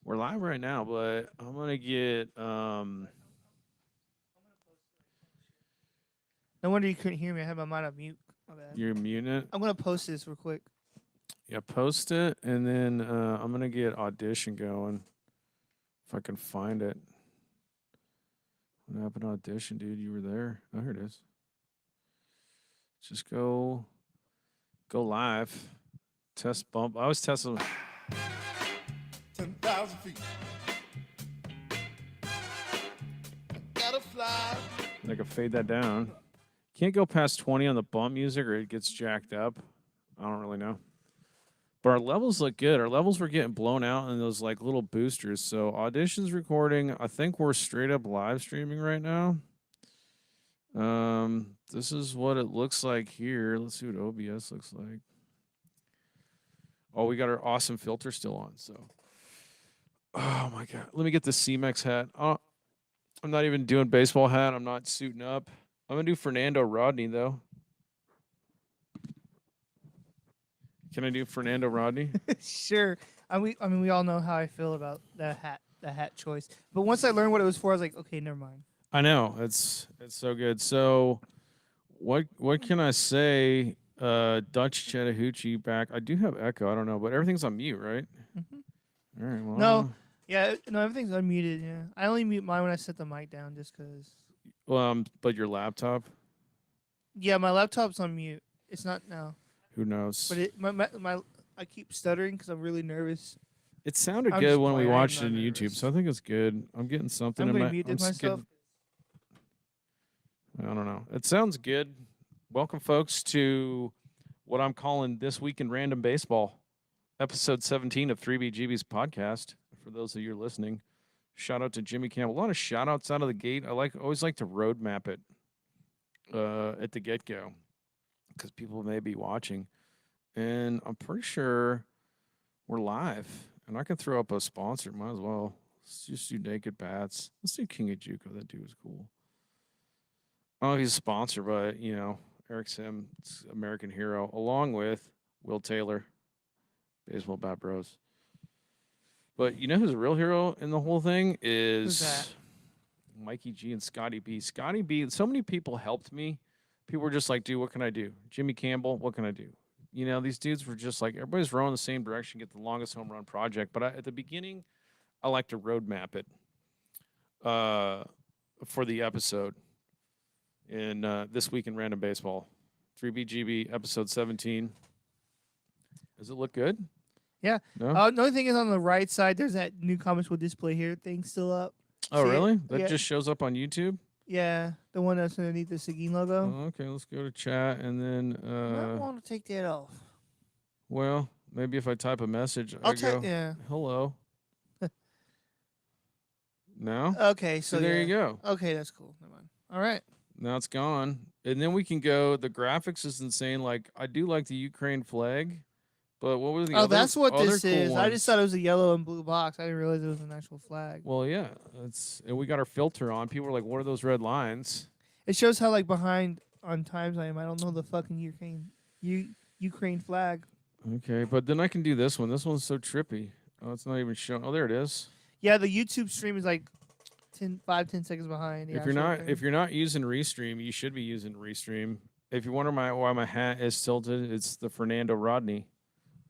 We're live right now, but I'm gonna get No wonder you couldn't hear me. I had my mind on mute. My bad. your unit. I'm gonna post this real quick. Yeah, post it, and then I'm gonna get audition going if I can find it. What happened to audition, dude? You were there. Oh, here it is. Just go live. Test bump. I always test them. 10,000 feet. Gotta fly. I can fade that down. Can't go past 20 on the bump music, or it gets jacked up. I don't really know. But our levels look good. Our levels were getting blown out in those like little boosters. So auditions recording. I think we're straight up live streaming right now. This is what it looks like here. Let's see what OBS looks like. Oh, we got our awesome filter still on. So, oh my god, let me get the C-Mex hat. Oh, I'm not even doing baseball hat. I'm not suiting up. I'm gonna do Fernando Rodney though. Can I do Fernando Rodney? Sure. I mean, we all know how I feel about the hat choice. But once I learned what it was for, I was like, okay, never mind. I know it's so good. So, what can I say? Dutch Chattahoochee back. I do have echo. I don't know, but everything's on mute, right? Hmm. All right. Well, No, yeah, no, everything's unmuted. Yeah, I only mute mine when I set the mic down, just because. but your laptop. Yeah, my laptop's on mute. It's not now, Who knows? but my I keep stuttering because I'm really nervous. It sounded I'm good just when we playing. I'm watched it not on YouTube, nervous. so I think it's good. I'm getting something I'm in gonna my. mute I'm just myself. I don't know. It sounds good. Welcome, folks, to what I'm calling This Week in Random Baseball, episode 17 of 3BGB's podcast. For those of you listening, shout out to Jimmy Campbell. A lot of shout outs out of the gate. Always like to road map it at the get go because people may be watching. And I'm pretty sure we're live. And I can throw up a sponsor. Might as well. Let's just do Naked Bats. Let's do King of Juco. That dude was cool. Oh, he's a sponsor, but Eric Sims, American Hero, along with Will Taylor, Baseball Bat Bros. But you know who's a real hero in the whole thing Who's that? is Mikey G and Scotty B. Scotty B. So many people helped me. People were just like, "Dude, what can I do?" Jimmy Campbell, what can I do? These dudes were just like, everybody's rowing the same direction, get the longest home run project. But at the beginning, I like to road map it for the episode in This Week in Random Baseball. 3BGB episode 17. Does it look good? Yeah. No? The only thing is on the right side, there's that new comments will display here thing still up. Oh, See it? really? That Yeah. just shows up on YouTube? Yeah, the one that's underneath the Seguin logo. Oh, okay, let's go to chat and then, I might want to take that off. well, maybe if I type a message, I'll I go, yeah. hello. No? Okay, so there yeah. you go. Okay, that's cool. Never mind. All right. Now it's gone. And then we can go, the graphics is insane. Like, I do like the Ukraine flag, but what was the other That's what other this cool is. I just ones? thought it was a yellow and blue box. I didn't realize it was an actual flag. Well, yeah, and we got our filter on. People were like, "What are those red lines?" It shows how like behind on times I am. I don't know the fucking Ukraine flag. Okay, but then I can do this one. This one's so trippy. Oh, it's not even showing. Oh, there it is. Yeah, the YouTube stream is like 10 seconds behind. The If you're actual not thing. if you're not using Restream, you should be using Restream. If you wonder why my hat is tilted, it's the Fernando Rodney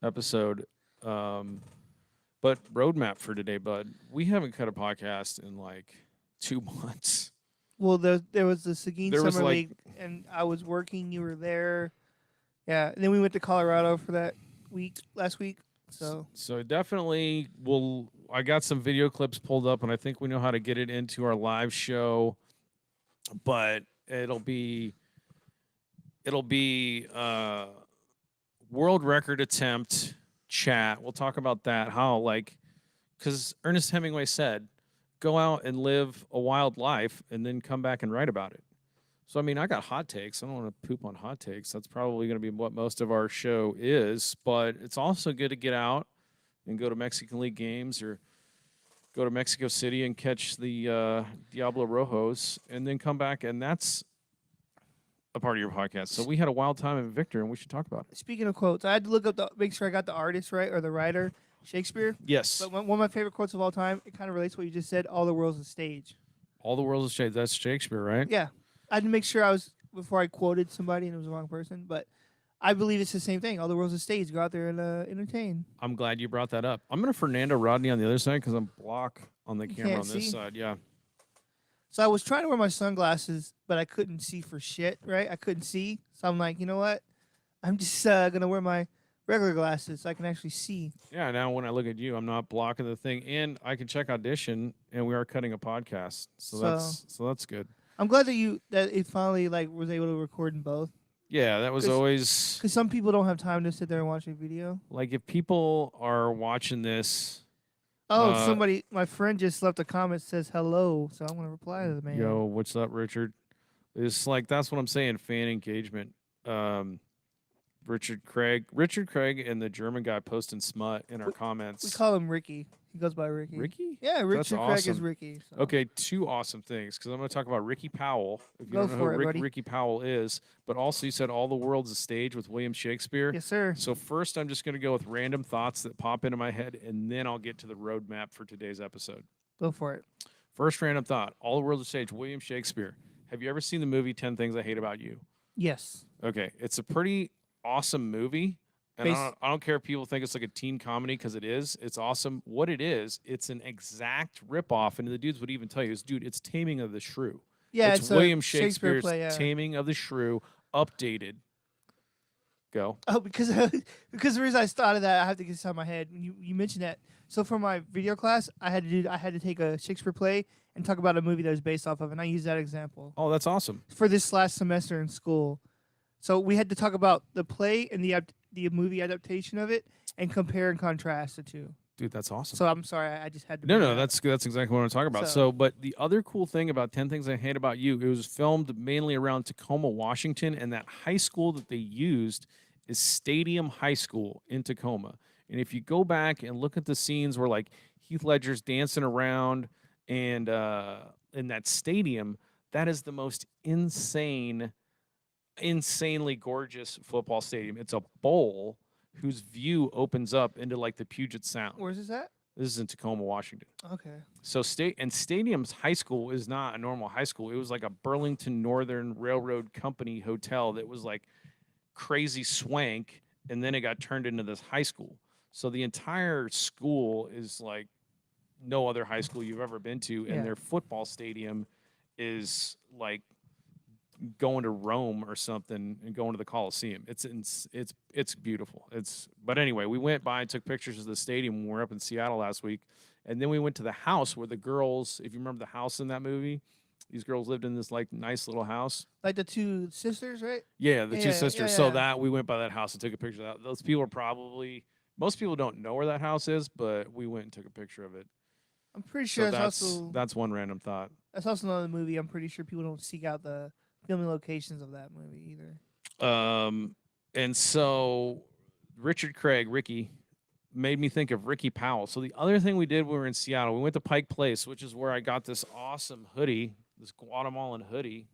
episode. But roadmap for today, bud. We haven't cut a podcast in like 2 months. Well, there was the Seguin There was, Summer like- League, and I was working. You were there. Yeah, and then we went to Colorado for that last week. So Definitely I got some video clips pulled up and I think we know how to get it into our live show, but it'll be world record attempt chat. We'll talk about that, how cuz Ernest Hemingway said, go out and live a wild life and then come back and write about it. So, I mean, I got hot takes. I don't want to poop on hot takes. That's probably going to be what most of our show is. But it's also good to get out and go to Mexican League games or go to Mexico City and catch the Diablo Rojos and then come back. And that's a part of your podcast. So we had a wild time in Victor, and we should talk about it. speaking of quotes, I had to look up make sure I got the artist right or the writer. Shakespeare. Yes. But one of my favorite quotes of all time, it kind of relates to what you just said. All the world's a stage. All the world's a stage. That's Shakespeare, right? Yeah. I had to make sure I was, before I quoted somebody and it was the wrong person, but I believe it's the same thing. All the world's a stage. Go out there and entertain. I'm glad you brought that up. I'm going to Fernando Rodney on the other side because I'm block on the camera can't on this see? side. Yeah. So I was trying to wear my sunglasses, but I couldn't see for shit, right? I couldn't see. So I'm like, you know what? I'm just going to wear my regular glasses so I can actually see. Yeah. Now when I look at you, I'm not blocking the thing, and I can check audition, and we are cutting a podcast, so that's good. I'm glad that it finally like was able to record in both. Yeah, that was 'Cause- always Because some people don't have time to sit there and watch a video. like if people are watching this. Oh, somebody, my friend just left a comment that says hello, so I'm gonna reply to the man. Yo, what's up, Richard? It's like that's what I'm saying. Fan engagement. Richard Craig and the German guy posting smut in our comments. We call him Ricky. He goes by Ricky. Ricky? Yeah, Richard Craig is awesome. Ricky. So. Okay, two awesome things because I'm going to talk about Ricky Powell. If you Go don't know for who it, buddy. Ricky Powell is, but also you said all the world's a stage with William Shakespeare. Yes, sir. So first, I'm just going to go with random thoughts that pop into my head, and then I'll get to the roadmap for today's episode. Go for it. First random thought: all the world's a stage. William Shakespeare. Have you ever seen the movie 10 Things I Hate About You? Yes. Okay, it's a pretty awesome movie. And I don't care if people think it's like a teen comedy because it is. It's awesome. What it is, it's an exact ripoff. And the dudes would even tell you, dude, it's Taming of the Shrew. Yeah, it's a William Shakespeare Shakespeare's play, yeah. Taming of the Shrew, updated. Go. Oh, because the reason I thought of that, I have to get this out of my head. When you mentioned that, so for my video class, I had to take a Shakespeare play and talk about a movie that was based off of, and I used that example Oh, that's awesome. for this last semester in school. So we had to talk about the play and the movie adaptation of it and compare and contrast the two. Dude, that's awesome. So I'm sorry, I just had to. No, bring no, that up. that's exactly what I'm talking about. So- But the other cool thing about 10 Things I Hate About You, it was filmed mainly around Tacoma, Washington, and that high school that they used is Stadium High School in Tacoma. And if you go back and look at the scenes where like Heath Ledger's dancing around and in that stadium, that is the most insanely gorgeous football stadium. It's a bowl whose view opens up into like the Puget Sound. Where's this at? This is in Tacoma, Washington. Okay. So Stadium's high school is not a normal high school. It was like a Burlington Northern Railroad Company hotel that was like crazy swank, and then it got turned into this high school. So the entire school is like no other high school you've ever been to, and Yeah. their football stadium is like going to Rome or something and going to the Coliseum. It's beautiful. But anyway, we went by and took pictures of the stadium when we were up in Seattle last week, and then we went to the house where the girls, if you remember the house in that movie, these girls lived in this like nice little house. Like the two sisters, right? Yeah, the two Yeah, sisters. yeah, So yeah. that we went by that house and took a picture of that. Those people are probably most people don't know where that house is, but we went and took a picture of it. I'm pretty sure So that's that's one random thought. another movie. I'm pretty sure people don't seek out the filming locations of that movie either. And so Richard Craig, Ricky, made me think of Ricky Powell. So the other thing we did when we were in Seattle, we went to Pike Place, which is where I got this awesome hoodie, this Guatemalan hoodie,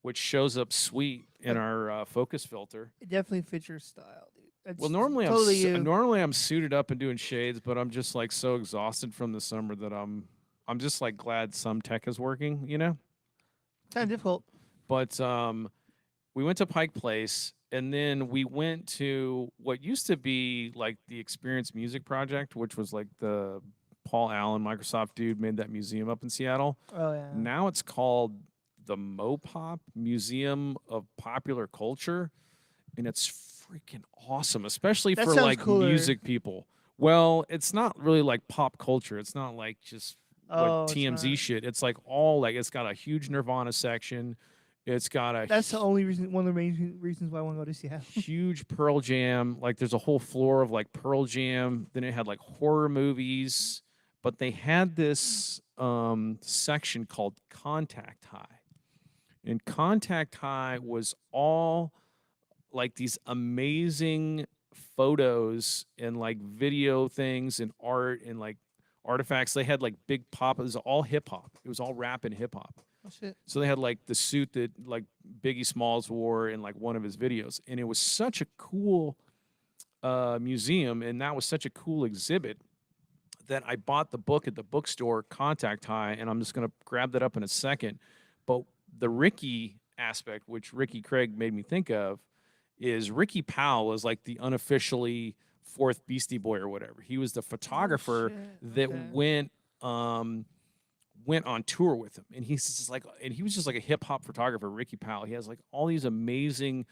which shows up sweet in our focus filter. It definitely fits your style, dude. That's Well, normally totally you. normally I'm suited up and doing shades, but I'm just like so exhausted from the summer that I'm just like glad some tech is working, you know? Kind of difficult. But we went to Pike Place, and then we went to what used to be like the Experience Music Project, which was like the Paul Allen, Microsoft dude, made that museum up in Seattle. Oh yeah. Now it's called the Mopop Museum of Popular Culture, and it's freaking awesome, especially That for sounds like cooler. music people. Well, it's not really like pop culture. It's not like just Oh, what it's TMZ not. shit. It's like all like it's got a huge Nirvana section. It's got a That's the only reason. One of the main reasons why I want to go to Seattle. huge Pearl Jam. Like there's a whole floor of like Pearl Jam. Then it had like horror movies, but they had this section called Contact High, and Contact High was all like these amazing photos and like video things and art and like artifacts. They had like big pop. It was all hip hop. It was all rap and hip hop. Oh shit. So they had like the suit that like Biggie Smalls wore in like one of his videos, and it was such a cool museum, and that was such a cool exhibit that I bought the book at the bookstore, Contact High, and I'm just going to grab that up in a second. But the Ricky aspect, which Ricky Craig made me think of, is Ricky Powell is like the unofficially fourth Beastie Boy or whatever. He was the photographer that went on tour with him, and he's just like, and he was just like a hip hop photographer. Ricky Powell. He has like all these amazing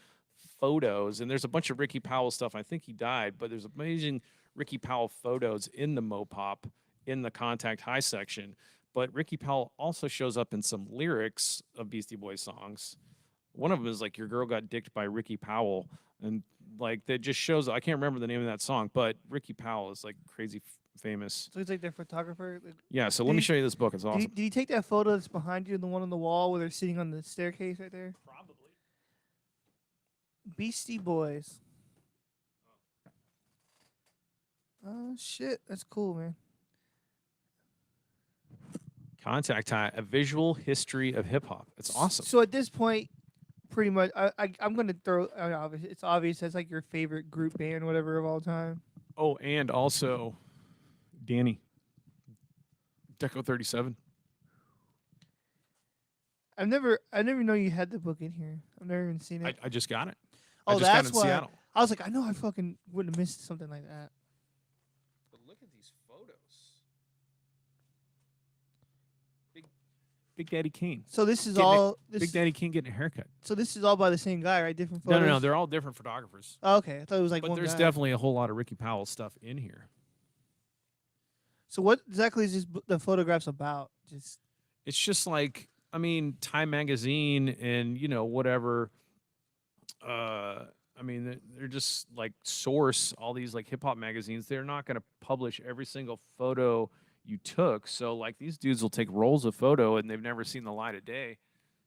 photos, and there's a bunch of Ricky Powell stuff. I think he died, but there's amazing Ricky Powell photos in the Mopop in the Contact High section. But Ricky Powell also shows up in some lyrics of Beastie Boys songs. One of them is like "Your Girl Got Dicked" by Ricky Powell, and like that just shows. I can't remember the name of that song, but Ricky Powell is like crazy famous. So he's like their photographer. Yeah. So let me show you this book. It's awesome. Did he take that photo that's behind you, the one on the wall where they're sitting on the staircase right there? Probably. Beastie Boys. Oh shit, that's cool, man. Contact High, a visual history of hip hop. It's awesome. So at this point, pretty much, I'm gonna throw. It's obvious that's like your favorite group band, whatever of all time. Oh, and also, Danny, Deco 37. I never know you had the book in here. I've never even seen it. I just got it. Oh, I just got that's it in why. Seattle. I was like, I know I fucking wouldn't have missed something like that. But look at these photos. Big Daddy Kane. So this is Getting all. Big Daddy Kane getting a haircut. So this is all by the same guy, right? Different No, photos. no, they're all different photographers. Oh, okay, I thought it was like But one there's guy. definitely a whole lot of Ricky Powell stuff in here. So what exactly is the photographs about? Just It's just like, I mean, Time Magazine and, you know, whatever. I mean, they're just like Source, all these like hip hop magazines. They're not going to publish every single photo you took. So, like, these dudes will take rolls of photo and they've never seen the light of day,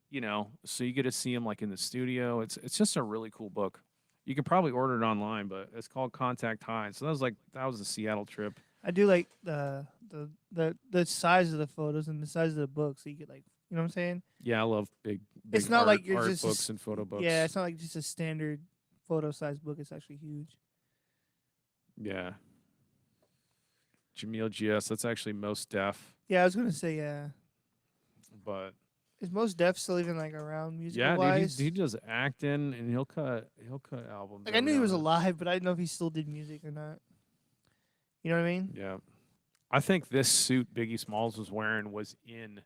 you know. So, you get to see them like in the studio. It's just a really cool book. You can probably order it online, but it's called Contact High. So, that was a Seattle trip. I do like the size of the photos and the size of the book, so you get like, you know what I'm saying? Yeah, I love big It's not art, like you're art just books and photo books. Yeah, it's not like just a standard photo size book. It's actually huge. Yeah. Jamil GS, that's actually Most Def, Yeah, I was gonna say yeah. but Is Most Def still even like around musical yeah, wise? dude, he does acting and he'll cut albums. Like I knew he was alive, but I didn't know if he still did music or not. You know what I mean? Yeah. I think this suit Biggie Smalls was wearing was in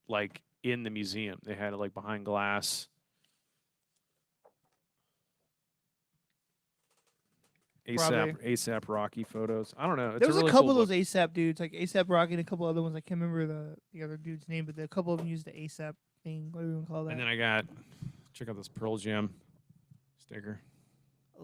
the museum. They had it like behind glass. ASAP Rocky photos. I don't know. It's There was really a couple cool of book. those ASAP dudes, like ASAP Rocky and a couple other ones. I can't remember the other dude's name, but a couple of them used the ASAP thing. What do we want to call that? And then I got, check out this Pearl Jam sticker.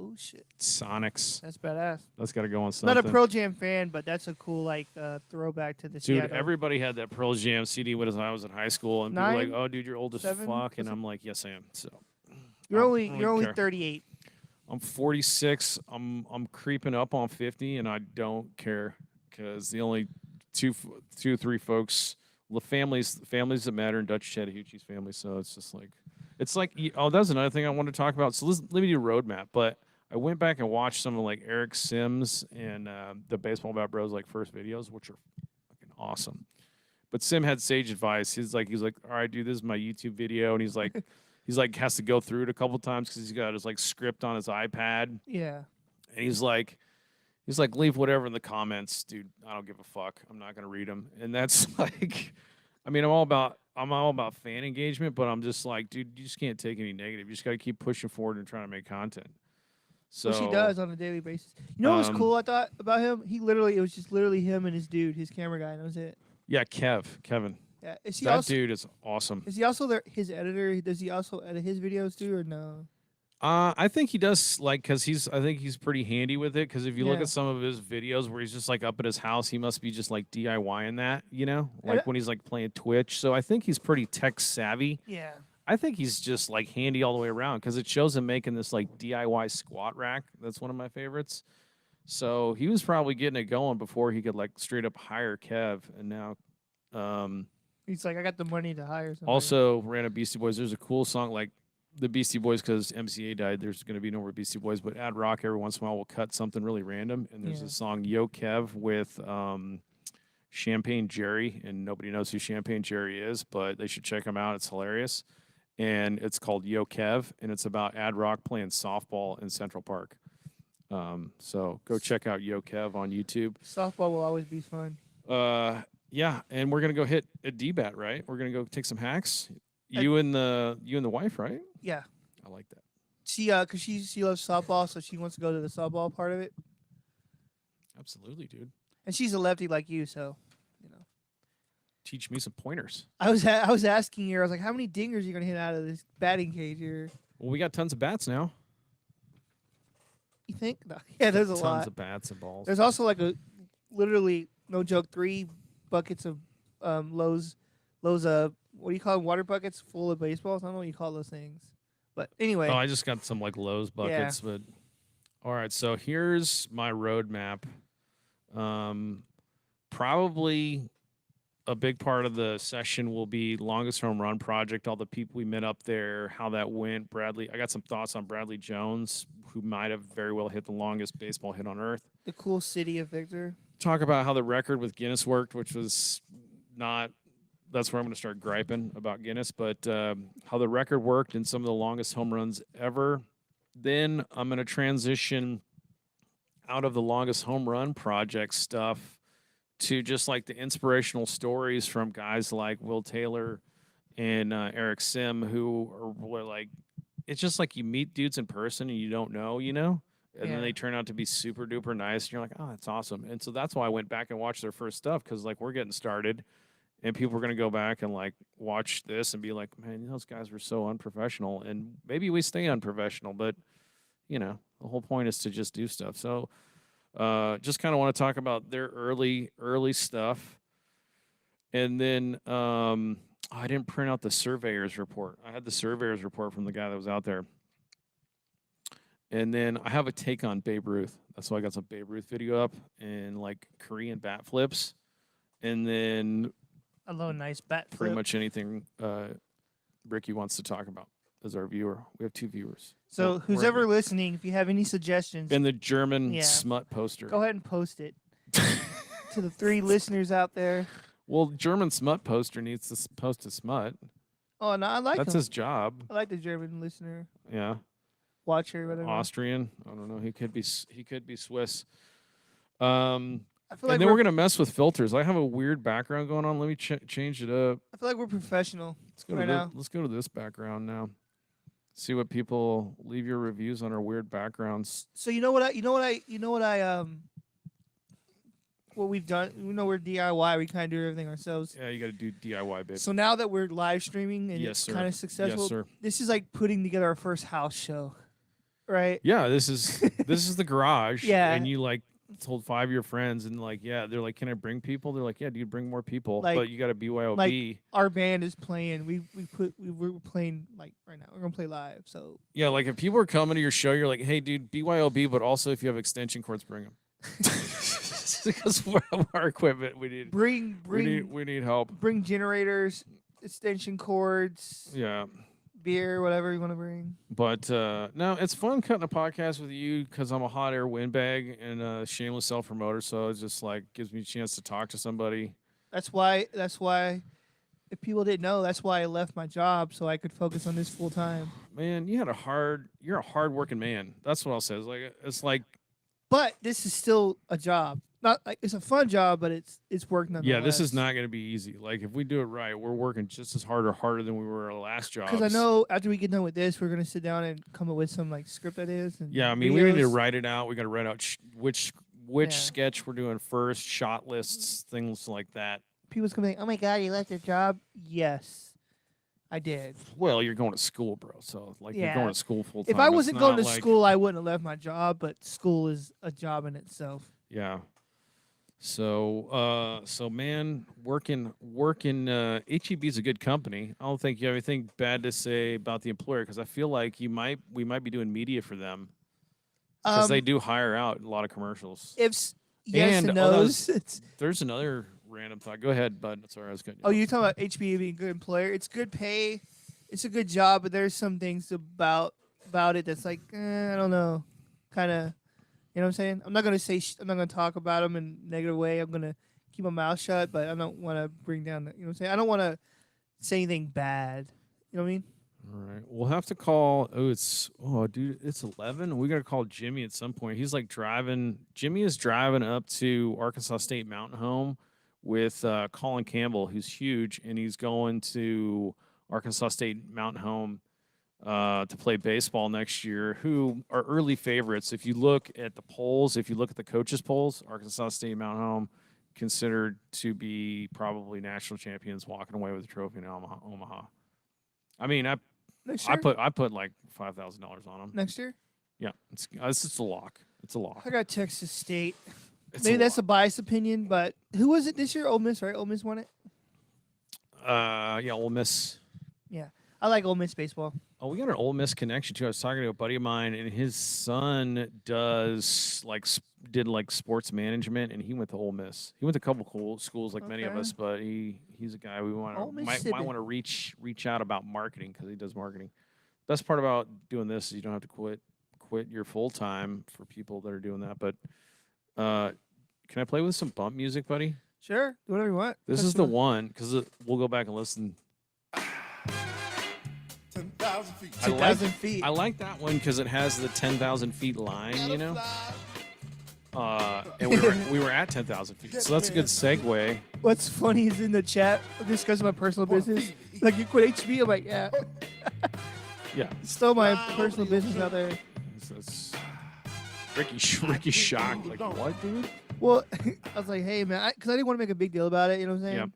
Oh shit, Sonics. that's badass. That's got to go on I'm something. not a Pearl Jam fan, but that's a cool like throwback to the Dude, Seattle. everybody had that Pearl Jam CD when I was in high school, and people were like, 9, "Oh, dude, you're old as 7, fuck," and was it? I'm like, "Yes, I am." So You're I only don't you're only care. 38. I'm 46. I'm creeping up on 50, and I don't care because the only two, 3 folks, the families that matter in Dutch Chattahoochee's family. So it's just like, oh, that's another thing I want to talk about. So let me do a roadmap, but. I went back and watched some of like Eric Sims and the Baseball Bat Bros like first videos, which are fucking awesome. But Sim had sage advice. He's like, all right, dude, this is my YouTube video, and he's like has to go through it a couple times because he's got his like script on his iPad, Yeah. and he's like, leave whatever in the comments, dude. I don't give a fuck. I'm not gonna read them, and that's like, I mean, I'm all about fan engagement, but I'm just like, dude, you just can't take any negative. You just got to keep pushing forward and trying to make content. So Which he does on a daily basis. You know what was cool I thought about him? It was just literally him and his dude, his camera guy, and that was it. Yeah, Kevin. Yeah. Is he That also dude is awesome. is he also his editor? Does he also edit his videos too or no? I think he does, like, because I think he's pretty handy with it. Because if you look Yeah. at some of his videos where he's just like up at his house, he must be just like DIYing that, you know, like when he's like playing Twitch. So I think he's pretty tech savvy. Yeah. I think he's just like handy all the way around because it shows him making this like DIY squat rack. That's one of my favorites. So he was probably getting it going before he could like straight up hire Kev. And now, He's like, I got the money to hire somebody. also ran a Beastie Boys. There's a cool song like the Beastie Boys because MCA died. There's going to be no more Beastie Boys, but Ad Rock every once in a while will cut something really random. And there's Yeah. a song Yo Kev with Champagne Jerry, and nobody knows who Champagne Jerry is, but they should check him out. It's hilarious. And it's called Yo Kev, and it's about Ad Rock playing softball in Central Park. So go check out Yo Kev on YouTube. Softball will always be fun. Yeah, and we're gonna go hit a D-bat, right? We're gonna go take some hacks. You and the wife, right? Yeah. I like that. She cause she loves softball, so she wants to go to the softball part of it. Absolutely, dude. And she's a lefty like you, so you know. Teach me some pointers. I was asking her, I was like, how many dingers are you gonna hit out of this batting cage here? Well, we got tons of bats now. You think? No. Yeah, there's a Tons lot. of bats and balls. There's also like literally, no joke, 3 buckets of Lowe's what do you call them? Water buckets full of baseballs. I don't know what you call those things. But anyway. Oh, I just got some like Lowe's buckets, but all right. So here's my roadmap. Probably a big part of the session will be longest home run project, all the people we met up there, how that went. Bradley, I got some thoughts on Bradley Jones, who might have very well hit the longest baseball hit on earth. The cool city of Victor. Talk about how the record with Guinness worked, which was not. That's where I'm going to start griping about Guinness, but how the record worked and some of the longest home runs ever. Then I'm going to transition out of the longest home run project stuff to just like the inspirational stories from guys like Will Taylor and Eric Sim, who were like, it's just like you meet dudes in person and you don't know, and then they turn out to be super duper nice. And you're like, oh, that's awesome. And so that's why I went back and watched their first stuff, because like we're getting started. And people are going to go back and like watch this and be like, man, those guys were so unprofessional. And maybe we stay unprofessional, but the whole point is to just do stuff. So just kind of want to talk about their early stuff. And then I didn't print out the surveyor's report. I had the surveyor's report from the guy that was out there. And then I have a take on Babe Ruth. That's why I got some Babe Ruth video up and like Korean bat flips. And then a low nice bat pretty flip. much anything Ricky wants to talk about as our viewer. We have 2 viewers. So who's ever listening, if you have any suggestions, and the German smut poster. Go ahead and post it to the 3 listeners out there. Well, German smut poster needs to post a smut. Oh no, I like that's him. his job. I like the German listener. Yeah. Watcher, whatever. Austrian. I don't know. He could be Swiss. I feel like and then we're gonna mess with filters. I have a weird background going on. Let me change it up. I feel like we're professional. Let's go to let's go to this background now. See what people leave your reviews on our weird backgrounds. So what we've done. We're DIY. We kind of do everything ourselves. Yeah, you got to do DIY, babe. So now that we're live streaming and it's kind of successful, yes, sir. This is like putting together our first house show, right? Yeah, this is the garage. Yeah, and you like told 5 of your friends, and like, they're like, can I bring people? They're like, yeah, dude, bring more people, like, but you got to BYOB. Like our band is playing. We're playing like right now. We're gonna play live. So yeah, like if people are coming to your show, you're like, hey, dude, BYOB, but also if you have extension cords, bring them. Because of our equipment, we need we need help. Bring generators, extension cords. Yeah. Beer, whatever you want to bring. But no, it's fun cutting a podcast with you because I'm a hot air windbag and a shameless self promoter. So it's just like gives me a chance to talk to somebody. That's why. If people didn't know, that's why I left my job so I could focus on this full time. Man, you're a hard working man. That's what I'll say. It's like. But this is still a job. Not like it's a fun job, but it's work nonetheless. Yeah, this is not going to be easy. Like if we do it right, we're working just as hard or harder than we were our last job. Because I know after we get done with this, we're gonna sit down and come up with some like script ideas. And yeah, I mean, we need to write it out. We got to write out which sketch we're doing first, shot lists, things like that. People's gonna be like, "Oh my god, you left your job?" Yes, I did. Well, you're going to school, bro. So like you're going to school full time. If I wasn't going to school, I wouldn't have left my job. But school is a job in itself. Yeah. So, man, working. HEB is a good company. I don't think you have anything bad to say about the employer because I feel like we might be doing media for them because they do hire out a lot of commercials. Yes and no's. There's another random thought. Go ahead, bud. Sorry, I was cutting you. Oh, you're talking about HEB being a good employer. It's good pay. it's a good job, but there's some things about it that's like I don't know, kind of. You know what I'm saying? I'm not gonna say I'm not gonna talk about them in a negative way. I'm gonna keep my mouth shut, but I don't want to bring down. You know what I'm saying? I don't want to say anything bad. You know what I mean? All right. We'll have to call. Dude, it's 11. We got to call Jimmy at some point. He's like driving. Jimmy is driving up to Arkansas State Mountain Home with Colin Campbell, who's huge, and he's going to Arkansas State Mountain Home to play baseball next year, who are early favorites. If you look at the polls, if you look at the coaches' polls, Arkansas State Mountain Home considered to be probably national champions, walking away with a trophy in Omaha. I mean, Next year? I put like $5,000 on them. Next year? Yeah, it's just a lock. It's a lock. I got Texas State. It's Maybe that's a lock. biased opinion, but who was it this year? Ole Miss, right? Ole Miss won it. Yeah, Ole Miss. Yeah, I like Ole Miss baseball. Oh, we got an Ole Miss connection too. I was talking to a buddy of mine, and his son did sports management, and he went to Ole Miss. He went to a couple cool schools like many of Okay. us, but he's a guy we Ole want to Miss might want to reach out about marketing because he does marketing. Best part about doing this is you don't have to quit your full time for people that are doing that. But can I play with some bump music, buddy? Sure, do whatever you want. This is the one because we'll go back and listen. 10,000 feet. 2,000 feet. I like that one because it has the 10,000 feet line, you know. And we were at 10,000 feet, so that's a good segue. What's funny is in the chat discussing my personal business. Like, you quit HB? I'm like, yeah. Yeah, Still my personal business out there. that's Ricky shocked. Like, what, dude? Well, I was like, hey, man, because I didn't want to make a big deal about it. You know what I'm saying? Yep.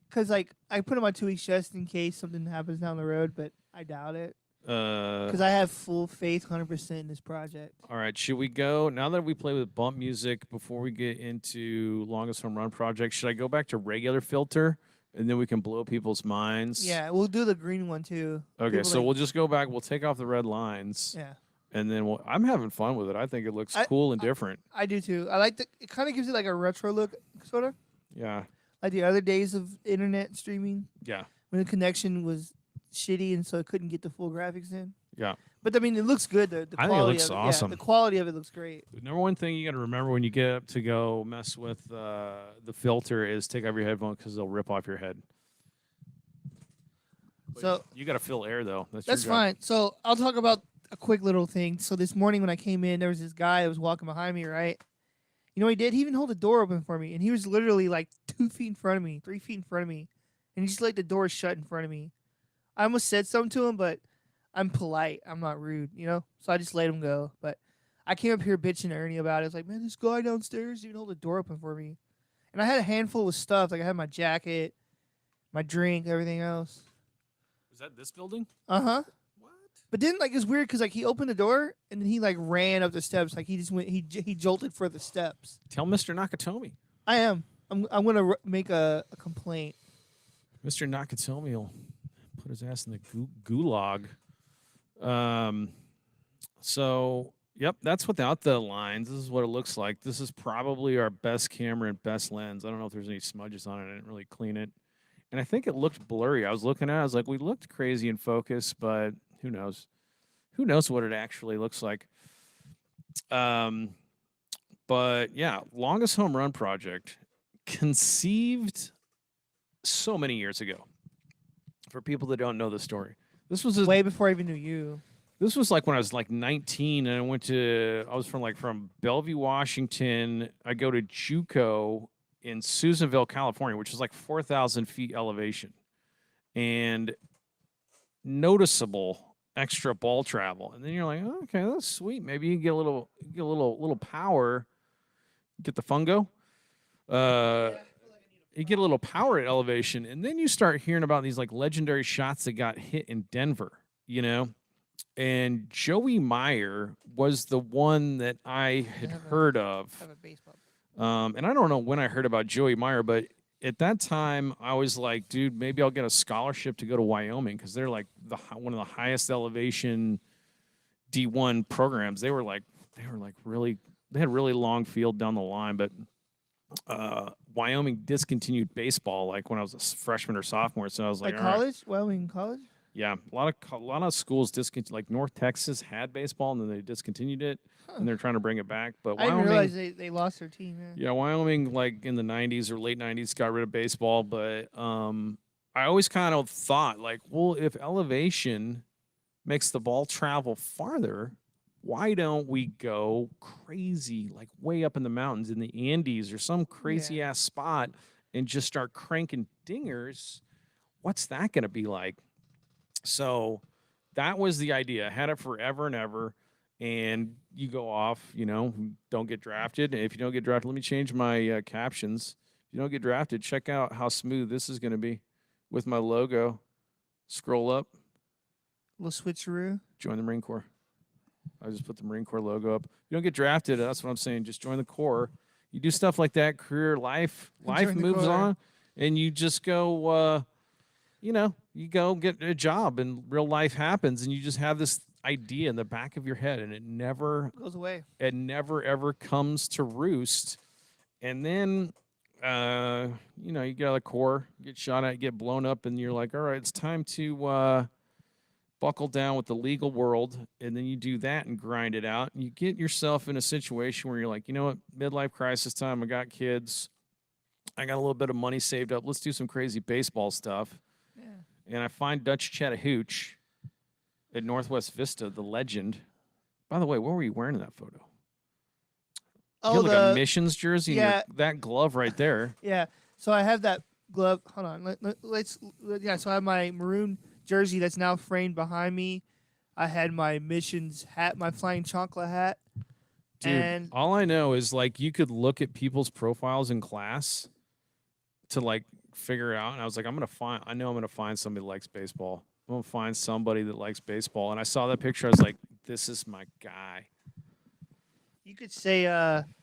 Because, like, I put in my 2 weeks just in case something happens down the road, but I doubt it. Because I have full faith 100% in this project. All right, should we go now that we play with bump music before we get into longest home run project? Should I go back to regular filter and then we can blow people's minds? Yeah, we'll do the green one, too. Okay, People so like- we'll just go back. We'll take off the red lines. Yeah. And then I'm having fun with it. I think it looks cool and different. I do, too. I like it kind of gives it, like, a retro look, sort of. Yeah. Like the other days of internet streaming. Yeah. When the connection was shitty and so it couldn't get the full graphics in. Yeah. But I mean, it looks good. The I think it quality looks of awesome. Yeah, the quality of it looks great. The number one thing you got to remember when you get up to go mess with the filter is take off your headphones because they'll rip off your head. But So you got to fill air though. That's your job. fine. So I'll talk about a quick little thing. So this morning when I came in, there was this guy that was walking behind me, right? You know what he did? He even held the door open for me, and he was literally like 2 feet in front of me, 3 feet in front of me, and he just let the door shut in front of me. I almost said something to him, but I'm polite. I'm not rude, you know? So I just let him go. But I came up here bitching to Ernie about it. I was like, man, this guy downstairs even hold the door open for me. And I had a handful of stuff. Like I had my jacket, my drink, everything else. Is that this building? Uh-huh. What? But then, like, it's weird because, like, he opened the door and then he, like, ran up the steps. Like, he just went, he jolted for the steps. Tell Mr. Nakatomi. I am. I'm going to make a complaint. Mr. Nakatomi will put his ass in the gulag. So, yep, that's without the lines. This is what it looks like. This is probably our best camera and best lens. I don't know if there's any smudges on it. I didn't really clean it. And I think it looked blurry. I was looking at it. I was like, we looked crazy in focus, but who knows? Who knows what it actually looks like? But, yeah, longest home run project conceived so many years ago. For people that don't know the story, this was Way before I even knew you. This was like when I was like 19 and I was from Bellevue, Washington. I go to JUCO in Susanville, California, which is like 4,000 feet elevation and noticeable extra ball travel. And then you're like, oh, okay, that's sweet. Maybe you can get a little power, get the fungo. You get a little power at elevation, and then you start hearing about these like legendary shots that got hit in Denver, you know? And Joey Meyer was the one that I had heard of. I have a baseball. And I don't know when I heard about Joey Meyer, but at that time I was like, dude, maybe I'll get a scholarship to go to Wyoming because they're like one of the highest elevation D1 programs. They had really long field down the line, but Wyoming discontinued baseball like when I was a freshman or sophomore. So I was like, Like all right. college? Wyoming college? Yeah, a lot of schools discontinued. Like North Texas had baseball, and then they discontinued it, Huh. and they're trying to bring it back. But I didn't Wyoming, realize they lost their team. Yeah. yeah, Wyoming, like in the '90s or late '90s, got rid of baseball. But I always kind of thought, like, well, if elevation makes the ball travel farther, why don't we go crazy, like way up in the mountains in the Andes or some crazy ass spot, and just start cranking dingers? What's that going to be like? So that was the idea. I had it forever and ever. And you go off, don't get drafted. And if you don't get drafted, let me change my captions. If you don't get drafted, check out how smooth this is going to be with my logo. Scroll up, Little switcheroo. join the Marine Corps. I just put the Marine Corps logo up. If you don't get drafted, that's what I'm saying. Just join the Corps. You do stuff like that, career, life Join the moves Corps. on, and you just go, you go get a job, and real life happens, and you just have this idea in the back of your head, and it never Goes away. ever comes to roost. And then, you get out of the Corps, get shot at, get blown up, and you're like, all right, it's time to buckle down with the legal world. And then you do that and grind it out. And you get yourself in a situation where you're like, you know what, midlife crisis time. I got kids. I got a little bit of money saved up. Let's do some crazy baseball stuff. Yeah. And I find Dutch Chattahoochee at Northwest Vista, the legend. By the way, what were you wearing in that photo? You Oh, had like a missions jersey. yeah. And that glove right there. Yeah. So I have that glove. Hold on. Yeah. So I have my maroon jersey that's now framed behind me. I had my missions hat, my flying chocolate hat. Dude, and all I know is like you could look at people's profiles in class to like figure out. And I was like, I know I'm gonna find somebody that likes baseball. I'm gonna find somebody that likes baseball. And I saw that picture. I was like, this is my guy. you could say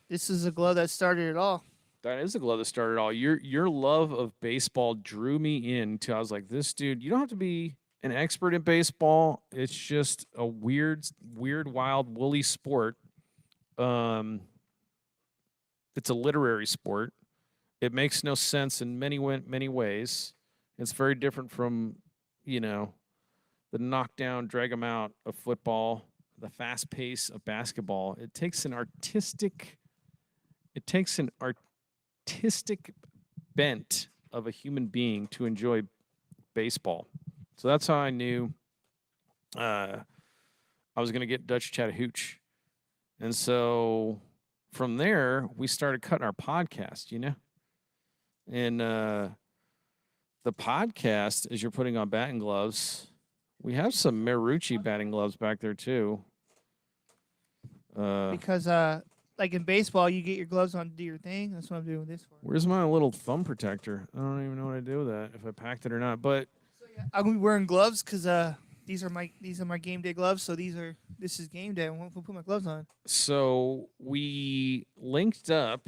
this is a glove that started it all. That is the glove that started it all. Your love of baseball drew me in to I was like, this dude, you don't have to be an expert in baseball. It's just a weird, wild, woolly sport. It's a literary sport. It makes no sense in many ways. It's very different from, the knockdown, drag 'em out of football, the fast pace of basketball. It takes an artistic bent of a human being to enjoy baseball. So that's how I knew I was going to get Dutch Chattahoochee. And so from there, we started cutting our podcast, And the podcast, as you're putting on batting gloves, we have some Marucci batting gloves back there too. Because like in baseball, you get your gloves on to do your thing. That's what I'm doing this for. Where's my little thumb protector? I don't even know what I do with that, if I packed it or not. But So yeah, I'm gonna be wearing gloves because these are my game day gloves. So this is game day. I won't put my gloves on. so we linked up.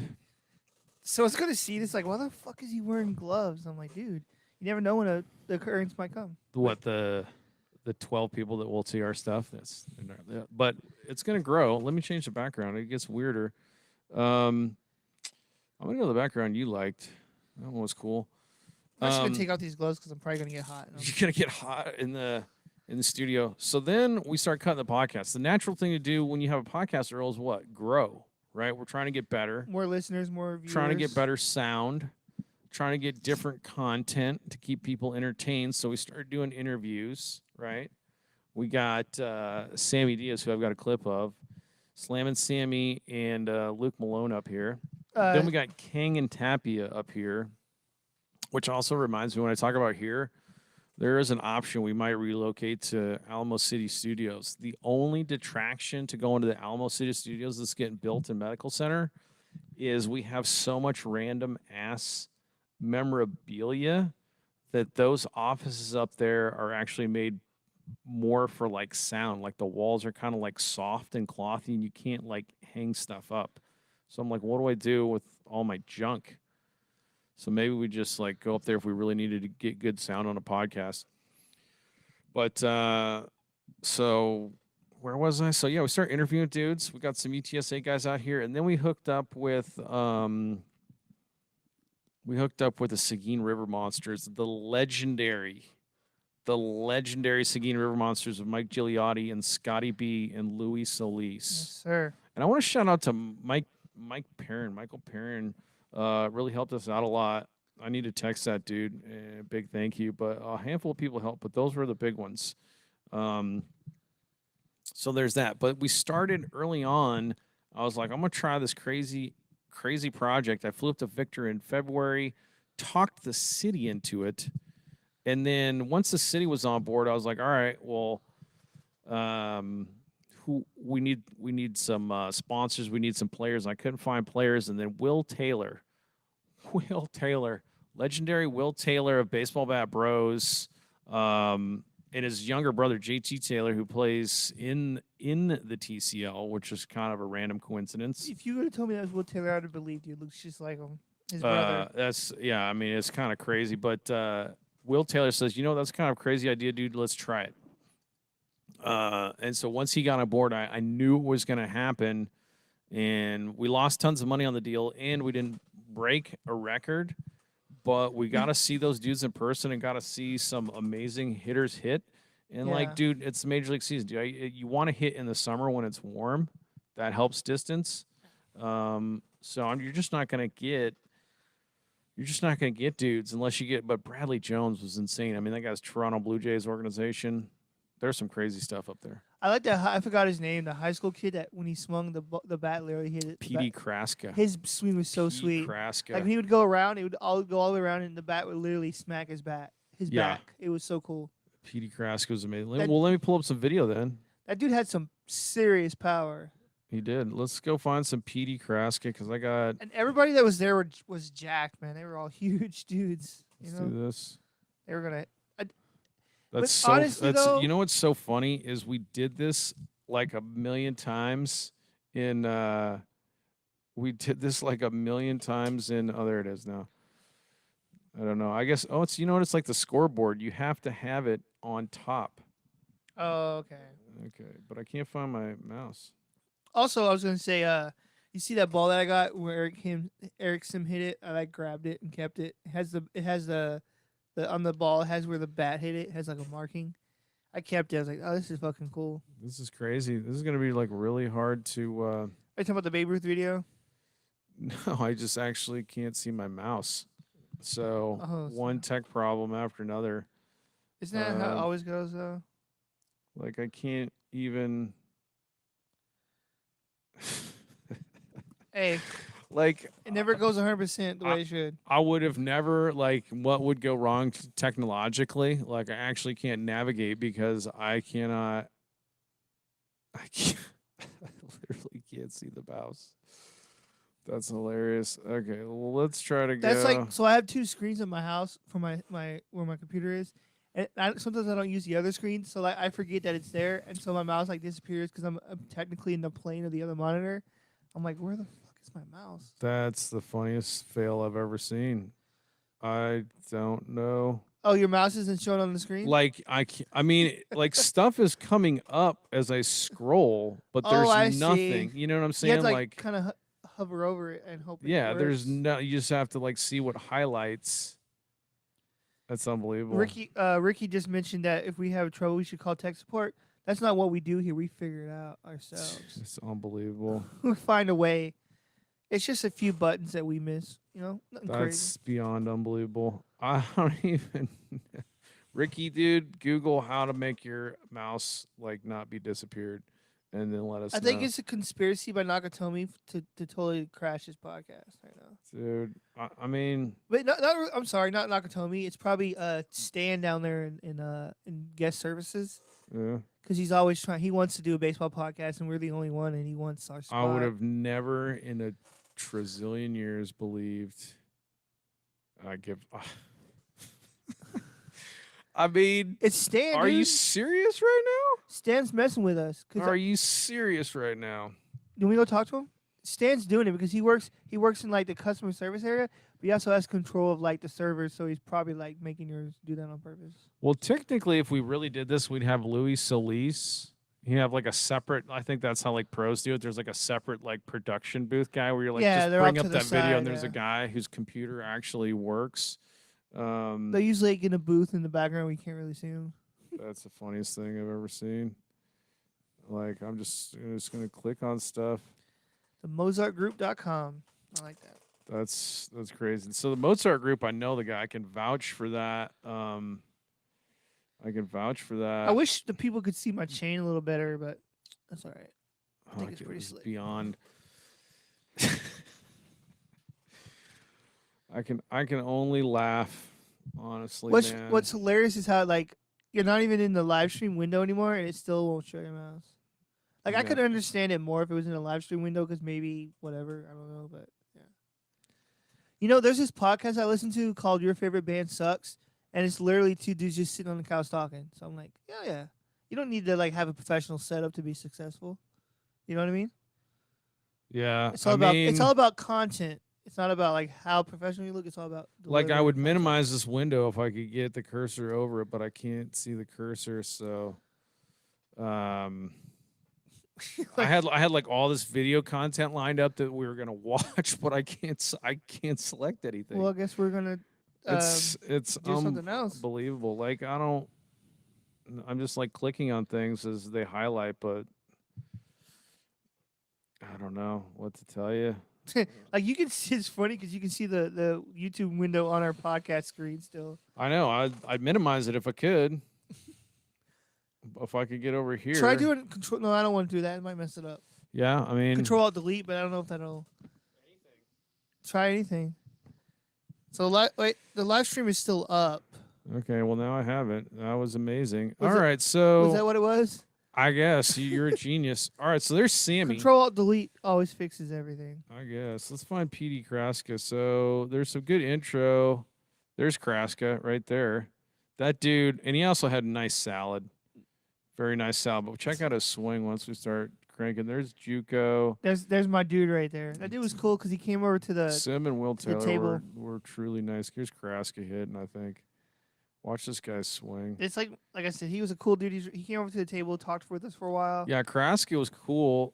So it's gonna see this like, why the fuck is he wearing gloves? I'm like, dude, you never know when the occurrence might come. What the 12 people that will see our stuff. But it's gonna grow. Let me change the background. It gets weirder. I'm gonna go to the background you liked. That one was cool. I'm just gonna take out these gloves because I'm probably gonna get hot. You're gonna get hot in the studio. So then we start cutting the podcast. The natural thing to do when you have a podcast, Earl, is what? Grow. Right? We're trying to get better. More listeners, more viewers. Trying to get better sound. Trying to get different content to keep people entertained. So we started doing interviews, right? We got Sammy Diaz, who I've got a clip of, Slamming Sammy and Luke Malone up here. Then we got Kang and Tapia up here, which also reminds me when I talk about here, there is an option we might relocate to Alamo City Studios. The only detraction to going to the Alamo City Studios that's getting built in Medical Center is we have so much random ass memorabilia that those offices up there are actually made more for like sound. Like the walls are kind of like soft and clothy and you can't like hang stuff up. So I'm like, what do I do with all my junk? So maybe we just like go up there if we really needed to get good sound on a podcast. But so where was I? So yeah, we started interviewing dudes. We got some UTSA guys out here, and then we hooked up with the Seguin River Monsters, the legendary the legendary Seguin River Monsters of Mike Gigliotti and Scotty B and Louis Solis. Yes, sir. And I want to shout out to Michael Perrin. Really helped us out a lot. I need to text that dude. Big thank you. But a handful of people helped, but those were the big ones. So there's that. But we started early on. I was like, I'm gonna try this crazy project. I flew up to Victor in February, talked the city into it, and then once the city was on board, I was like, all right, well, we need some sponsors, we need some players. I couldn't find players, and then Will Taylor, legendary Will Taylor of Baseball Bat Bros, and his younger brother JT Taylor, who plays in the TCL, which is kind of a random coincidence. If you would have told me that was Will Taylor, I'd have believed you. It looks just like him, his brother. I mean, it's kind of crazy, but Will Taylor says, that's kind of a crazy idea, dude. Let's try it. And so once he got on board, I knew it was going to happen, and we lost tons of money on the deal, and we didn't break a record, but we got to see those dudes in person and got to see some amazing hitters hit. And like, dude, it's Major League season. You want to hit in the summer when it's warm. That helps distance. You're just not going to get dudes unless you get. But Bradley Jones was insane. I mean, that guy's Toronto Blue Jays organization. There's some crazy stuff up there. I like that. I forgot his name. The high school kid that when he swung the bat, literally hit it. P.D. Kraska. His swing was so sweet. Kraska. Like when he would go around, it would go all the way around, and the bat would literally smack his back. It was so cool. P.D. Kraska was amazing. Let me pull up some video then. That dude had some serious power. He did. Let's go find some P.D. Kraska because I got. And everybody that was there was jacked, man. They were all huge dudes. Let's do this. They were gonna. That's so. Honestly, though, you know what's so funny is we did this like a million times in. We did this like a million times in. Oh, there it is now. I don't know. I guess. Oh, it's it's like the scoreboard. You have to have it on top. Oh, okay. Okay, but I can't find my mouse. Also, I was gonna say, you see that ball that I got where Eric Sim hit it? I grabbed it and kept it. It has the on the ball. It has where the bat hit it. It has like a marking. I kept it. I was like, oh, this is fucking cool. This is crazy. This is gonna be like really hard to. Are you talking about the Babe Ruth video? No, I just actually can't see my mouse. So one tech problem after another. Isn't that how it always goes though? Like I can't even. Hey, like it never goes 100% the way it should. I would have never what would go wrong technologically. Like I actually can't navigate because I cannot. I literally can't see the mouse. That's hilarious. Okay, well let's try to go. That's so I have two screens in my house for my where my computer is. And sometimes I don't use the other screen, so I forget that it's there, and so my mouse disappears because I'm technically in the plane of the other monitor. I'm like, where the fuck is my mouse? That's the funniest fail I've ever seen. I don't know. Oh, your mouse isn't shown on the screen? I mean, stuff is coming up as I scroll, but there's nothing. See. You know what I'm saying? You have to kind of hover over it and hope. Yeah, there's no. You just have to see what highlights. That's unbelievable. Ricky just mentioned that if we have trouble, we should call tech support. That's not what we do here. We figure it out ourselves. It's unbelievable. We find a way. It's just a few buttons that we miss. Nothing That's crazy. Beyond unbelievable. I don't even. Ricky, dude, Google how to make your mouse not be disappeared, and then let us. I think it's a conspiracy by Nakatomi to totally crash his podcast right now. Dude, I mean, but I'm sorry, not Nakatomi. It's probably Stan down there in guest services. Yeah. Because he's always trying. He wants to do a baseball podcast, and we're the only one, and he wants our spot. I would have never in a trillion years believed. I mean, it's Stan. Are dude. you serious right now? Stan's messing with us. Are you serious right now? Do we go talk to him? Stan's doing it because he works in the customer service area, but he also has control of the servers, so he's probably making yours do that on purpose. Well, technically, if we really did this, we'd have Louis Solis. He'd have a separate. I think that's how pros do it. There's a separate production booth guy where you're just bring up that video and there's a guy whose computer actually works. They usually like, in a booth in the background. We can't really see them. That's the funniest thing I've ever seen. Like, I'm just gonna click on stuff. The MozartGroup.com. I like that. That's crazy. So the Mozart Group, I know the guy. I can vouch for that. I can vouch for that. I wish the people could see my chain a little better, but that's all right. I think Like, it's it pretty was slick. beyond. I can only laugh, honestly, man. What's hilarious is how like you're not even in the live stream window anymore, and it still won't show your mouse. Like I Yeah. could understand it more if it was in a live stream window, because maybe whatever, I don't know, but yeah. You know, there's this podcast I listen to called "Your Favorite Band Sucks," and it's literally two dudes just sitting on the couch talking. So I'm like, yeah. You don't need to like have a professional setup to be successful. You know what I mean? Yeah, It's all about content. It's not about like how professional you look. It's all about like I delivering would content. minimize this window if I could get the cursor over it, but I can't see the cursor. So, I had like all this video content lined up that we were gonna watch, but I can't select anything. Well, I guess we're gonna it's do something else. unbelievable. Like I'm just like clicking on things as they highlight, but I don't know what to tell you. Like you can see, it's funny because you can see the YouTube window on our podcast screen still. I know I'd minimize it if I could. If I could get over here. Try doing control. No, I don't want to do that. It might mess it up. Yeah, I mean Control Alt Delete, but I don't know if that'll. Try anything. So the live stream is still up. Okay, well now I have it. That was amazing. Was All it- right, so Was that what it was? I guess you're a genius. All right, so there's Sammy. Control Alt Delete always fixes everything. I guess. Let's find PD Kraska. So there's some good intro. There's Kraska right there. That dude, and he also had a nice salad. Very nice salad. But check out his swing once we start cranking. There's Juco. There's my dude right there. That dude was cool because he came over to the. Sim and Will Taylor table. were truly nice. Here's Kraska hitting, I think. Watch this guy swing. It's like I said, he was a cool dude. He came over to the table, talked with us for a while. Yeah, Kraska was cool.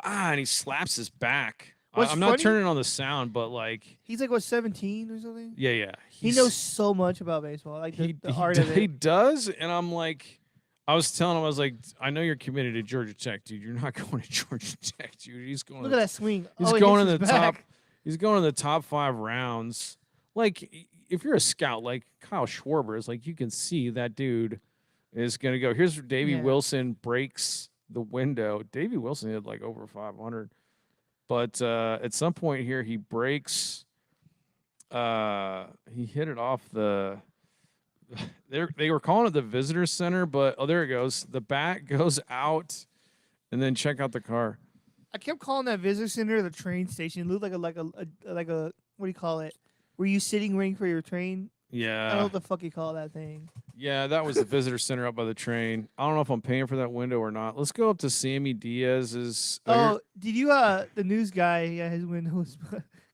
And he slaps his back. What's I'm not funny- turning on the sound, but like, He's like what 17 or something. yeah. He knows so much about baseball, like the art of He it. does, and I'm like, I was telling him, I was like, I know you're committed to Georgia Tech, dude. You're not going to Georgia Tech, dude. He's going. Look at that swing. He's It going hits in the his top. back. He's going in the top 5 rounds. Like, if you're a scout like Kyle Schwarber is, like you can see that dude is going to go. Here's Davey Yeah. Wilson breaks the window. Davey Wilson hit like over 500, but at some point here he breaks. He hit it off the. They were calling it the visitor center, but there it goes. The bat goes out, and then check out the car. I kept calling that visitor center the train station. It looked like a what do you call it? Were you sitting waiting for your train? I don't know Yeah, what the fuck you call that thing. yeah, that was the visitor center up by the train. I don't know if I'm paying for that window or not. Let's go up to Sammy Diaz's. Oh, did you the news guy? Yeah, his window was.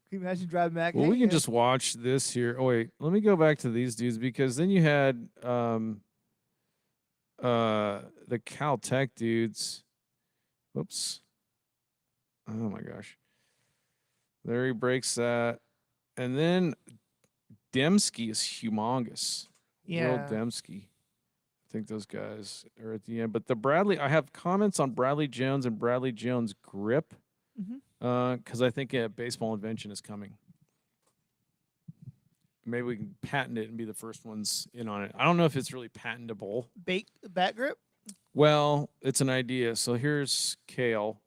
Can you imagine driving back? Well, Hey, we can yeah. just watch this here. Oh wait, let me go back to these dudes because then you had the Caltech dudes. Whoops. Oh my gosh. There he breaks that. And then Dembski is humongous. Will Yeah. Dembski. I think those guys are at the end. But the Bradley, I have comments on Bradley Jones and Bradley Jones' grip Mhm. because I think a baseball invention is coming. Maybe we can patent it and be the first ones in on it. I don't know if it's really patentable. Bat grip. Well, it's an idea. So here's Kale.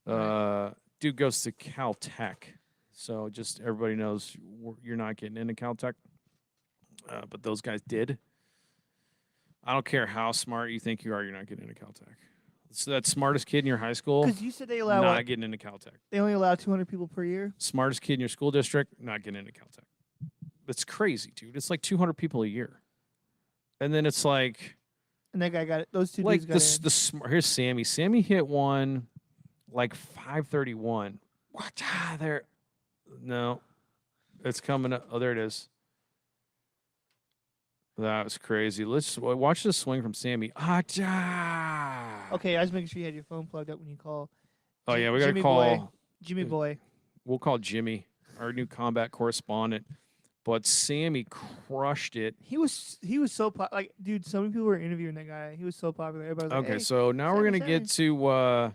Right. Dude goes to Caltech. So just everybody knows you're not getting into Caltech. But those guys did. I don't care how smart you think you are, you're not getting into Caltech. So that smartest kid in your high school, Because you said they allow not what? getting into Caltech. They only allow 200 people per year. Smartest kid in your school district, not getting into Caltech. It's crazy, dude. It's like 200 people a year. And then it's like, And that guy got it. Those two like dudes got in. here's Sammy. Sammy hit one like 531. What? There. No. It's coming up. Oh, there it is. That was crazy. Let's watch this swing from Sammy. Okay, I was making sure you had your phone plugged up when you call. Oh yeah, we got to Jimmy call. Boy. Jimmy Boy. We'll call Jimmy, our new combat correspondent. but Sammy crushed it. He was so like, dude. So many people were interviewing that guy. He was so popular. Everybody was like, Okay, hey, so now we're Sammy, gonna get Sammy. to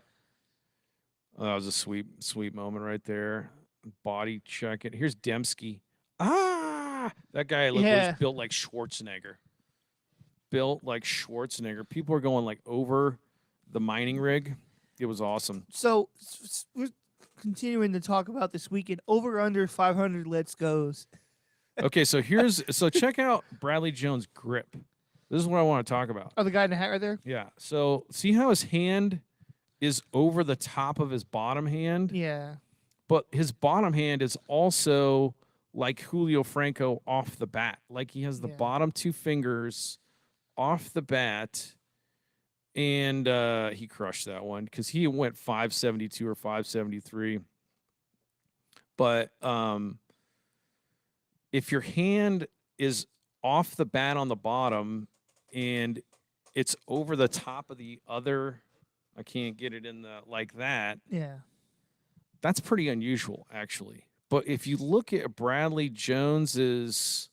that was a sweet moment right there. Body check it. Here's Dembski. That guy was Yeah. built like Schwarzenegger. Built like Schwarzenegger. People are going like over the mining rig. It was awesome. So we're continuing to talk about this weekend. Over under 500. Let's goes. Okay, so check out Bradley Jones' grip. This is what I want to talk about. Oh, the guy in the hat right there. Yeah. So see how his hand is over the top of his bottom hand, Yeah. but his bottom hand is also like Julio Franco off the bat. Like he has the Yeah. bottom two fingers off the bat, and he crushed that one because he went 572 or 573. But if your hand is off the bat on the bottom and it's over the top of the other, I can't get it in the like that. Yeah. That's pretty unusual, actually. But if you look at Bradley Jones's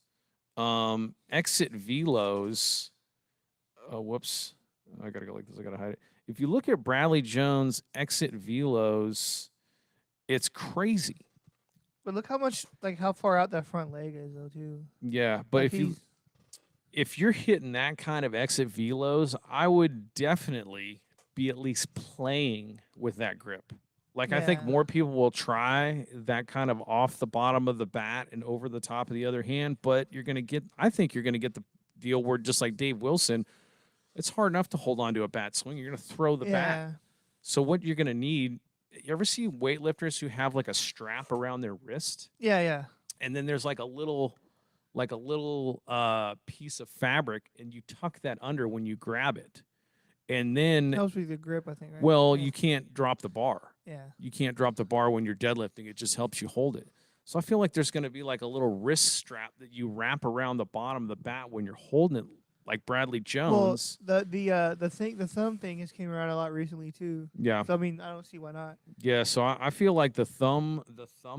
exit velos, whoops, I gotta go like this. I gotta hide it. If you look at Bradley Jones' exit velos, it's crazy. But look how much, like, how far out that front leg is, though, too. Yeah, but Like, if you're hitting that kind of exit velos, I would definitely be at least playing with that grip. Like I think Yeah. more people will try that kind of off the bottom of the bat and over the top of the other hand, but I think you're gonna get the deal where just like Dave Wilson, it's hard enough to hold on to a bat swing. You're gonna throw the bat. yeah. So what you're gonna need, you ever see weightlifters who have like a strap around their wrist? Yeah, yeah. And then there's like a little piece of fabric, and you tuck that under when you grab it. And then, Helps with the grip, I think, right? well, yeah. you can't drop the bar. Yeah. You can't drop the bar when you're deadlifting. It just helps you hold it. So I feel like there's going to be like a little wrist strap that you wrap around the bottom of the bat when you're holding it, like Bradley Jones. Well, the thumb thing has came around a lot recently too. Yeah, So I mean, I don't see why not. yeah. So I feel like the thumb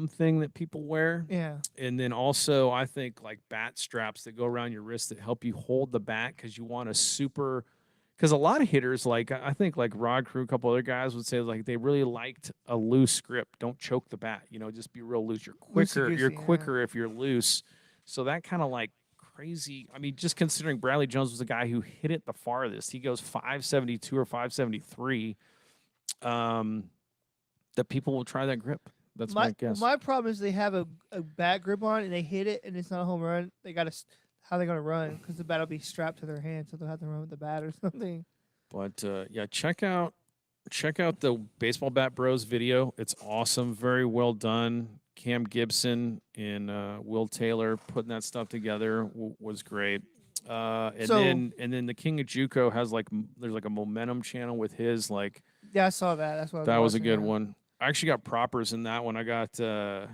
thing that people wear, Yeah. and then also I think like bat straps that go around your wrist that help you hold the bat because you want a super. Because a lot of hitters, like I think like Rod Crew, a couple other guys would say like they really liked a loose grip. Don't choke the bat. Just be real loose. You're quicker. You're Loosey-goosey, yeah. quicker if you're loose. So that kind of like crazy. I mean, just considering Bradley Jones was a guy who hit it the farthest. He goes 572 or 573. That people will try that grip. That's my guess. My problem is they have a bat grip on and they hit it and it's not a home run. They got to. How they gonna run? Because the bat will be strapped to their hand, so they'll have to run with the bat or something. But yeah, check out the Baseball Bat Bros video. It's awesome, very well done. Cam Gibson and Will Taylor putting that stuff together was great. And then the King of JUCO has there's like a momentum channel with his like. Yeah, I saw that. That's what that was a watching, good yeah. one. I actually got propers in that one. I got a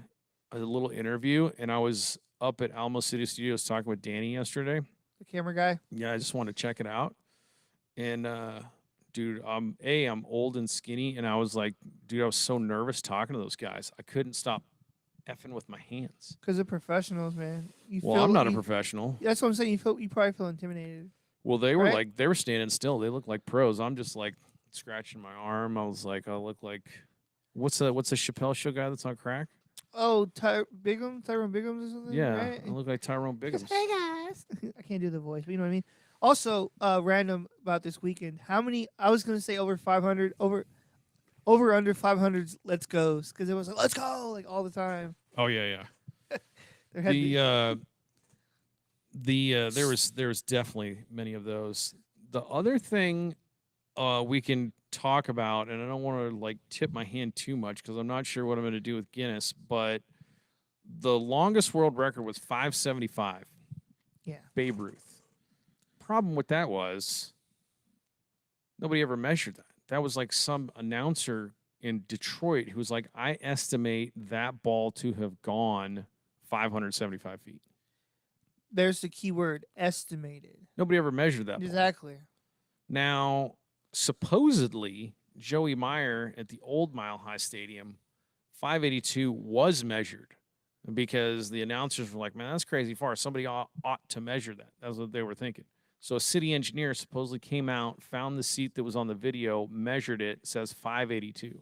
little interview, and I was up at Alamo City Studios talking with Danny yesterday. The camera guy. Yeah, I just want to check it out. And dude, I'm old and skinny, and I was like, dude, I was so nervous talking to those guys. I couldn't stop effing with my hands. Because they're professionals, man. Well, I'm not a professional. That's what I'm saying. You probably feel intimidated. Well, they were right? they were standing still. They looked like pros. I'm just like scratching my arm. I was like, I look like what's the Chappelle Show guy that's on crack? Oh, Tyrone Biggums or something? Yeah, right? I look like Tyrone Biggums. Hey guys, I can't do the voice, but you know what I mean. Also, random about this weekend. How many? I was gonna say over 500, over under 500s. Let's goes because it was like let's go like all the time. Oh yeah. There had There was definitely many of those. The other thing we can talk about, and I don't want to like tip my hand too much because I'm not sure what I'm going to do with Guinness, but the longest world record was 575. Yeah. Babe Ruth. Problem with that was nobody ever measured that. That was like some announcer in Detroit who was like, I estimate that ball to have gone 575 feet. There's the key word, estimated. Nobody ever measured that ball. Exactly. Now, supposedly, Joey Meyer at the old Mile High Stadium, 582 was measured. because the announcers were like, man, that's crazy far. Somebody ought to measure that. That's what they were thinking. So a city engineer supposedly came out, found the seat that was on the video, measured it, says 582.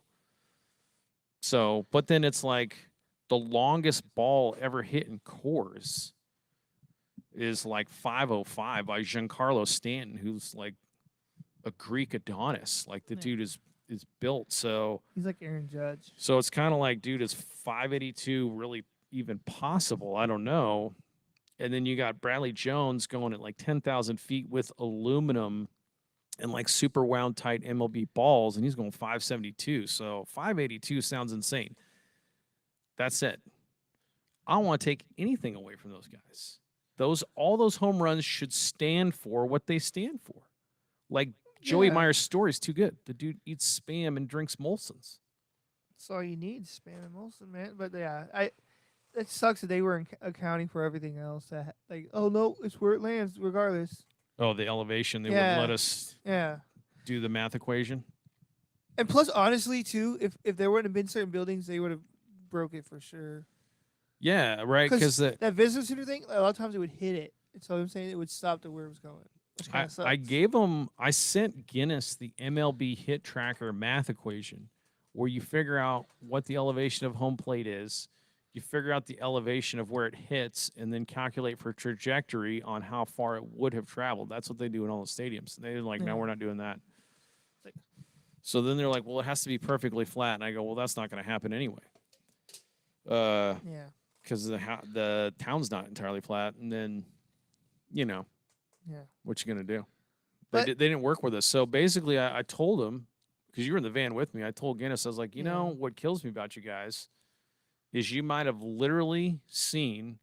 So, but then it's like the longest ball ever hit in Coors is like 505 by Giancarlo Stanton, who's like a Greek Adonis. Like the dude is built. So He's like Aaron Judge. so it's kind of like, dude, is 582 really even possible? I don't know. And then you got Bradley Jones going at like 10,000 feet with aluminum and like super wound tight MLB balls, and he's going 572. So 582 sounds insane. That said, I don't want to take anything away from those guys. All those home runs should stand for what they stand for. Like Joey Meyer's story is too good. The dude eats Spam and drinks Molson's. That's all you need, Spam and Molson, man. But yeah, it sucks that they were accounting for everything else. Like, oh no, it's where it lands regardless. Oh, the elevation. They wouldn't let us do the math equation. And plus, honestly, too, if there wouldn't have been certain buildings, they would have broke it for sure. Yeah, right. Because that visitor center thing, a lot of times it would hit it. So I'm saying it would stop to where it was going. Which kind of sucks. I sent Guinness the MLB hit tracker math equation where you figure out what the elevation of home plate is. You figure out the elevation of where it hits and then calculate for trajectory on how far it would have traveled. That's what they do in all the stadiums. They're like, no, we're not doing that. So then they're like, well, it has to be perfectly flat. And I go, well, that's not going to happen anyway. Because the town's not entirely flat. And then, what you going to do? They didn't work with us. So basically, I told them, because you were in the van with me, I told Guinness, I was like, what kills me about you guys is you might have literally seen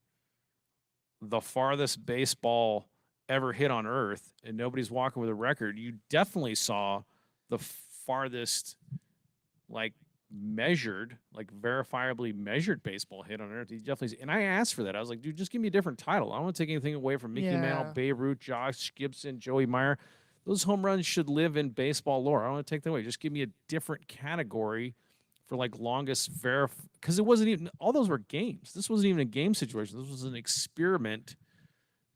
the farthest baseball ever hit on Earth, and nobody's walking with a record. You definitely saw the farthest, like, verifiably measured baseball hit on Earth. You definitely, and I asked for that. I was like, dude, just give me a different title. I don't want to take anything away from Mickey Mantle, Babe Ruth, Josh Gibson, Joey Meyer. Those home runs should live in baseball lore. I don't want to take that away. Just give me a different category for like longest because it wasn't even, all those were games. This wasn't even a game situation. This was an experiment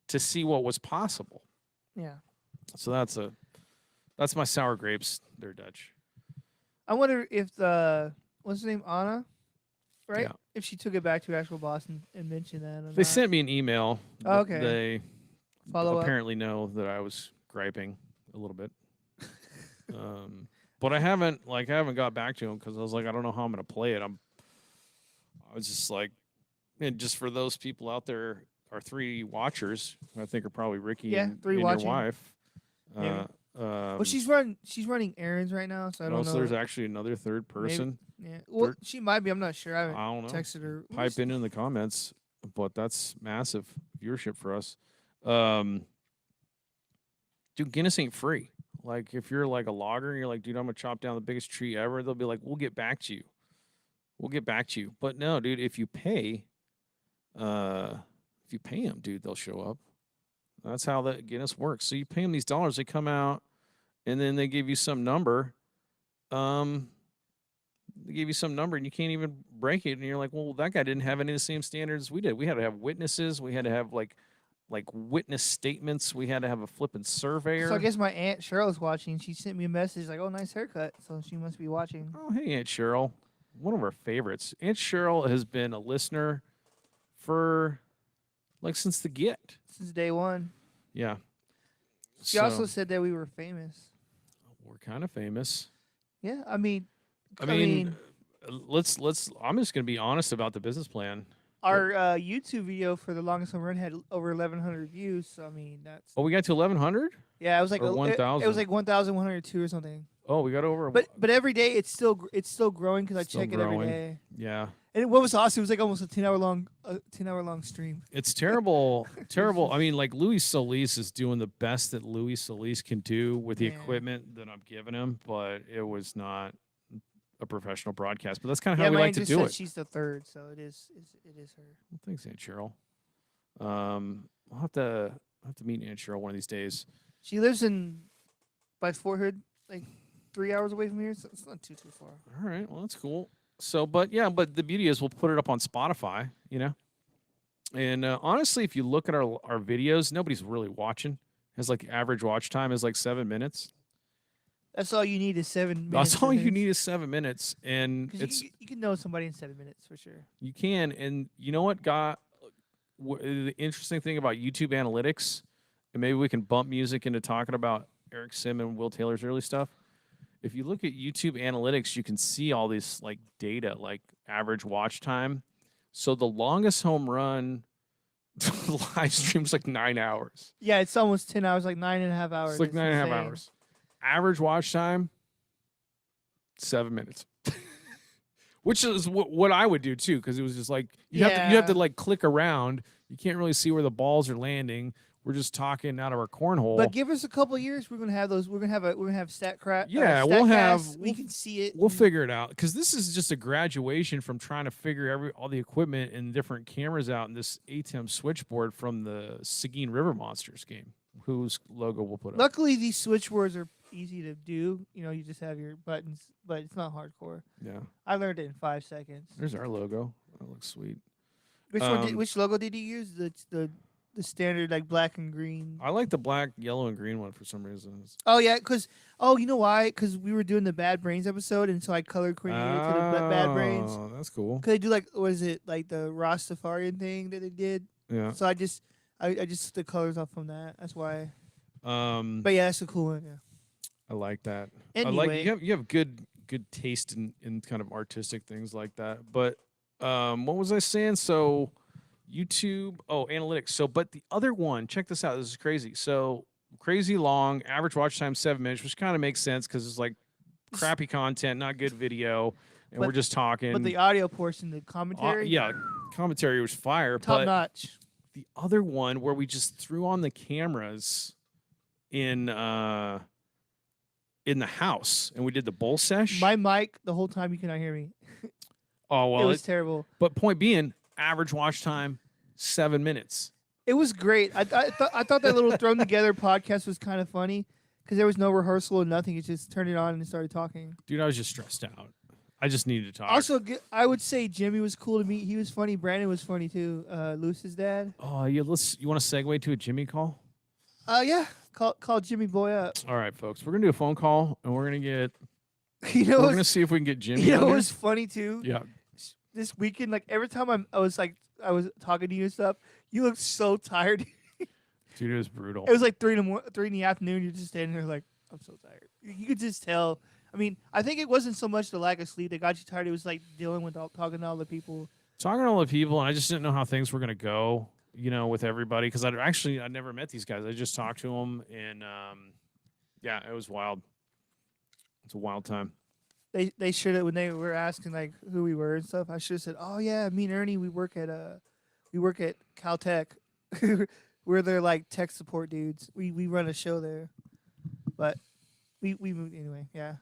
to see what was possible. Yeah. So that's my sour grapes. They're Dutch. I wonder if what's her name, Anna, right? Yeah. If she took it back to actual boss and mentioned that. They sent me an email. Oh, okay. They apparently up. know that I was griping a little bit. But I haven't got back to him because I was like, I don't know how I'm going to play it. I was just like, and just for those people out there, our 3 watchers, who I think are probably Ricky and your wife. Well, she's running errands right now, so I don't know. So there's actually another third person. Maybe. Yeah. Well, she might be. I'm not sure. I don't know. Texted her. Pipe in the comments, but that's massive viewership for us. Dude, Guinness ain't free. Like, if you're like a logger and you're like, dude, I'm going to chop down the biggest tree ever, they'll be like, we'll get back to you. But no, dude, if you pay them, dude, they'll show up. That's how that Guinness works. So you pay them these dollars, they come out, and then they give you some number. They give you some number, and you can't even break it. And you're like, well, that guy didn't have any of the same standards as we did. We had to have witnesses. We had to have, like witness statements. We had to have a flipping surveyor. So I guess my Aunt Cheryl's watching. She sent me a message like, oh, nice haircut. So she must be watching. Oh, hey, Aunt Cheryl. One of our favorites. Aunt Cheryl has been a listener for, like, since the get. Since day one. Yeah. She also said that we were famous. We're kind of famous. Yeah, I mean, let's. I'm just gonna be honest about the business plan. Our YouTube video for the longest home run had over 1,100 views. So I mean, that's. Oh, we got to 1,100. Yeah, it was like 1,000. It was like 1,102 or something. Oh, we got over. But every day it's still growing because I check it every day. Yeah. And what was awesome, it was like almost a 10-hour long stream. It's terrible, terrible. I mean, like, Louis Solis is doing the best that Louis Solis can do with the equipment that I'm giving him, but it was not a professional broadcast. But that's kind of how we like to do it. She's the third, so it is her. Well, thanks, Aunt Cheryl. I'll have to meet Aunt Cheryl one of these days. She lives by Fort Hood, like 3 hours away from here, so it's not too far. All right, well, that's cool. So, but yeah, but the beauty is we'll put it up on Spotify, you know. And honestly, if you look at our videos, nobody's really watching. Has like average watch time is like 7 minutes. That's all you need is 7 minutes. That's all you need is 7 minutes, and Because you can know somebody in 7 minutes for sure. you can. And you know what got the interesting thing about YouTube analytics, and maybe we can bump music into talking about Eric Sim and Will Taylor's early stuff. If you look at YouTube analytics, you can see all this like data, like average watch time. So the longest home run live stream's like 9 hours. Yeah, it's almost 10 hours, like 9.5 hours. It's like 9.5 hours. Average watch time, 7 minutes. Which is what I would do too, because it was just like you have to like click around. You can't really see where the balls are landing. We're just talking out of our cornhole. But give us a couple of years, we're gonna have those. We're gonna have stat crap. Yeah, we can see it. We'll figure it out, because this is just a graduation from trying to figure all the equipment and different cameras out in this ATEM switchboard from the Seguin River Monsters game, whose logo we'll put up. Luckily, these switchboards are easy to do. You know, you just have your buttons, but it's not hardcore. Yeah, I learned it in 5 seconds. there's our logo. That looks sweet. Which logo did you use? The standard like black and green. I like the black, yellow, and green one for some reason. Oh yeah, you know why? Because we were doing the Bad Brains episode, and so I color coordinated to the Bad Brains. Oh, that's cool. Could they do like what is it like the Rastafarian thing that they did? Yeah. So I just took the colors off from that. That's why. But yeah, that's a cool one. Yeah. I like that. Anyway. I like you have good taste in kind of artistic things like that. But what was I saying? So YouTube, analytics. So but the other one, check this out. This is crazy. So crazy long, average watch time 7 minutes, which kind of makes sense because it's like crappy content, not good video, and we're just talking. But the audio portion, the commentary, commentary was fire. top notch. The other one where we just threw on the cameras in the house and we did the bull sesh. My mic, the whole time you cannot hear me. Oh well, it was terrible. But point being, average watch time 7 minutes. It was great. I thought that little thrown together podcast was kind of funny because there was no rehearsal or nothing. It just turned it on and started talking. Dude, I was just stressed out. I just needed to talk. Also, I would say Jimmy was cool to meet. He was funny. Brandon was funny too. Lewis's dad. Oh yeah, you want to segue to a Jimmy call? Yeah. Call Jimmy boy up. All right, folks. We're gonna do a phone call and we're gonna get. We're gonna see if we can get Jimmy. You know, it was funny too. Yeah. This weekend, like every time I was talking to you and stuff, you looked so tired. Dude, it was brutal. It was like 3 in the afternoon. You're just standing there like, I'm so tired. You could just tell. I mean, I think it wasn't so much the lack of sleep that got you tired. It was like dealing with talking to all the people. Talking to all the people, and I just didn't know how things were gonna go. You know, with everybody, because I'd never met these guys. I just talked to them, and yeah, it was wild. It's a wild time. They should have, when they were asking like who we were and stuff. I should have said, "Oh yeah, me and Ernie, we work at Caltech. We're their like tech support dudes. We run a show there, but we moved anyway. Yeah,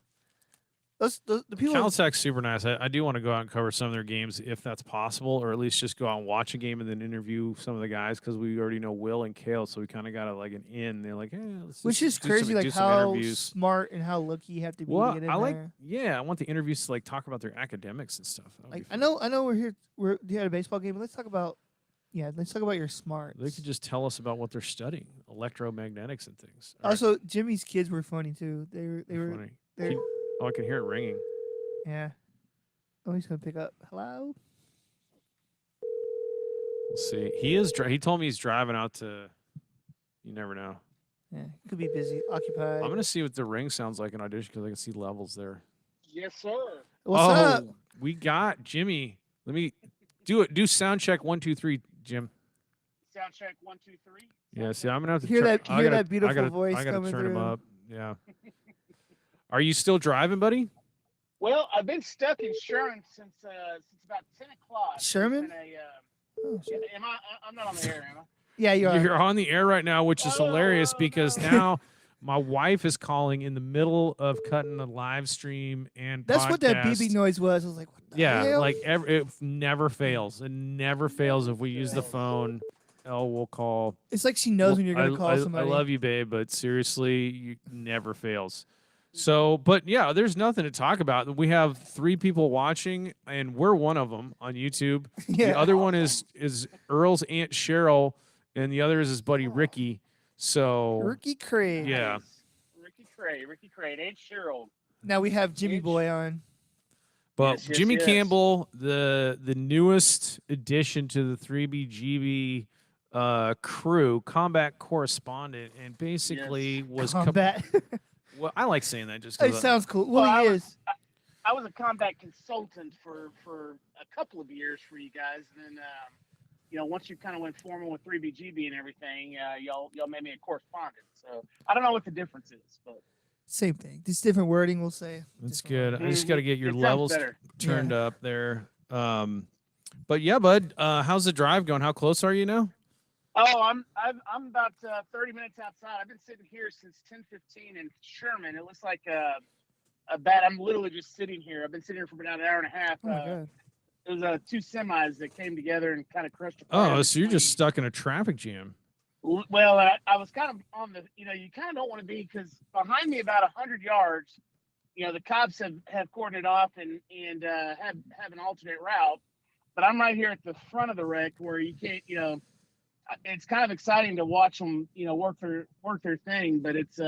the people. Caltech's super nice. I do want to go out and cover some of their games if that's possible, or at least just go out and watch a game and then interview some of the guys, because we already know Will and Kale, so we kind of got like an in. They're like, which is crazy, like how smart and how lucky you have to be to get in there. Yeah, I want the interviews to like talk about their academics and stuff. Like I know we're here. We're at a baseball game, but let's talk about your smarts. They could just tell us about what they're studying, electromagnetics and things. Also, Jimmy's kids were funny too. They were funny. I can hear it ringing. Yeah. Oh, he's gonna pick up. Hello. We'll see. He told me he's driving out to. You never know. Yeah, he could be busy, occupied. I'm gonna see what the ring sounds like in audition, because I can see levels there. Yes, sir. What's up? We got Jimmy. Let me do it. Do sound check 1, 2, 3, Jim. Sound check 1, 2, 3. Yeah. See, I'm gonna have to hear that beautiful voice I gotta coming turn through. him up. Yeah. Are you still driving, buddy? Well, I've been stuck in Sherman since about 10 o'clock. Sherman? I'm not on the air, am I? Yeah, you are. You're on the air right now, which is hilarious because now my wife is calling in the middle of cutting a live stream and That's podcast. what that beeping noise was. I was like, what the hell? Like it never fails. It never fails if we use the phone. We'll call. It's like she knows when you're going to call somebody. I love you, babe, but seriously, you never fails. So, but yeah, there's nothing to talk about. We have 3 people watching, and we're one of them on YouTube. Yeah. The other one is Earl's Aunt Cheryl, and the other is his buddy Ricky. So, Ricky Craig. yeah. Ricky Cray, Aunt Cheryl. Now we have Jimmy Boy on. But Yes, Jimmy yes. Campbell, the newest addition to the 3BGB crew, combat correspondent, and basically was Combat. well, I like saying that just It because sounds cool. Well, Well, he I is. I was a combat consultant for a couple of years for you guys, and then once you kind of went formal with 3BGB and everything, y'all made me a correspondent. So I don't know what the difference is, but Same thing. Just different wording, we'll say. that's Different good. I just got to get your It sounds levels better. turned up there. But yeah, bud, how's the drive going? How close are you now? Oh, I'm about 30 minutes outside. I've been sitting here since 10:15 in Sherman. It looks like a bad. I'm literally just sitting here. I've been sitting here for about an hour and a half. Oh my god. It was 2 semis that came together and kind of crushed the. Oh, so you're just stuck in a traffic jam. Well, I was kind of on the. You kind of don't want to be, because behind me about 100 yards, the cops have cordoned off and have an alternate route, but I'm right here at the front of the wreck where you can't. It's kind of exciting to watch them, work their thing, but it's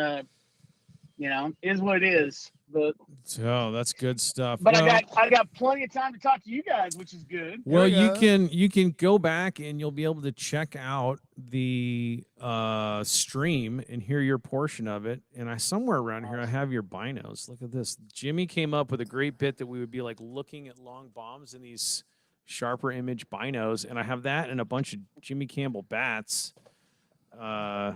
is what it is. But Oh, that's good stuff. But Well, I got plenty of time to talk to you guys, which is good. well, There we you can go back and you'll be able to check out the stream and hear your portion of it. And somewhere around here I have your binos. Look at this. Jimmy came up with a great bit that we would be like looking at long bombs in these sharper image binos, and I have that and a bunch of Jimmy Campbell bats. I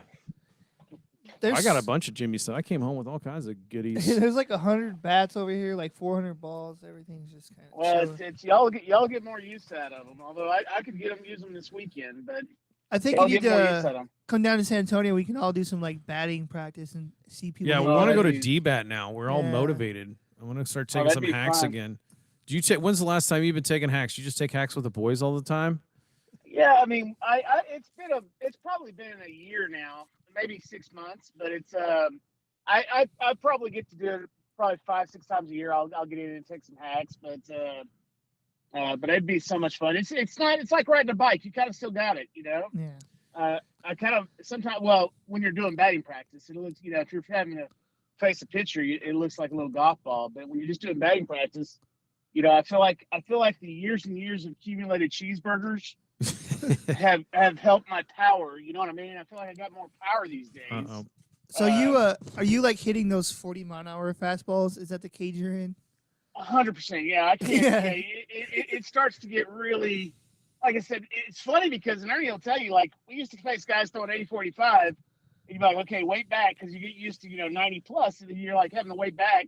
got a bunch of Jimmy stuff. I came home with all kinds of goodies. There's like 100 bats over here, like 400 balls. Everything's just kind of. Well, it's y'all get more use out of them. Although I could use them this weekend, but I think y'all you need get more use out of to them. come down to San Antonio. We can all do some like batting practice and see people. Yeah, we Oh, want to go to that'd be- DBAT now. We're all Yeah. motivated. I want to start taking that'd some be hacks fun. again. Do you take? When's the last time you've been taking hacks? You just take hacks with the boys all the time? Yeah, I mean, it's probably been a year now, maybe 6 months, but it's I probably get to do it probably 5-6 times a year. I'll get in and take some hacks, but it'd be so much fun. It's like riding a bike. You kind of still got it, Yeah. I kind of sometimes, when you're doing batting practice, it looks, if you're having to face a pitcher, it looks like a little golf ball. But when you're just doing batting practice, I feel like the years and years of accumulated cheeseburgers have helped my power. You know what I mean? I feel like I got more power these days. Uh-oh. So are you like hitting those 40-mile-an-hour fastballs? Is that the cage you're in? 100%. Yeah, I can't. Yeah. It starts to get really, like I said, it's funny because, and Ernie will tell you, like, we used to face guys throwing 80-45, and you'd be like, okay, wait back, because you get used to 90 plus, and then you're like having to wait back.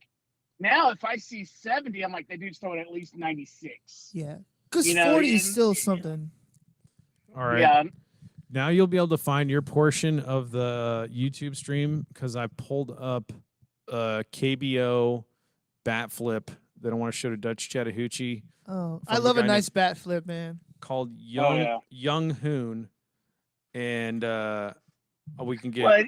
Now, if I see 70, I'm like, that dude's throwing at least 96. Yeah. Because You know, 40 is and- still something. All right. Yeah. Now you'll be able to find your portion of the YouTube stream because I pulled up KBO bat flip that I want to show to Dutch Chattahoochee Oh, I From love the a guy nice bat flip, man. called yeah. Young Hoon, and we can get. But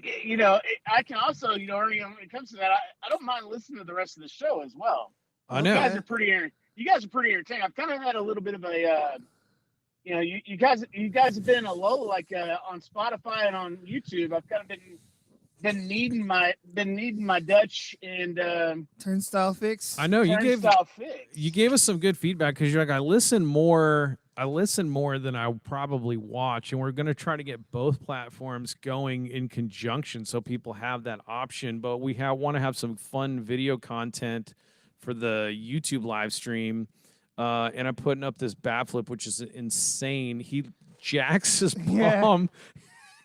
I can also, Ernie, when it comes to that, I don't mind listening to the rest of the show as well. I You know. guys are pretty. You guys are pretty entertaining. I've kind of had a little bit of a, you guys have been a low, like on Spotify and on YouTube. I've kind of been needing my Dutch and Turnstile fix. I know you gave fix. you gave us some good feedback because you're like I listen more than I probably watch, and we're going to try to get both platforms going in conjunction so people have that option. But we want to have some fun video content for the YouTube live stream, and I'm putting up this bat flip, which is insane. He jacks his Yeah. palm,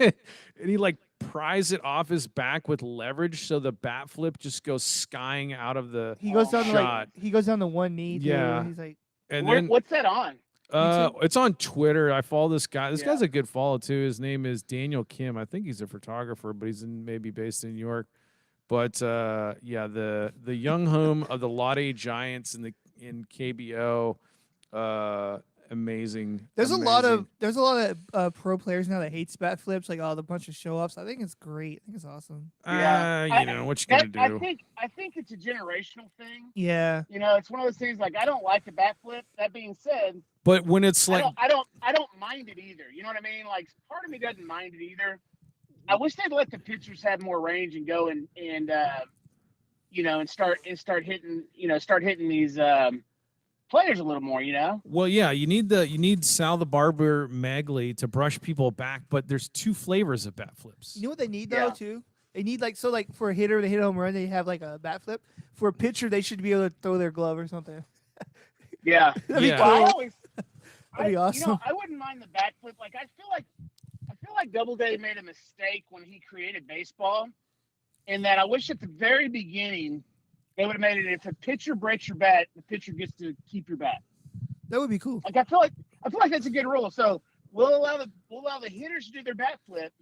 and he like pries it off his back with leverage, so the bat flip just goes skying out of the He goes down to shot. he goes down to one knee. Too. Yeah. He's like, And then What's that on? it's on Twitter. I follow this guy. This Yeah. guy's a good follow too. His name is Daniel Kim. I think he's a photographer, but he's maybe based in New York. But yeah, the young home of the Lot A Giants in KBO amazing. There's a lot amazing. of pro players now that hates bat flips, like the bunch of show offs. I think it's great. I think it's awesome. Yeah. You know what you gonna do? I think it's a generational thing. Yeah. You know, it's one of those things like I don't like the bat flip. That being said, But when it's like, I don't mind it either. You know what I mean? Like part of me doesn't mind it either. I wish they'd let the pitchers have more range and go and you know, and start hitting these players a little more, you know? well, yeah, you need Sal the Barber Magley to brush people back, but there's two flavors of bat flips. You know what they need though Yeah. too? They need like for a hitter they hit a home run, they have like a bat flip. For a pitcher, they should be able to throw their glove or something. Yeah. That'd be Yeah. Well, cool. I always, That'd be awesome. You know, I wouldn't mind the bat flip. Like I feel like Doubleday made a mistake when he created baseball, in that I wish at the very beginning they would have made it if a pitcher breaks your bat, the pitcher gets to keep your bat. That would be cool. Like I feel like that's a good rule. So we'll allow the hitters to do their bat flip,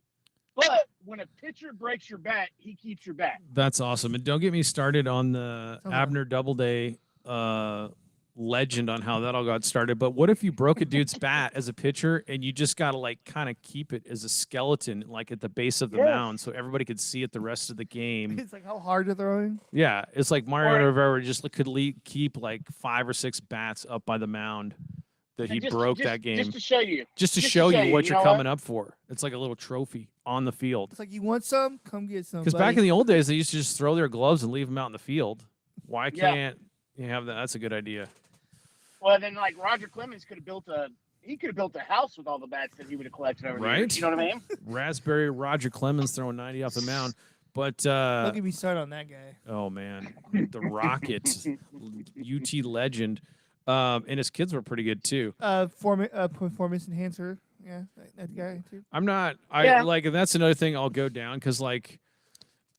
but when a pitcher breaks your bat, he keeps your bat. That's awesome. And don't get me started on the Sounds Abner Doubleday legend on how that all got started. But what if you broke a dude's bat as a pitcher and you just got to like kind of keep it as a skeleton, like at the base of the Yes. mound, so everybody could see it the rest of the game? It's like how hard they're throwing. Yeah, it's like Mario Or- Rivera just could keep like 5 or 6 bats up by the mound that And he just- broke just- that game, just to show you. just to just to show show you you, what you you're know what? coming up for. It's like a little trophy on the field. It's like you want some, come get some. Because back buddy. in the old days, they used to just throw their gloves and leave them out in the field. Why Yeah. can't you have that? That's a good idea. Well, then like Roger Clemens could have built a house with all the bats that he would have collected over the years. Right? You know what I mean? Raspberry Roger Clemens throwing 90 off the mound. But Don't get me started on that guy. oh man, the Rocket, UT legend, and his kids were pretty good too. Performance enhancer. Yeah, that guy too. I'm not. Yeah. And that's another thing I'll go down because like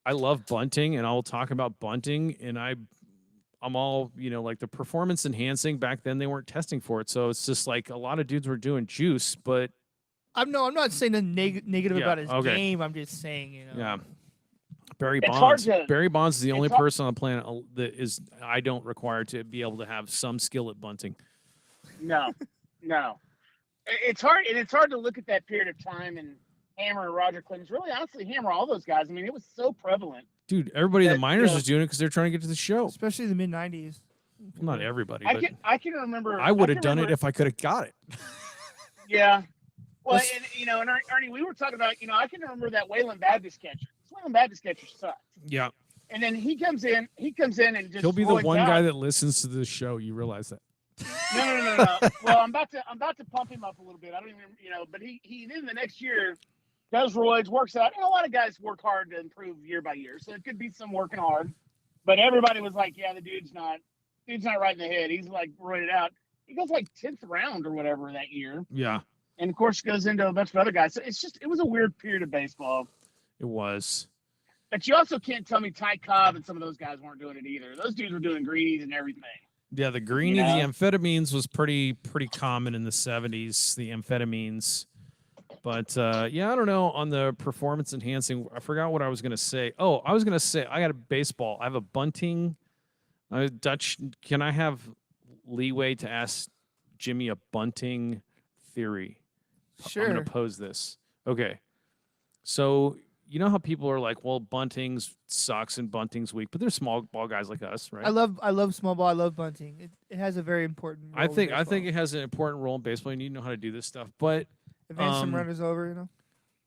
I love bunting and I'll talk about bunting and I'm all, like the performance enhancing back then they weren't testing for it. So it's just like a lot of dudes were doing juice, but I'm not saying nothing negative Yeah, about his okay. game. I'm just saying, yeah. Barry It's hard Bonds. to- Barry Bonds is the only it's hard- person on the planet that I don't require to be able to have some skill at bunting. No. It's hard, and it's hard to look at that period of time and hammer Roger Clemens. Really, honestly, hammer all those guys. I mean, it was so prevalent. Dude, everybody in the That, minors yeah. was doing it because they're trying to get to the show. especially in the mid '90s. Well, not everybody, I but can remember. I would have can done it remember- if I could have got it. Yeah. Well, Let's- and Ernie, we were talking about, I can remember that Waylon Baptist catcher. This Waylon Baptist catcher sucked. Yeah, And then he comes in and just he'll be the voids one out. guy that listens to this show. You realize that? No. Well, I'm about to pump him up a little bit. I don't even, but he then the next year does roids, works out. And a lot of guys work hard to improve year by year. So it could be some working hard. But everybody was like, yeah, the dude's not right in the head. He's like roided out. He goes like 10th round or whatever that year. Yeah, And of course goes into a bunch of other guys. So it was a weird period of baseball. it was. But you also can't tell me Ty Cobb and some of those guys weren't doing it either. Those dudes were doing greenies and everything. Yeah, the greenie, Yeah. the amphetamines was pretty common in the 70s, the amphetamines. But yeah, I don't know on the performance enhancing. I forgot what I was going to say. Oh, I was going to say I got a baseball. I have a bunting. Dutch, can I have leeway to ask Jimmy a bunting theory? I'm Sure. going to pose this. Okay. So, you know how people are like, well, bunting's sucks and bunting's weak, but they're small ball guys like us, right? I love small ball. I love bunting. It has a very important. Role I in think baseball. it has an important role in baseball. You need to know how to do this stuff. But advance some um, runners over.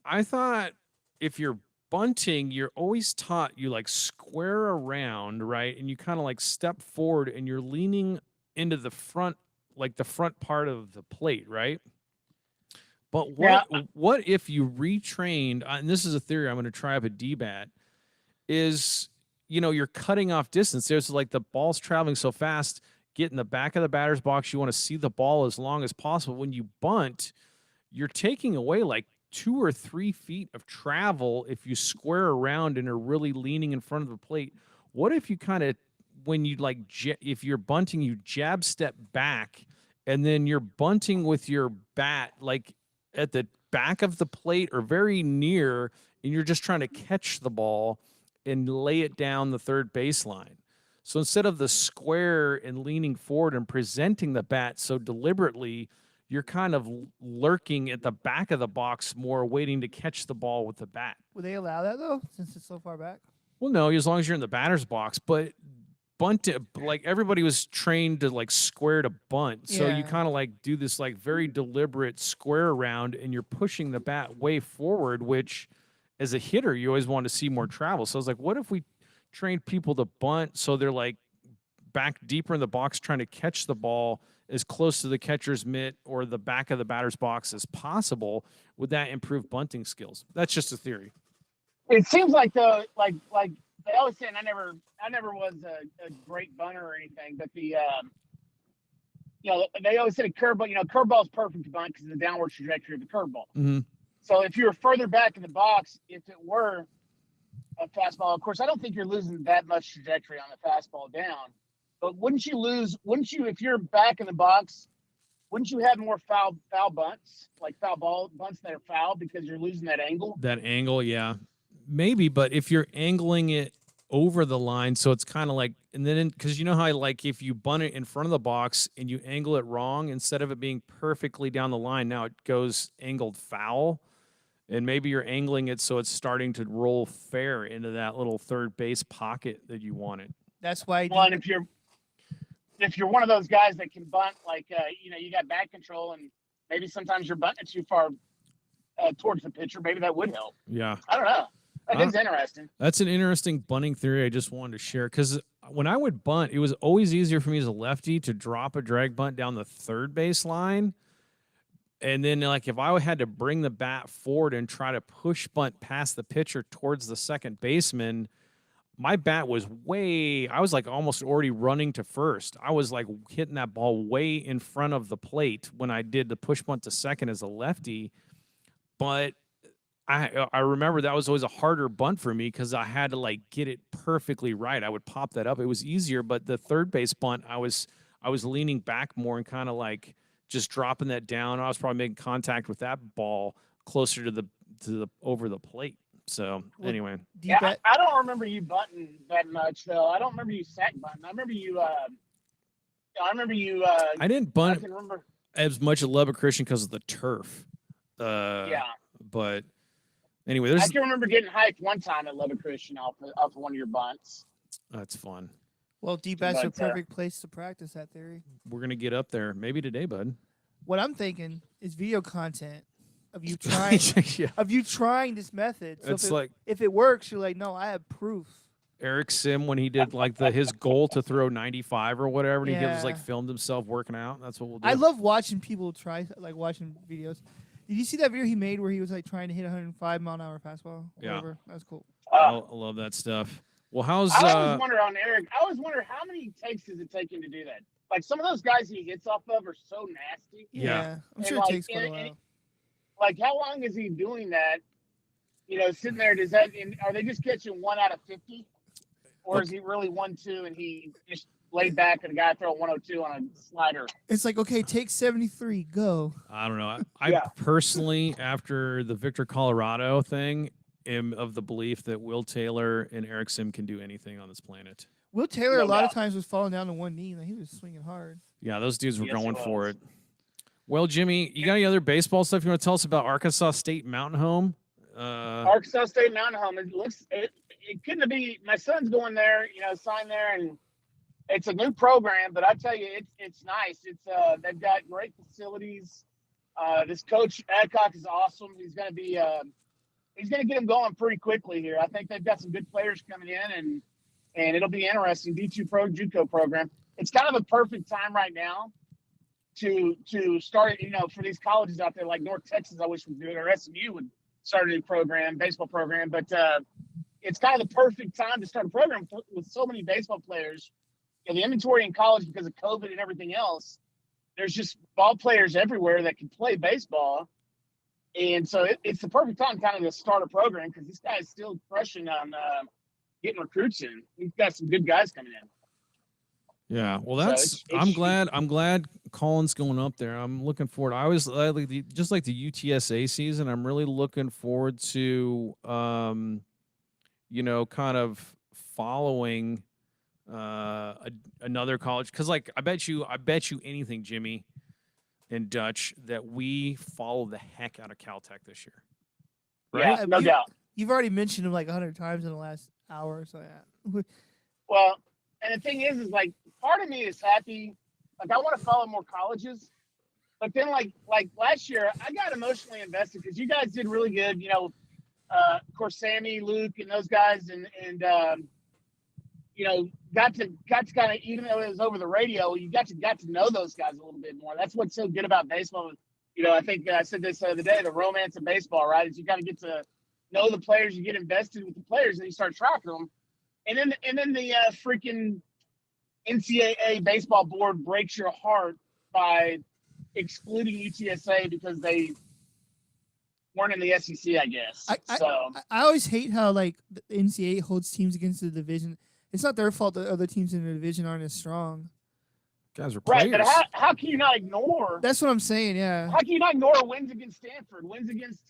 I thought if you're bunting, you're always taught you like square around, right? And you kind of like step forward and you're leaning into the front, like the front part of the plate, right? But what if you retrained, and this is a theory I'm going to try up at DBAT, is, you're cutting off distance. There's like the ball's traveling so fast, get in the back of the batter's box. You want to see the ball as long as possible. When you bunt, you're taking away like 2 or 3 feet of travel if you square around and are really leaning in front of the plate. What if you kind of, when you like, if you're bunting, you jab step back and then you're bunting with your bat, like at the back of the plate or very near, and you're just trying to catch the ball and lay it down the third baseline. So instead of the square and leaning forward and presenting the bat so deliberately, you're kind of lurking at the back of the box more, waiting to catch the ball with the bat. Would they allow that though, since it's so far back? Well, no, as long as you're in the batter's box, but bunt it, like everybody was trained to like square to bunt. So you Yeah. kind of like do this like very deliberate square around and you're pushing the bat way forward, which as a hitter, you always want to see more travel. So I was like, what if we trained people to bunt so they're like back deeper in the box trying to catch the ball as close to the catcher's mitt or the back of the batter's box as possible? Would that improve bunting skills? That's just a theory. It seems like like they always say, and I never was a great bunter or anything, but the they always said a curveball. Curveball is perfect to bunt because of the downward trajectory of the curveball. Mm-hmm. So if you were further back in the box, if it were a fastball, of course, I don't think you're losing that much trajectory on the fastball down. But wouldn't you, if you're back in the box, wouldn't you have more foul bunts, like foul ball bunts that are foul because you're losing that angle? That angle, yeah. Maybe, but if you're angling it over the line, so it's kind of like, and then because you know how like if you bunt it in front of the box and you angle it wrong, instead of it being perfectly down the line, now it goes angled foul. And maybe you're angling it so it's starting to roll fair into that little third base pocket that you wanted. That's why. Well, and if you're one of those guys that can bunt, like you got back control, and maybe sometimes you're bunting too far towards the pitcher, maybe that would help. Yeah, I don't know. That is interesting. That's an interesting bunting theory I just wanted to share, because when I would bunt, it was always easier for me as a lefty to drop a drag bunt down the third base line. And then, like, if I had to bring the bat forward and try to push bunt past the pitcher towards the second baseman, my bat was I was like almost already running to first. I was like hitting that ball way in front of the plate when I did the push bunt to second as a lefty. But I remember that was always a harder bunt for me because I had to like get it perfectly right. I would pop that up. It was easier, but the third base bunt, I was leaning back more and kind of like just dropping that down. I was probably making contact with that ball closer to the over the plate. So anyway, yeah, I don't remember you bunting that much though. I don't remember you sack bunting. I remember you. I didn't bunt I can remember as much at Lubbock Christian because of the turf. Yeah. But anyway, I can remember getting hyped one time at Lubbock Christian off of one of your bunts. That's fun. Well, D-Bat's a perfect place to practice that theory. We're gonna get up there maybe today, bud. What I'm thinking is video content of you trying trying this method. So it's if it works, you're like, no, I have proof. Eric Sim when he did like his goal to throw 95 or whatever, and he was like filmed himself working out. That's what we'll do. I love watching people try, like watching videos. Did you see that video he made where he was like trying to hit 105-mile-an-hour fastball? Yeah, whatever. That was cool. I love that stuff. Well, I always wonder on Eric. I always wonder how many takes does it take him to do that? Like some of those guys he hits off of are so nasty. Yeah. I'm sure it takes quite a while. Like how long is he doing that? Sitting there. Are they just catching 1 out of 50, or is he really 1-2 and he just laid back and a guy throw 102 on a slider? It's like, okay, take 73, go. I don't know. I personally, after the Victor Colorado thing, am of the belief that Will Taylor and Eric Sim can do anything on this planet. Will Taylor a lot of times was falling down to one knee. Like he was swinging hard. Yeah, those dudes were going for it. Well, Jimmy, you got any other baseball stuff you want to tell us about Arkansas State Mountain Home? Arkansas State Mountain Home. It couldn't be. My son's going there. Sign there, and it's a new program. But I tell you, it's nice. They've got great facilities. This coach Adcock is awesome. He's going to get them going pretty quickly here. I think they've got some good players coming in, and it'll be interesting. D2 Pro JUCO program. It's kind of a perfect time right now to start, for these colleges out there like North Texas. I wish would do it, or SMU would start a new baseball program. But it's kind of the perfect time to start a program with so many baseball players. The inventory in college, because of COVID and everything else, there's just ball players everywhere that can play baseball. And so it's the perfect time kind of to start a program because this guy's still crushing on getting recruits in. He's got some good guys coming in. Yeah, well, I'm glad Colin's going up there. I'm looking forward. I just like the UTSA season. I'm really looking forward to, kind of following another college because, like, I bet you anything, Jimmy, and Dutch that we follow the heck out of Caltech this year. Yeah, Right? no doubt. You've already mentioned him like 100 times in the last hour, so yeah. Well, and the thing is like part of me is happy. Like I want to follow more colleges, but then like last year I got emotionally invested because you guys did really good. Of course Sammy, Luke, and those guys, and got to kind of, even though it was over the radio, you got to know those guys a little bit more. That's what's so good about baseball. I think I said this the other day, the romance of baseball, right? Is you got to get to know the players, you get invested with the players, and you start tracking them. And then the freaking NCAA baseball board breaks your heart by excluding UTSA because they weren't in the SEC, I guess. I always hate how like the NCAA holds teams against the division. It's not their fault that other teams in the division aren't as strong. Guys are players. Right, but how can you not ignore? That's what I'm saying. Yeah. How can you not ignore wins against Stanford? Wins against.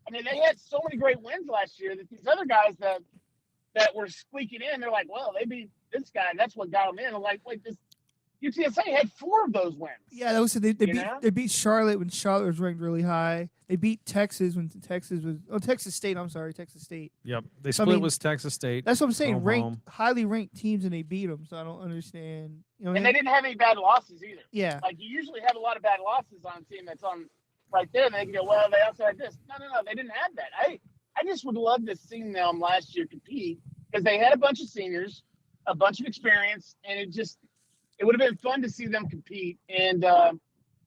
I mean, they had so many great wins last year that these other guys that were squeaking in, they're like, well, they beat this guy. That's what got them in. I'm like, wait, this UTSA had 4 of those wins. Yeah, that was they beat Charlotte when Charlotte was ranked really high. They beat Texas when Texas was Texas State. I'm sorry, Texas State. Yep, they split with Texas State. That's what I'm saying. Home. Highly ranked teams, and they beat them. So I don't understand. And they didn't have any bad losses either. Yeah, like you usually have a lot of bad losses on a team that's on right there, and they can go, well, they also had this. No, they didn't have that. I just would love to see them last year compete because they had a bunch of seniors, a bunch of experience, and it would have been fun to see them compete. And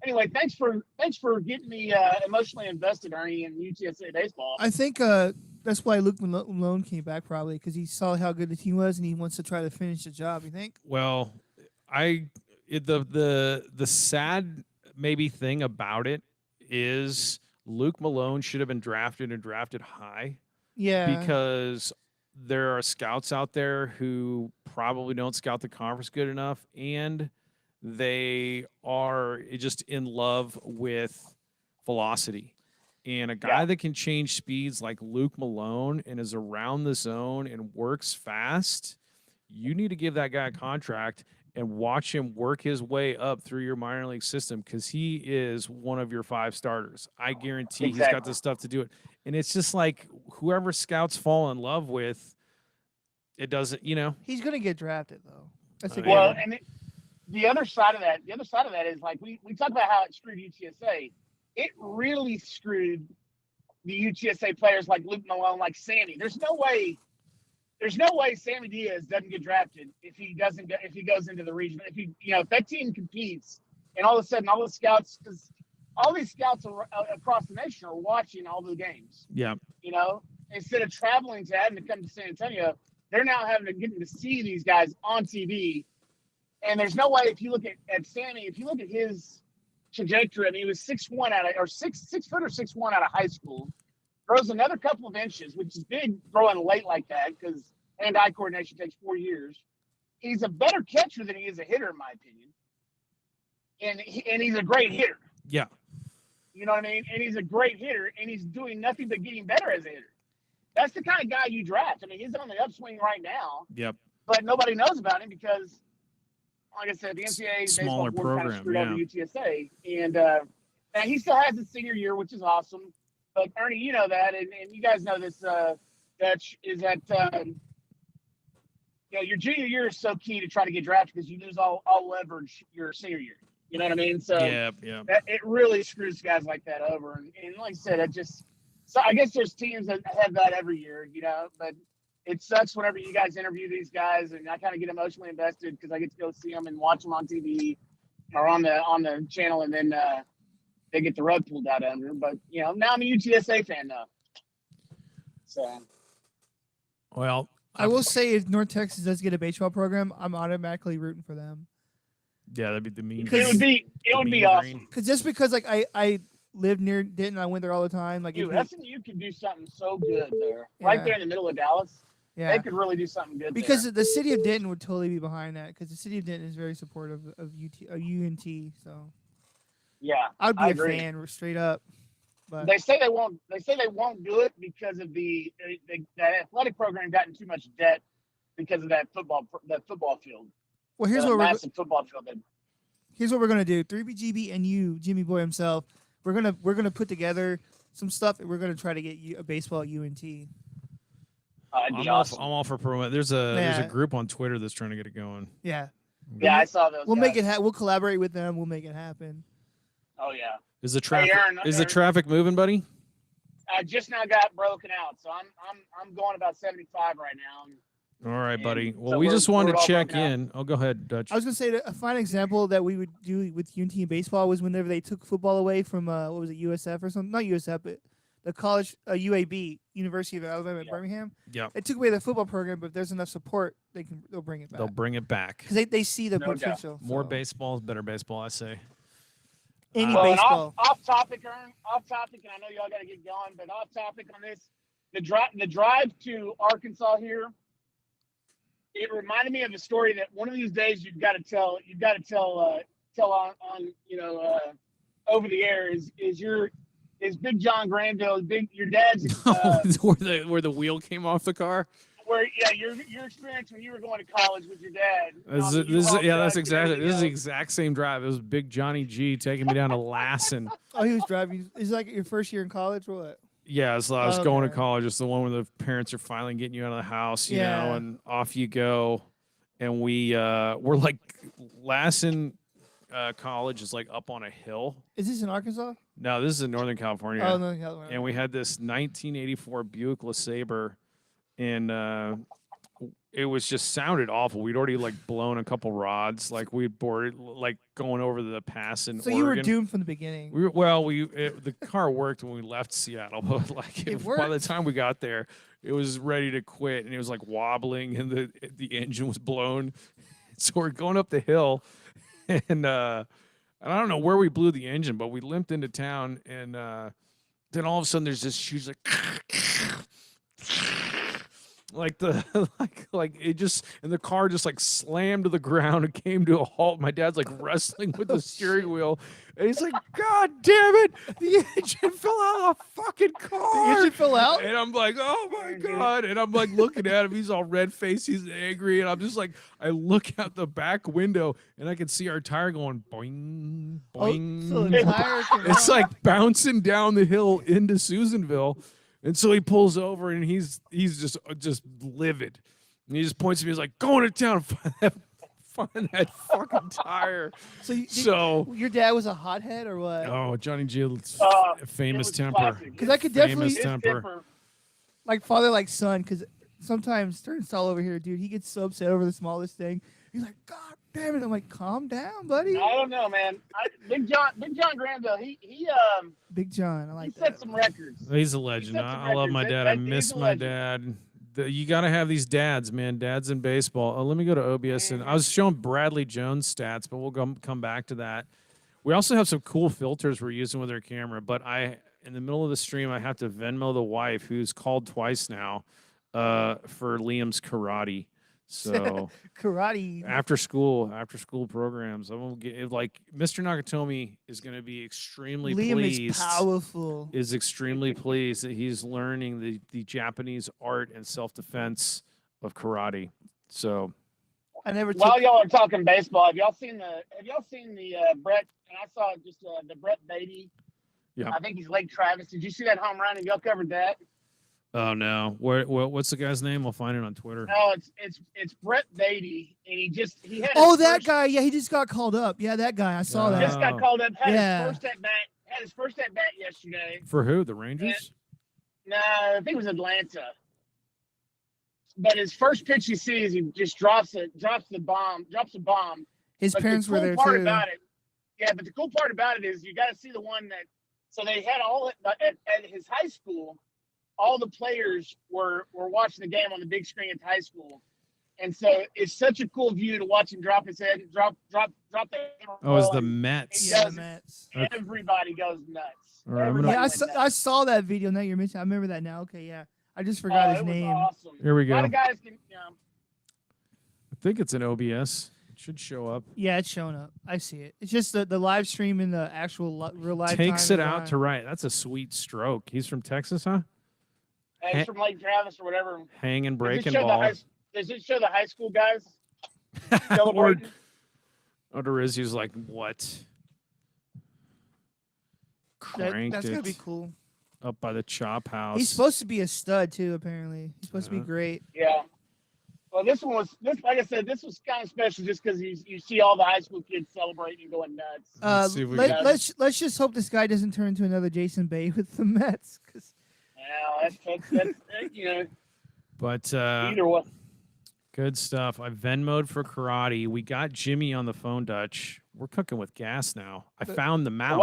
anyway, thanks for getting me emotionally invested, Ernie, in UTSA baseball. I think that's why Luke Malone came back, probably because he saw how good the team was and he wants to try to finish the job. You think? Well, the sad maybe thing about it is Luke Malone should have been drafted high. Yeah, because there are scouts out there who probably don't scout the conference good enough, and they are just in love with velocity. And a guy that can change speeds like Luke Malone and is around the zone and works fast, you need to give that guy a contract and watch him work his way up through your minor league system because he is one of your 5 starters. I guarantee he's got the stuff to do it. And it's just like whoever scouts fall in love with, it doesn't, he's gonna get drafted though. That's a well, and the other side of that is like we talk about how it screwed UTSA. It really screwed the UTSA players like Luke Malone, like Sammy. There's no way Sammy Diaz doesn't get drafted if he goes into the region. If that team competes and all of a sudden all the scouts, because all these scouts across the nation are watching all the games. Yeah. Instead of traveling to having to come to San Antonio, they're now getting to see these guys on TV. And there's no way if you look at Sammy, if you look at his trajectory, I mean, he was 6'1" six foot or 6'1" out of high school. Grows another couple of inches, which is big growing late like that because hand-eye coordination takes 4 years. He's a better catcher than he is a hitter, in my opinion. And he's a great hitter. Yeah. You know what I mean? And he's a great hitter, and he's doing nothing but getting better as a hitter. That's the kind of guy you draft. I mean, he's on the upswing right now. Yep. But nobody knows about him because, like I said, the NCAA smaller baseball board kind of program, screwed over UTSA. And he still has his senior year, which is awesome. But Ernie, you know that, and you guys know this, Dutch, is that your junior year is so key to try to get drafted because you lose all leverage your senior year. You know what I mean? So it really screws guys like that over. And like I said, so I guess there's teams that have that every year, but it sucks whenever you guys interview these guys, and I kind of get emotionally invested because I get to go see them and watch them on TV or on the channel, and then they get the rug pulled out under them. But now I'm a UTSA fan now. So, well, I will say if North Texas does get a baseball program, I'm automatically rooting for them. Yeah, that'd be the mean. It would be awesome. Because just because I live near Denton, I went there all the time. Like SMU could do something so good there, right there in the middle of Dallas. Yeah, they could really do something good. Because there. The city of Denton would totally be behind that. Because the city of Denton is very supportive of UNT. So yeah, I'd be a fan straight up. But they say they won't. They say they won't do it because of the athletic program got in too much debt because of that football field. Well, here's what what massive football field. Here's what we're gonna do. 3BGB and you, Jimmy Boy himself. We're gonna put together some stuff, and we're gonna try to get you a baseball at UNT. That'd I'm be all, awesome. I'm all for promo. There's a Yeah. group on Twitter that's trying to get it going. Yeah. Yeah, I saw those. We'll guys. make it. We'll collaborate with them. We'll make it happen. Oh yeah. Is the traffic Aaron, traffic moving, buddy? I just now got broken out, so I'm going about 75 right now. All right, And buddy. Well, so we just wanted we're to all check broken out. in. Oh, go ahead, Dutch. I was gonna say that a fine example that we would do with UNT in baseball was whenever they took football away from what was it, USF or something? Not USF, but the college UAB, University of Alabama at Yeah. Birmingham. Yeah, They took away the football program, but if there's enough support, they'll bring it back. they'll bring it back. Because they see the No doubt. potential. More so. baseball, better baseball, I say. Any Well, and baseball. off topic, Ern, off topic, and I know y'all got to get going, but off topic on this, the drive to Arkansas here, it reminded me of a story that one of these days you've got to tell on over the air. Is Big John Granville, your dad's where the wheel came off the car. your experience when you were going to college with your dad. That's exactly. This is the exact same drive. It was Big Johnny G taking me down to Lassen. Oh, he was driving. Is it like your first year in college or what? Yeah, so I was going to Okay. college. It's the one where the parents are finally getting you out of the house, you know, Yeah. and off you go. And we're like Lassen College is like up on a hill. Is this in Arkansas? No, this is in Northern California. Oh no, California. And we had this 1984 Buick LeSabre, and it was just sounded awful. We'd already like blown a couple rods, like we boarded, like going over the pass in So Oregon. you were doomed from the beginning. The car worked when we left Seattle, but like It by the worked. time we got there, it was ready to quit, and it was like wobbling, and the engine was blown. So we're going up the hill, and I don't know where we blew the engine, but we limped into town, and then all of a sudden there's this huge like it just, and the car just like slammed to the ground and came to a halt. My dad's like wrestling with the steering wheel, and he's like, "God damn it, the engine fell out of the fucking car!" The engine fell out? and I'm like, "Oh my god!" And I'm like looking at him. He's all red faced. He's angry, and I'm just like, I look out the back window, and I can see our tire going boing, boing. Oh, so the tire came It's out. like bouncing down the hill into Susanville. And so he pulls over, and he's just livid. And he just points at me. He's like, "Go into town, find that fucking tire." So your dad was a hothead or what? Oh, Johnny G's famous It was temper. classic. Because I could famous definitely His temper. like father like son. Because sometimes Turnstile over here, dude, he gets so upset over the smallest thing. He's like, "God damn it!" I'm like, "Calm down, buddy." I don't know, man. Big John Granville, he Big John, I like set that. some records. He's a legend. set some I love my records. dad. I He's miss a my legend. dad. You got to have these dads, man. Dads in baseball. Oh, let me go to OBS. And I was showing Bradley Jones stats, but we'll come back to that. We also have some cool filters we're using with our camera. But in the middle of the stream, I have to Venmo the wife, who's called twice now, for Liam's karate. So Karate. after school programs, I'm gonna get like Mr. Nakatomi is going to be extremely Liam pleased. is powerful. Is extremely pleased that he's learning the Japanese art and self-defense of karate. So I never took. While y'all are talking baseball, have y'all seen the Brett? And I saw just the Brett Beatty. Yeah. I think he's Lake Travis. Did you see that home run? Have y'all covered that? oh no, what's the guy's name? I'll find it on Twitter. No, it's Brett Beatty, and he had. Oh, his that first- guy. Yeah, he just got called up. Yeah, that guy. I saw that. Just got called up. Yeah. Had his first at bat yesterday. For who? The Rangers? No, I think it was Atlanta. But his first pitch he sees, he just drops a bomb. His But parents the were cool there part too. about it, yeah. But the cool part about it is you got to see the one that. So they had at his high school, all the players were watching the game on the big screen at the high school, and so it's such a cool view to watch him drop his head, drop the. Oh, it's the and Mets. Yeah, does- the Mets. Okay. Everybody goes nuts. All right, I'm gonna- Everybody Yeah, went nuts. I saw that video. Now you're mentioning. I remember that now. Okay, yeah. I just forgot his it was name. awesome. Here we A lot go. of guys can. I think it's an OBS. It should show up. Yeah, it's showing up. I see it. It's just the live stream in the actual real live. Takes time it is out on. to right. That's a sweet stroke. He's from Texas, huh? He's from Lake Travis or whatever. Hanging, breaking Does ball. it show the high school guys or celebrating? Odorizzi's like, what? Cranked That's gonna be it cool. up by the chop house. He's supposed to be a stud too. Apparently, he's supposed to be great. Yeah. Well, this like I said, this was kind of special just because you see all the high school kids celebrating and going nuts. Let's see if we can- Let's just hope this guy doesn't turn into another Jason Bay with the Mets. Yeah, that's you know, But either one. good stuff. I Venmo'd for karate. We got Jimmy on the phone, Dutch. We're cooking with gas now. I found the mouse.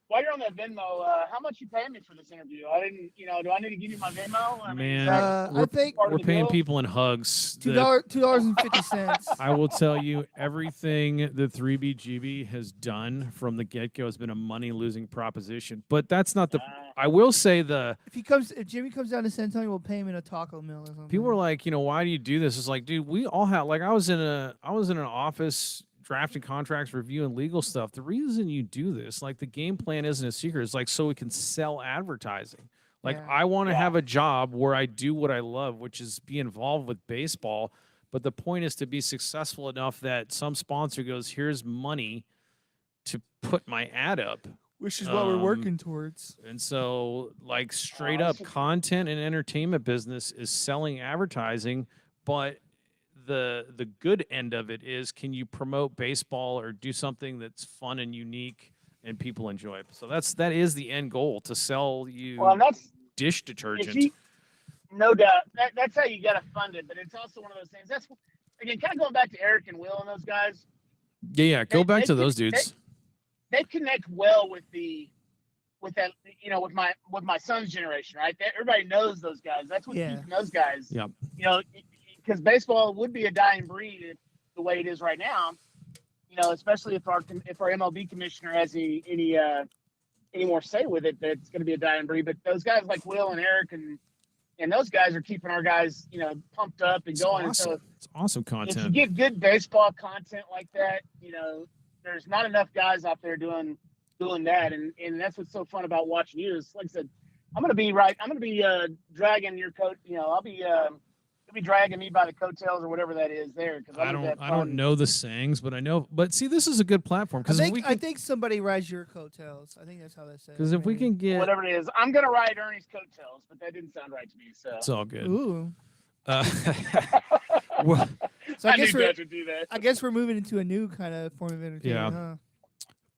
While you're on that Venmo, how much you paying me for this interview? I didn't, do I need to give you my Venmo? I mean, Man, is that I think part of We're the paying deal? people in hugs. $2.50. I will tell you, everything that 3BGB has done from the get-go has been a money-losing proposition. But that's not the. I will say If Jimmy comes down to San Antonio, we'll pay him in a taco meal or something. people are like, why do you do this? It's like, dude, we all have. Like, I was in an office drafting contracts, reviewing legal stuff. The reason you do this, like, the game plan isn't a secret. It's like so we can sell advertising. Like, Yeah. I want to have a job where I do what I love, which is be involved with baseball. But the point is to be successful enough that some sponsor goes, here's money to put my ad up. which is what we're working towards. And so, like, straight up content and entertainment business is selling advertising, but the good end of it is, can you promote baseball or do something that's fun and unique and people enjoy it? So that is the end goal, to sell you dish detergent. No doubt. That's how you got to fund it. But it's also one of those things. That's, again, kind of going back to Eric and Will and those guys. Yeah. Go back to those dudes. They connect well with my son's generation, right? Everybody knows those guys. That's what keeping those guys. Yep. Because baseball would be a dying breed the way it is right now. Especially if our MLB commissioner has any more say with it, that it's going to be a dying breed. But those guys like Will and Eric and those guys are keeping our guys, pumped up and going. Awesome. And so it's awesome content. if you get good baseball content like that, there's not enough guys out there doing that, and that's what's so fun about watching you. Is, like I said, I'm gonna be dragging your coat. You'll be dragging me by the coattails or whatever that is there. Because I don't know the sayings, but I know. But see, this is a good platform because I think somebody rides your coattails. I think that's how that says. Because if we can get whatever it is, I'm gonna ride Ernie's coattails, but that didn't sound right to me. So it's all good. Ooh. Well, So I knew Dutch would do that. I guess we're moving into a new kind of form of entertainment. Yeah. Huh?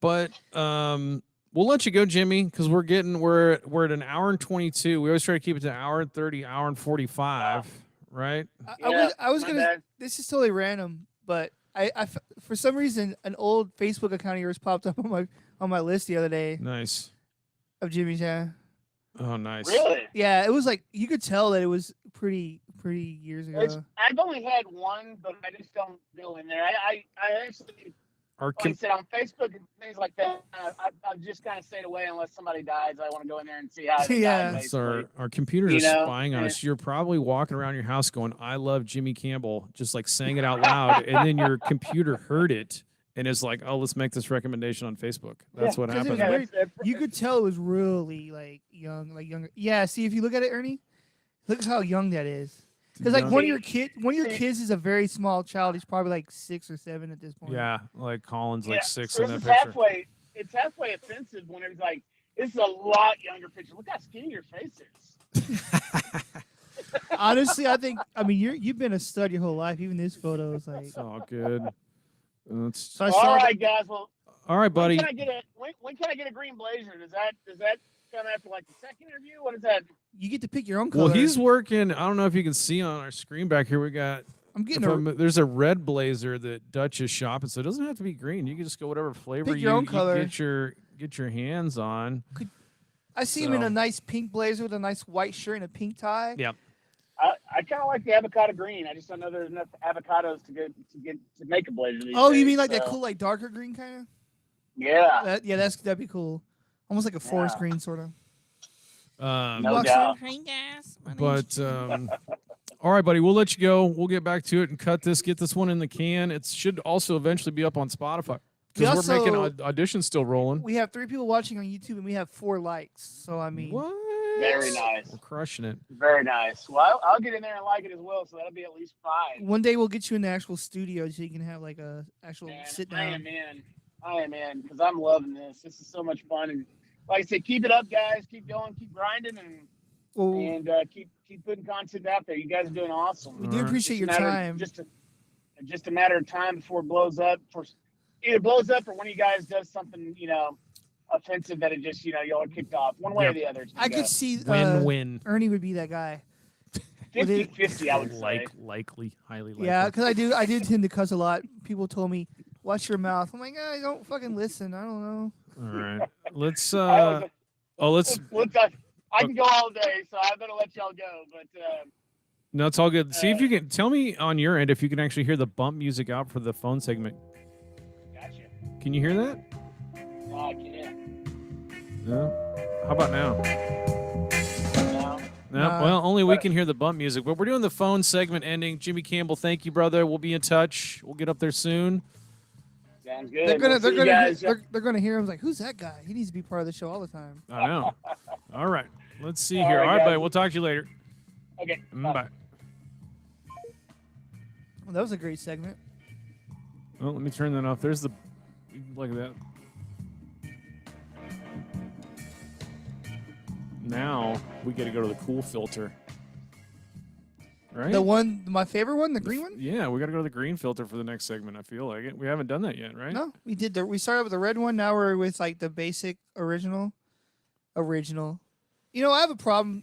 but we'll let you go, Jimmy, because we're at an hour and 22. We always try to keep it to an hour and 30, hour and 45, right? I was gonna. This is totally random, but I for some reason an old Facebook account of yours popped up on my list the other day Nice. of Jimmy's. Yeah. Oh, nice. Really? Yeah, it was like you could tell that it was pretty years ago. I've only had one, but I just don't go in there. I actually, like I said, on Facebook and things like that, I've just kind of stayed away unless somebody dies. I want to go in there and see how they died, So our computers are spying on us. You're probably walking around your house going, I love Jimmy Campbell, just like saying it out loud. And then your computer heard it and is like, oh, let's make this recommendation on Facebook. That's what happened. You could tell it was really like young, like younger. Yeah, see, if you look at it, Ernie, look how young that is. Because like one of your kids is a very small child. He's probably like 6 or 7 at this point. Yeah, like Colin's like 6 so in that picture. It's halfway offensive when it's like, this is a lot younger picture. Look how skinny your face is. Honestly, you've been a stud your whole life. Even this photo is like. It's all good. All right, guys. Well, all right, buddy. When can I get a green blazer? Does that come after like the second interview? What is that? You get to pick your own color. Well, he's working. I don't know if you can see on our screen back here. We got. There's a red blazer that Dutch is shopping, so it doesn't have to be green. You can just go whatever flavor your own color. Get your hands on. I see him in a nice pink blazer with a nice white shirt and a pink tie. Yep. I kind of like the avocado green. I just don't know there's enough avocados to make a blazer. You mean like that cool, like darker green kind of? Yeah. That'd be cool. Almost like a forest green, sort of. No doubt. But all right, buddy, we'll let you go. We'll get back to it and get this one in the can. It should also eventually be up on Spotify because we're making auditions still rolling. We have 3 people watching on YouTube and we have 4 likes. So I mean, what? Very nice. We're crushing it. Very nice. Well, I'll get in there and like it as well, so that'll be at least 5. One day we'll get you in the actual studio so you can have like a actual Man, sit I down. am in because I'm loving this. This is so much fun, and like I said, keep it up, guys. Keep going, keep grinding, and Well, keep putting content out there. You guys are doing awesome. we do Alright. appreciate your time. Just a matter of time before it blows up. Either blows up or one of you guys does something, offensive that it just, y'all are kicked off. One way or the other. It's I gonna could see Win-win. Ernie would be that guy. 50-50, I would say. Likely, highly likely. Yeah, because I do tend to cuss a lot. People told me, "Watch your mouth." I'm like, I don't fucking listen. I don't know. All right. Let's I let's can go all day, so I better let y'all go. But no, it's all good. See if you can tell me on your end if you can actually hear the bump music out for the phone segment. gotcha. Can you hear that? No, I can't. No. How about now? No. No, Nah. well, only we can hear the bump music. But we're doing the phone segment ending. Jimmy Campbell, thank you, brother. We'll be in touch. We'll get up there soon. Sounds good. They're gonna hear him like, who's that guy? He needs to be part of the show all the time. I know. All right. Let's see All here. right, All right, guys. buddy. We'll talk to you later. Okay. Bye. Well, that was a great segment. Well, let me turn that off. There's the look at that. Now we got to go to the cool filter. Right? My favorite one, the green one. Yeah, we got to go to the green filter for the next segment. I feel like it. We haven't done that yet, right? No, we did. We started with the red one. Now we're with like the basic original. You know, I have a problem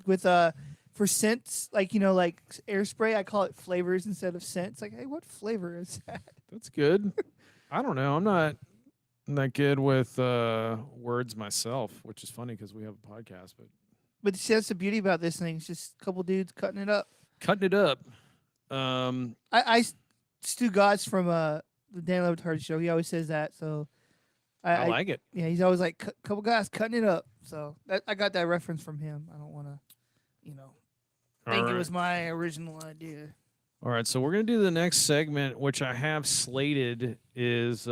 with for scents, like like airspray. I call it flavors instead of scents. Like, hey, what flavor is that? That's good. I don't know. I'm not that good with words myself, which is funny because we have a podcast, But see, that's the beauty about this thing. It's just a couple dudes cutting it up. cutting it up. Stu Gotts from the Dan Le Batard show. He always says that. So I like it. Yeah, he's always like couple guys cutting it up. So I got that reference from him. I don't want to, think it was my original idea. All right, so we're gonna do the next segment, which I have slated is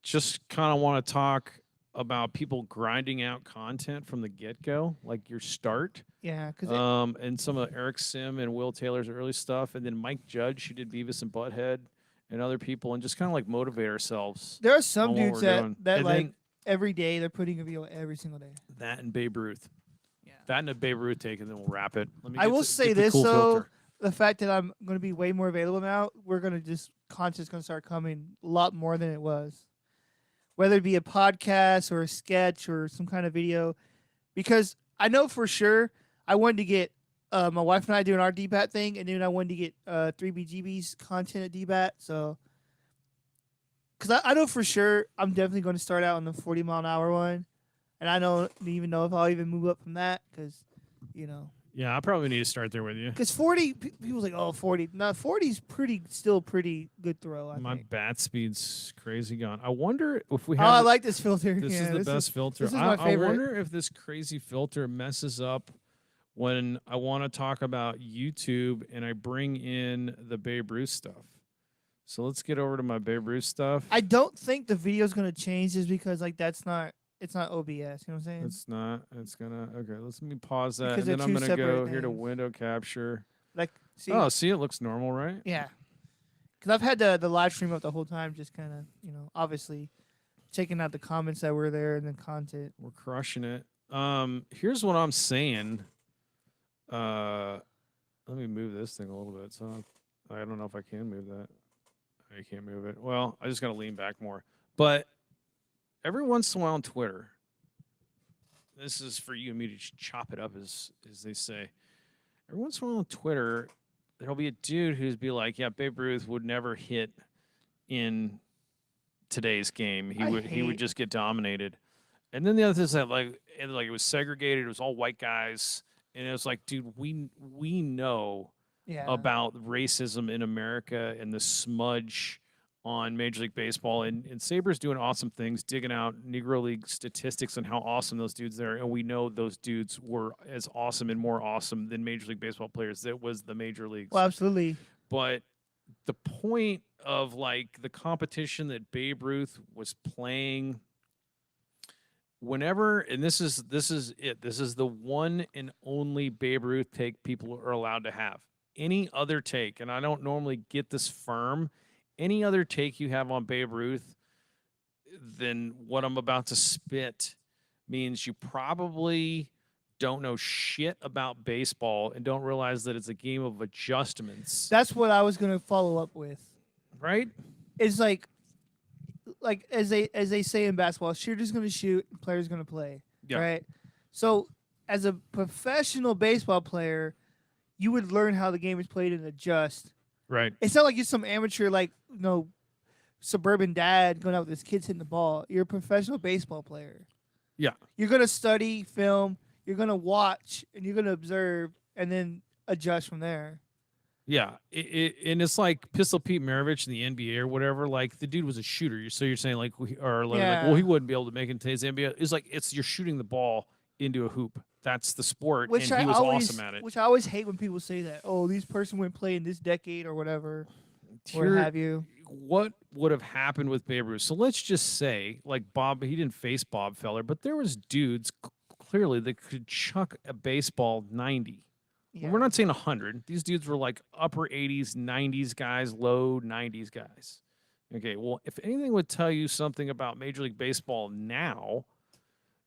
just kind of want to talk about people grinding out content from the get-go, like your start. Yeah, because And some of Eric Sim and Will Taylor's early stuff, and then Mike Judge, who did Beavis and Butthead, and other people, and just kind of like motivate ourselves. there are some on what dudes we're doing. that And like then every day they're putting a video every single day. that and Babe Ruth. Yeah. That and a Babe Ruth take, and then we'll wrap it. Let me I get will to- say get the this cool though, filter. the fact that I'm going to be way more available now, we're going to just content's going to start coming a lot more than it was. Whether it be a podcast or a sketch or some kind of video, because I know for sure I wanted to get my wife and I doing our DBAT thing, and then I wanted to get 3BGB's content at DBAT. So, because I know for sure I'm definitely going to start out on the 40-mile-an-hour one, and I don't even know if I'll even move up from that because, Yeah, I probably need to start there with you. Because 40, people's like, oh, 40. No, 40's still pretty good throw, I My think. bat speed's crazy gone. I wonder if we Oh, I have. like this filter. This Yeah, is the best filter. this is my I favorite. wonder if this crazy filter messes up when I want to talk about YouTube and I bring in the Babe Ruth stuff. So let's get over to my Babe Ruth stuff. I don't think the video's going to change just because, like, it's not OBS. You know what I'm saying? It's not. It's gonna. Okay, let me pause that, Because and then they're I'm two gonna go separate here to things. window capture. Like, see? Oh, see, it looks normal, right? Yeah. Because I've had the live stream up the whole time, just kind of, obviously checking out the comments that were there and the content. We're crushing it. Here's what I'm saying. Let me move this thing a little bit. So I don't know if I can move that. I can't move it. Well, I just got to lean back more. But every once in a while on Twitter, this is for you and me to just chop it up, as they say. Every once in a while on Twitter, there'll be a dude who's be like, "Yeah, Babe Ruth would never hit in today's game. He would just get dominated." And then the other is that like it was segregated. It was all white guys, and it was like, dude, we know Yeah. about racism in America and the smudge on Major League Baseball, and Sabre's doing awesome things, digging out Negro League statistics on how awesome those dudes are, and we know those dudes were as awesome and more awesome than Major League Baseball players. That was the major leagues. Well, absolutely. But the point of like the competition that Babe Ruth was playing whenever, and this is it. This is the one and only Babe Ruth take people are allowed to have. Any other take, and I don't normally get this firm, any other take you have on Babe Ruth than what I'm about to spit means you probably don't know shit about baseball and don't realize that it's a game of adjustments, That's what I was gonna follow up with. right? It's like as they say in basketball, shooter's gonna shoot, player's gonna play. Yeah. Right. So as a professional baseball player, you would learn how the game is played and adjust. Right. It's not like you're some amateur, like, suburban dad going out with his kids hitting the ball. You're a professional baseball player. Yeah. You're gonna study film. You're gonna watch and you're gonna observe and then adjust from there. Yeah, and it's like Pistol Pete Maravich in the NBA or whatever. Like the dude was a shooter, so you're saying like, well, he wouldn't be able to make it in today's NBA. It's like you're shooting the ball into a hoop. That's the sport, and he was awesome at it. Which I always hate when people say that. Oh, these person wouldn't play in this decade or whatever, or have you. What would have happened with Babe Ruth? So let's just say, like Bob, he didn't face Bob Feller, but there was dudes clearly that could chuck a baseball 90. Yeah. We're not saying 100. These dudes were like upper 80s, 90s guys, low 90s guys. Okay, well, if anything would tell you something about Major League Baseball now,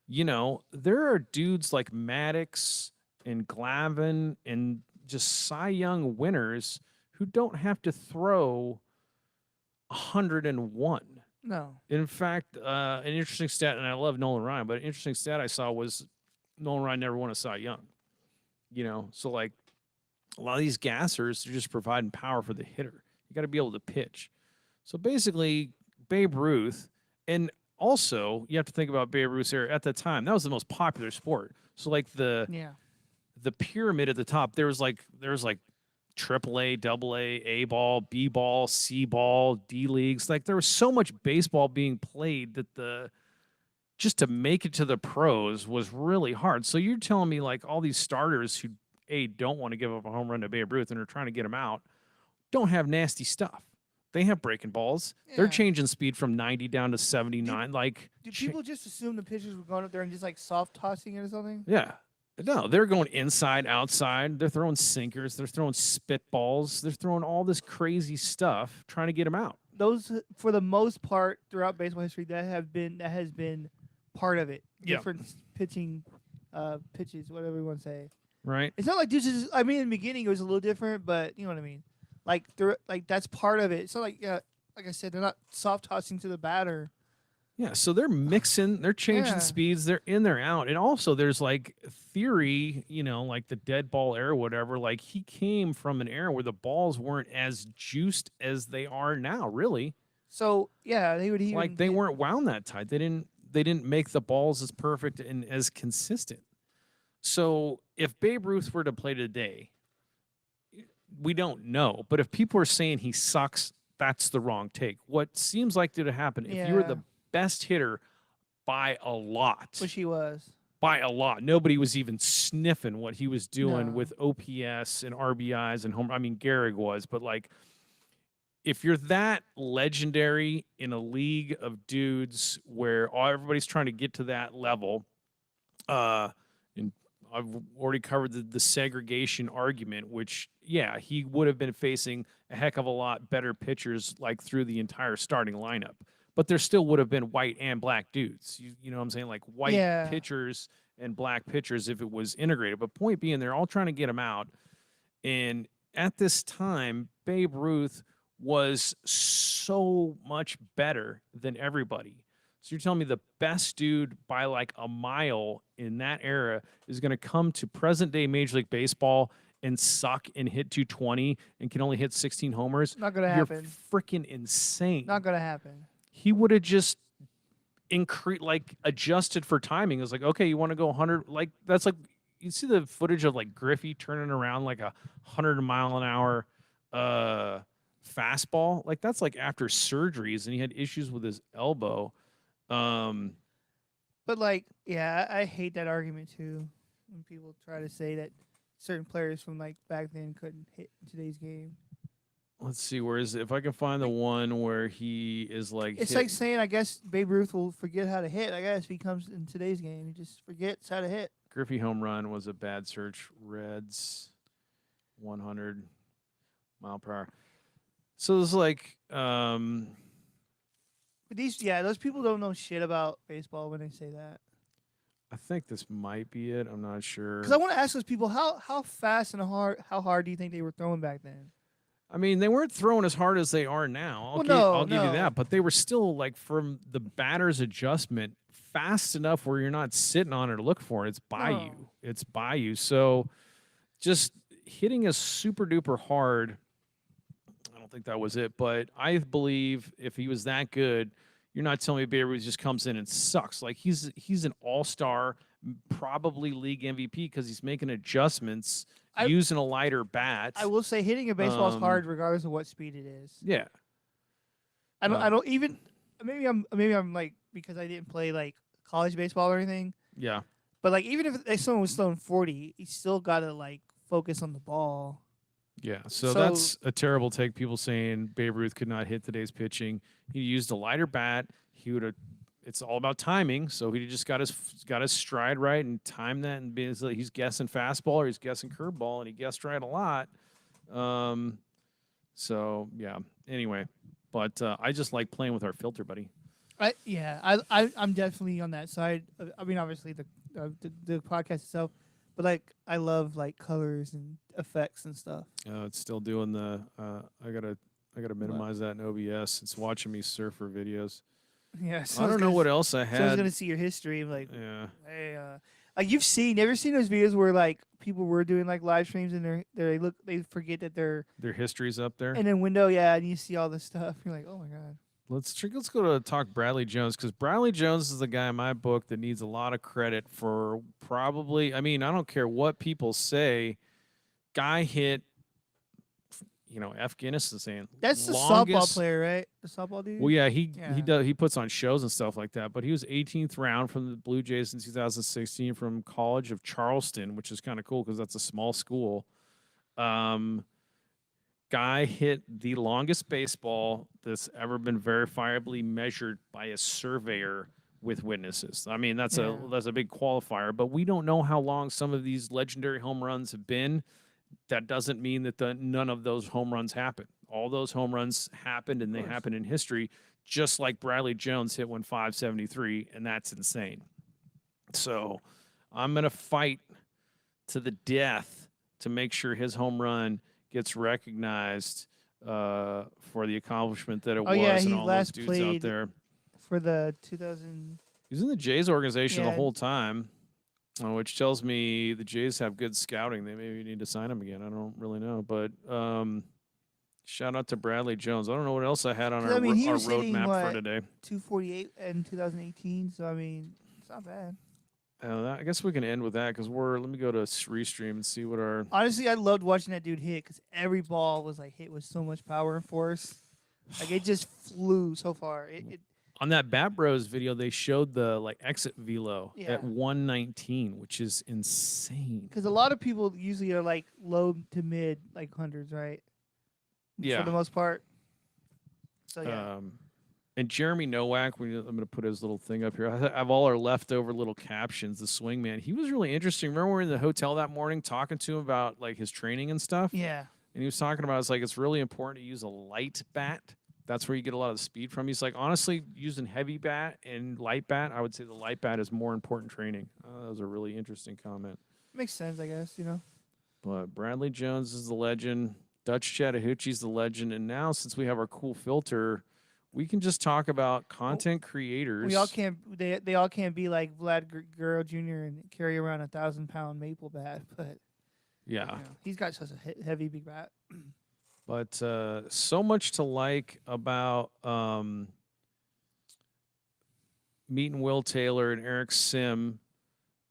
there are dudes like Maddox and Glavine and just Cy Young winners who don't have to throw 101. No. In fact, an interesting stat, and I love Nolan Ryan, but an interesting stat I saw was Nolan Ryan never won a Cy Young. So like a lot of these gassers are just providing power for the hitter. You got to be able to pitch. So basically, Babe Ruth, and also you have to think about Babe Ruth's era at the time. That was the most popular sport. So like the pyramid at the top, there was like AAA, AA, A ball, B ball, C ball, D leagues. Like there was so much baseball being played that just to make it to the pros was really hard. So you're telling me like all these starters who don't want to give up a home run to Babe Ruth and are trying to get him out don't have nasty stuff. They have breaking balls. Yeah. They're changing speed from 90 down to 79. Do people just assume the pitchers were going up there and just like soft tossing it or something? Yeah. No, they're going inside, outside. They're throwing sinkers. They're throwing spitballs. They're throwing all this crazy stuff trying to get him out. Those, for the most part, throughout baseball history, that has been part of it. Different pitching pitches, whatever you want to say. Right. It's not like dudes just, in the beginning it was a little different, but you know what I mean. Like that's part of it. It's not like like I said, they're not soft tossing to the batter. Yeah, so they're mixing, they're changing speeds, they're in, they're out. And also there's like theory, like the dead ball era, whatever, like he came from an era where the balls weren't as juiced as they are now, really. So yeah, they would even like they weren't wound that tight. They didn't make the balls as perfect and as consistent. So if Babe Ruth were to play today, we don't know. But if people are saying he sucks, that's the wrong take. What seems like to happen, if you were the best hitter by a lot. Which he was. By a lot. Nobody was even sniffing what he was doing with OPS and RBIs and home. I mean, Gehrig was, but like, if you're that legendary in a league of dudes where everybody's trying to get to that level, and I've already covered the segregation argument, which, he would have been facing a heck of a lot better pitchers like through the entire starting lineup. But there still would have been white and black dudes. You know what I'm saying? Like white pitchers and black pitchers if it was integrated. But point being, they're all trying to get him out. And at this time, Babe Ruth was so much better than everybody. So you're telling me the best dude by like a mile in that era is going to come to present day Major League Baseball and suck and hit 220 and can only hit 16 homers? Not going to happen. You're freaking insane. Not going to happen. He would have just adjusted for timing. It was like, okay, you want to go 100? Like, that's like, you see the footage of like Griffey turning around like 100 mile an hour fastball. Like, that's like after surgeries and he had issues with his elbow. But like, I hate that argument too. When people try to say that certain players from like back then couldn't hit in today's game. let's see, where is it? If I can find the one where he is like, It's like saying, I guess Babe Ruth will forget how to hit. I guess if he comes in today's game, he just forgets how to hit. Griffey home run was a bad search. Reds, 100 mile per hour. So it's like, But those people don't know shit about baseball when they say that. I think this might be it. I'm not sure. Because I want to ask those people how fast and how hard do you think they were throwing back then? I mean, they weren't throwing as hard as they are now. I'll give you that. But they were still, like, from the batter's adjustment, fast enough where you're not sitting on it to look for it. It's by you. It's by you. So just hitting us super duper hard, I don't think that was it. But I believe if he was that good, you're not telling me Babe Ruth just comes in and sucks. Like, he's an all-star, probably league MVP because he's making adjustments, using a lighter bat. I will say hitting a baseball is hard regardless of what speed it is. Yeah. I don't even maybe I'm like, because I didn't play like college baseball or anything. Yeah. But like, even if someone was throwing 40, he still got to like focus on the ball. Yeah, so that's a terrible take. People saying Babe Ruth could not hit today's pitching. He used a lighter bat. He would have. It's all about timing. So he just got his stride right and timed that. And he's guessing fastball or he's guessing curveball, and he guessed right a lot. So yeah. Anyway, but I just like playing with our filter, buddy. I'm definitely on that side. I mean, obviously the podcast itself. But like, I love like colors and effects and stuff. It's still doing the. I gotta minimize that in OBS. It's watching me surf for videos. Yeah, so I don't know what else I had. So I was gonna see your history. I'm like, yeah. Hey, like never seen those videos where like people were doing like live streams and they forget that their history's up there. And then window, and you see all this stuff. You're like, oh my god. Let's go to talk Bradley Jones, because Bradley Jones is the guy in my book that needs a lot of credit for probably. I mean, I don't care what people say. Guy hit, F. Guinness is saying that's the softball player, right? The softball dude. Well, yeah, he puts on shows and stuff like that. But he was 18th round from the Blue Jays in 2016 from College of Charleston, which is kind of cool because that's a small school. Guy hit the longest baseball that's ever been verifiably measured by a surveyor with witnesses. I mean, that's a big qualifier, but we don't know how long some of these legendary home runs have been. That doesn't mean that none of those home runs happened. All those home runs happened, and they happened in history, just like Bradley Jones hit one 573, and that's insane. So I'm going to fight to the death to make sure his home run gets recognized for the accomplishment that it was, and all those dudes out there. For the 2000, he was in the Jays organization the whole time, which tells me the Jays have good scouting. They maybe need to sign him again. I don't really know, but shout out to Bradley Jones. I don't know what else I had on our roadmap for today. 248 in 2018. So I mean, it's not bad. I guess we can end with that because let me go to Restream and see what our. Honestly, I loved watching that dude hit because every ball was like hit with so much power and force. Like, it just flew so far. On that Bat Bros video, they showed the exit velo at 119, which is insane. Because a lot of people usually are like low to mid hundreds, right? Yeah, for the most part. So yeah. And Jeremy Nowak, I'm going to put his little thing up here. I have all our leftover little captions. The swingman, he was really interesting. Remember, we were in the hotel that morning talking to him about his training and stuff. Yeah. And he was talking about it's really important to use a light bat. That's where you get a lot of the speed from. He's like, honestly, using heavy bat and light bat, I would say the light bat is more important training. That was a really interesting comment. Makes sense, I guess, But Bradley Jones is the legend. Dutch Chattahoochee's the legend. And now, since we have our cool filter, we can just talk about content creators. We all can't. They all can't be like Vlad Guerrero Jr. and carry around 1,000-pound maple bat, but yeah, he's got such a heavy big bat. But so much to like about meeting Will Taylor and Eric Sim.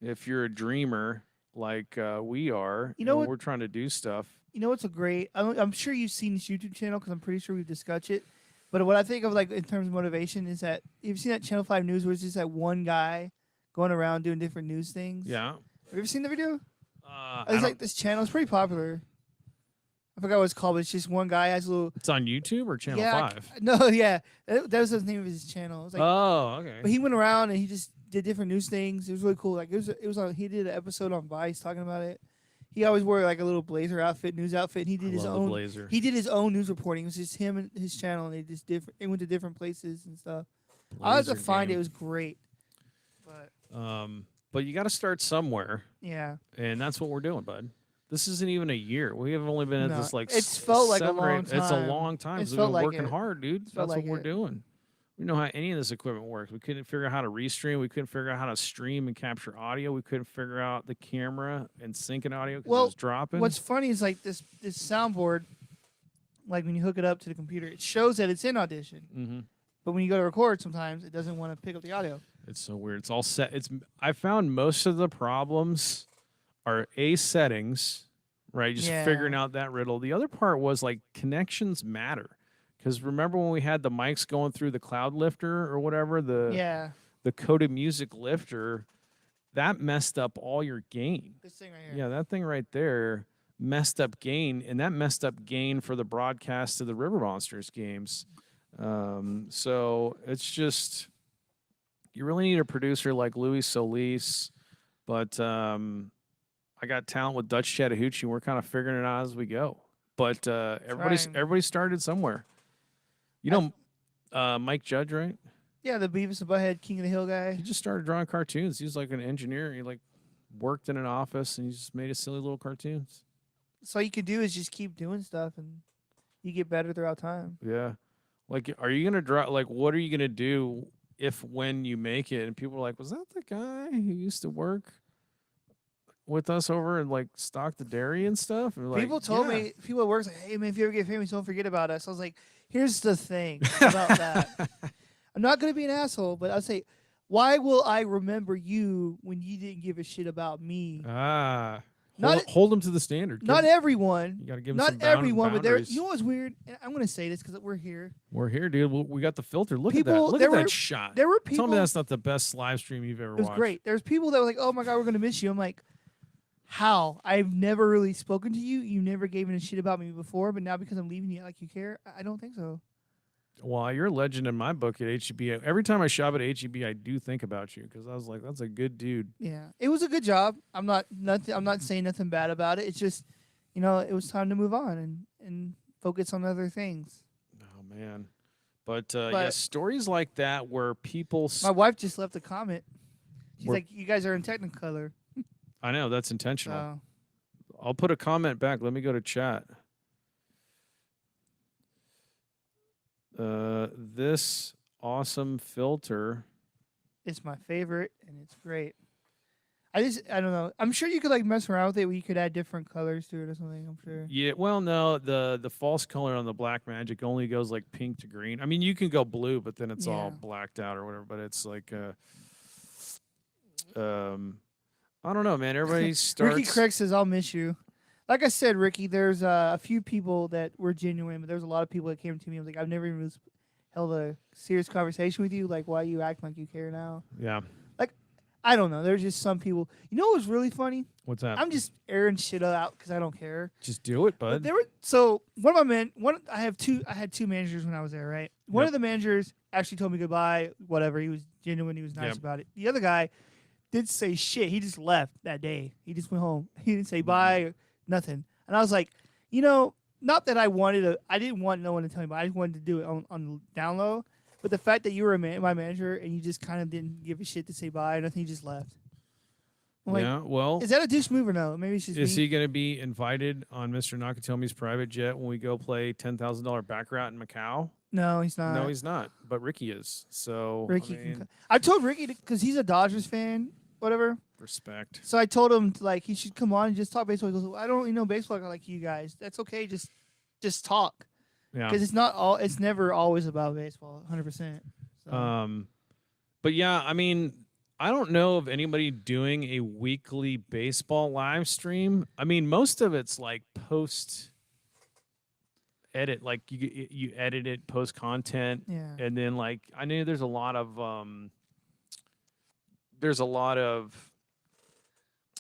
If you're a dreamer like we are, we're trying to do stuff. What's a great? I'm sure you've seen this YouTube channel because I'm pretty sure we've discussed it. But what I think of in terms of motivation is that you've seen that Channel 5 News where it's just that one guy going around doing different news things. Yeah. Have you ever seen the video? It's like this channel. It's pretty popular. I forgot what it's called, but it's just one guy has a little. It's on YouTube or Channel Yeah, 5? no, yeah, that was the name of his channel. It was like, Oh, okay. but he went around and he just did different news things. It was really cool. Like it was on. He did an episode on Vice talking about it. He always wore like a little blazer outfit, news outfit. And he did I his love the own. blazer. He did his own news reporting. It was just him and his channel, and they just different. They went to different places and stuff. I had to Blazer find it. game. It was great. But you got to start somewhere, Yeah, and that's what we're doing, bud. This isn't even a year. We have only been at No, this like it's felt like a 7 or 8 long It's a time. long time. It's We've felt been like working it. hard, dude. felt That's like what we're it. doing. We know how any of this equipment works. We couldn't figure out how to restream. We couldn't figure out how to stream and capture audio. We couldn't figure out the camera and syncing audio because Well, it was dropping. what's funny is like this soundboard, like when you hook it up to the computer, it shows that it's in Audition. Mm-hmm. But when you go to record, sometimes it doesn't want to pick up the audio. It's so weird. It's all set. I found most of the problems are settings, right? Just Yeah. figuring out that riddle. The other part was like connections matter. Because remember when we had the mics going through the cloud lifter or whatever, Yeah, the coded music lifter, that messed up all your gain. this thing right here. Yeah, that thing right there messed up gain, and that messed up gain for the broadcast of the River Monsters games. So it's just, you really need a producer like Louis Solis, but I got talent with Dutch Chattahoochee, and we're kind of figuring it out as we go. But Trying. everybody started somewhere. You know, Mike Judge, right? Yeah, the Beavis and Butthead King of the Hill guy. He just started drawing cartoons. He was like an engineer. He like worked in an office, and he just made his silly little cartoons. So all you could do is just keep doing stuff, and you get better throughout time. Yeah. Like, are you gonna draw? Like, what are you gonna do when you make it? And people are like, "Was that the guy who used to work with us over and like stock the dairy and stuff?" And like, People told "Yeah." me, people at work, like, hey, man, if you ever get famous, don't forget about us. I was like, here's the thing about that. I'm not going to be an asshole, but I'll say, why will I remember you when you didn't give a shit about me? Hold them to the standard. Not everyone. You got to give them Not some everyone, but there. boundaries. You know what's weird? And I'm going to say this because we're here. We're here, dude. We got the filter. Look at that. People- Look there at that were- shot. There were people. Tell me that's not the best live stream you've ever It was watched. great. There's people that were like, oh my God, we're going to miss you. I'm like, how? I've never really spoken to you. You never gave a shit about me before, but now because I'm leaving you, like you care? I don't think so. Well, you're a legend in my book at HEB. Every time I shop at HEB, I do think about you because I was like, that's a good dude. Yeah, it was a good job. I'm not saying nothing bad about it. It's just, it was time to move on and focus on other things. Oh, man. But yeah, stories like that where people... My wife just left a comment. She's We're- like, "You guys are in Technicolor." I know, that's intentional. So, I'll put a comment back. Let me go to chat. This awesome filter. it's my favorite, and it's great. I don't know. I'm sure you could like mess around with it where you could add different colors to it or something. I'm sure. Yeah, well, no, the false color on the Black Magic only goes like pink to green. I mean, you can go blue, but then it's all Yeah. blacked out or whatever. But it's like, I don't know, man. Everybody starts. Ricky Craig says, "I'll miss you." Like I said, Ricky, there's a few people that were genuine, but there's a lot of people that came to me. I was like, I've never even held a serious conversation with you. Like, why you act like you care now? Yeah. I don't know. There's just some people. You know what was really funny? What's that? I'm just airing shit out because I don't care. Just do it, But bud. there were one of my men. I had two managers when I was there. Right. One Yep. of the managers actually told me goodbye. Whatever. He was genuine. He was nice Yep. about it. The other guy did say shit. He just left that day. He just went home. He didn't say Mm-hmm. bye or nothing. And I was like, not that I didn't want no one to tell me, but I just wanted to do it on the down low. But the fact that you were my manager and you just kind of didn't give a shit to say bye or nothing, you just left. I'm like, yeah. Well, is that a douche move or no? Maybe it's just is me. he going to be invited on Mr. Nakatomi's private jet when we go play $10,000 baccarat in Macau? No, he's not. No, he's not. But Ricky is. So Ricky I mean, can. I told Ricky because he's a Dodgers fan, whatever. respect. So I told him he should come on and just talk baseball. He goes, I don't baseball like you guys. That's okay. Just talk Yeah. because it's never always about baseball. 100%. So. But yeah, I mean, I don't know of anybody doing a weekly baseball live stream. I mean, most of it's like post edit, like you edit it, post content, Yeah. and then like I know there's a lot of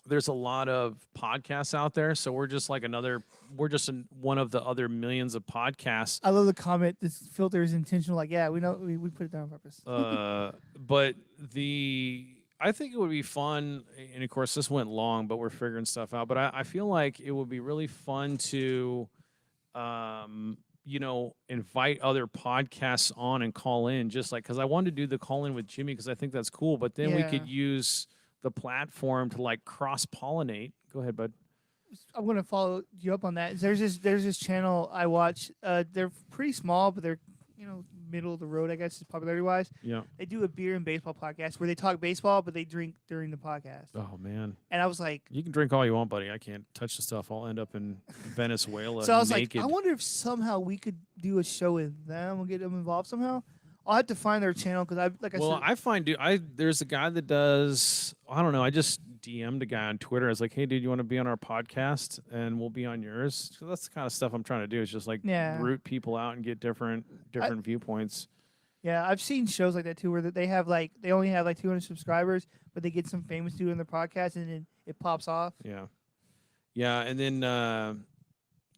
there's a lot of podcasts out there, so we're just like we're just one of the other millions of podcasts. I love the comment. This filter is intentional. Like, yeah, we know we put it there on purpose. But I think it would be fun, and of course this went long, but we're figuring stuff out. But I feel like it would be really fun to, invite other podcasts on and call in, just like because I wanted to do the call in with Jimmy because I think that's cool. But then we could use the platform to like cross pollinate. Go ahead, bud. I'm gonna follow you up on that. There's this channel I watch. They're pretty small, but they're middle of the road, I guess, popularity wise. Yeah. They do a beer and baseball podcast where they talk baseball, but they drink during the podcast. Oh man. And I was like, you can drink all you want, buddy. I can't touch the stuff. I'll end up in Venezuela. So I was naked. like, I wonder if somehow we could do a show with them and get them involved somehow. I'll have to find their channel because there's a guy that does, I don't know, I just DM'd a guy on Twitter. I was like, hey, dude, you want to be on our podcast and we'll be on yours? So that's the kind of stuff I'm trying to do is just like root people out and get different viewpoints. Yeah, I've seen shows like that too where they only have like 200 subscribers, but they get some famous dude in their podcast and then it pops off. Yeah. Yeah, and then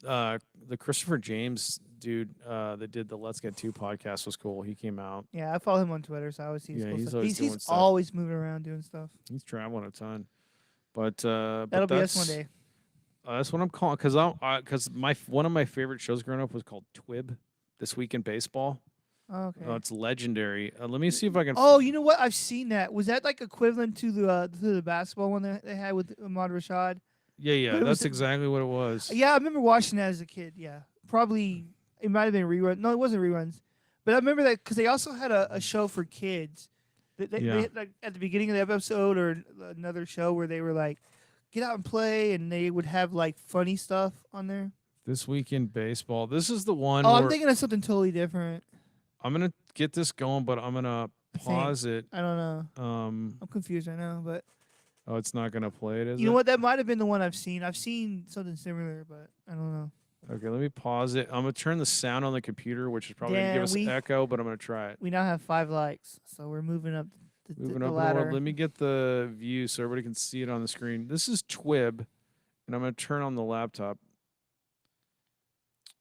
the Christopher James dude that did the Let's Get 2 podcast was cool. He came out. Yeah, I follow him on Twitter, so I always see his cool stuff. He's stuff. always moving around doing stuff. He's traveling a ton. But that'll be us one day. That's what I'm calling because one of my favorite shows growing up was called TWIRB, This Week in Baseball. Oh, okay. It's legendary. Let me see if I can. Oh, you know what? I've seen that. Was that like equivalent to the basketball one that they had with Ahmad Rashad? Yeah, that's exactly what it was. Yeah, I remember watching that as a kid. Yeah, probably it might have been reruns. No, it wasn't reruns. But I remember that because they also had a show for kids. They like at the beginning of the episode or another show where they were like, get out and play, and they would have like funny stuff on there. This Week in Baseball. This is the one. Oh, I'm thinking of something totally different. I'm gonna get this going, but I'm gonna pause it. I don't know. I'm confused right now, but. Oh, it's not gonna play it, is it? You know what? That might have been the one I've seen. I've seen something similar, but I don't know. Okay, let me pause it. I'm gonna turn the sound on the computer, which is probably gonna give us echo, but I'm gonna try it. We now have 5 likes, so we're moving up the ladder. Let me get the view so everybody can see it on the screen. This is TWIRB, and I'm gonna turn on the laptop.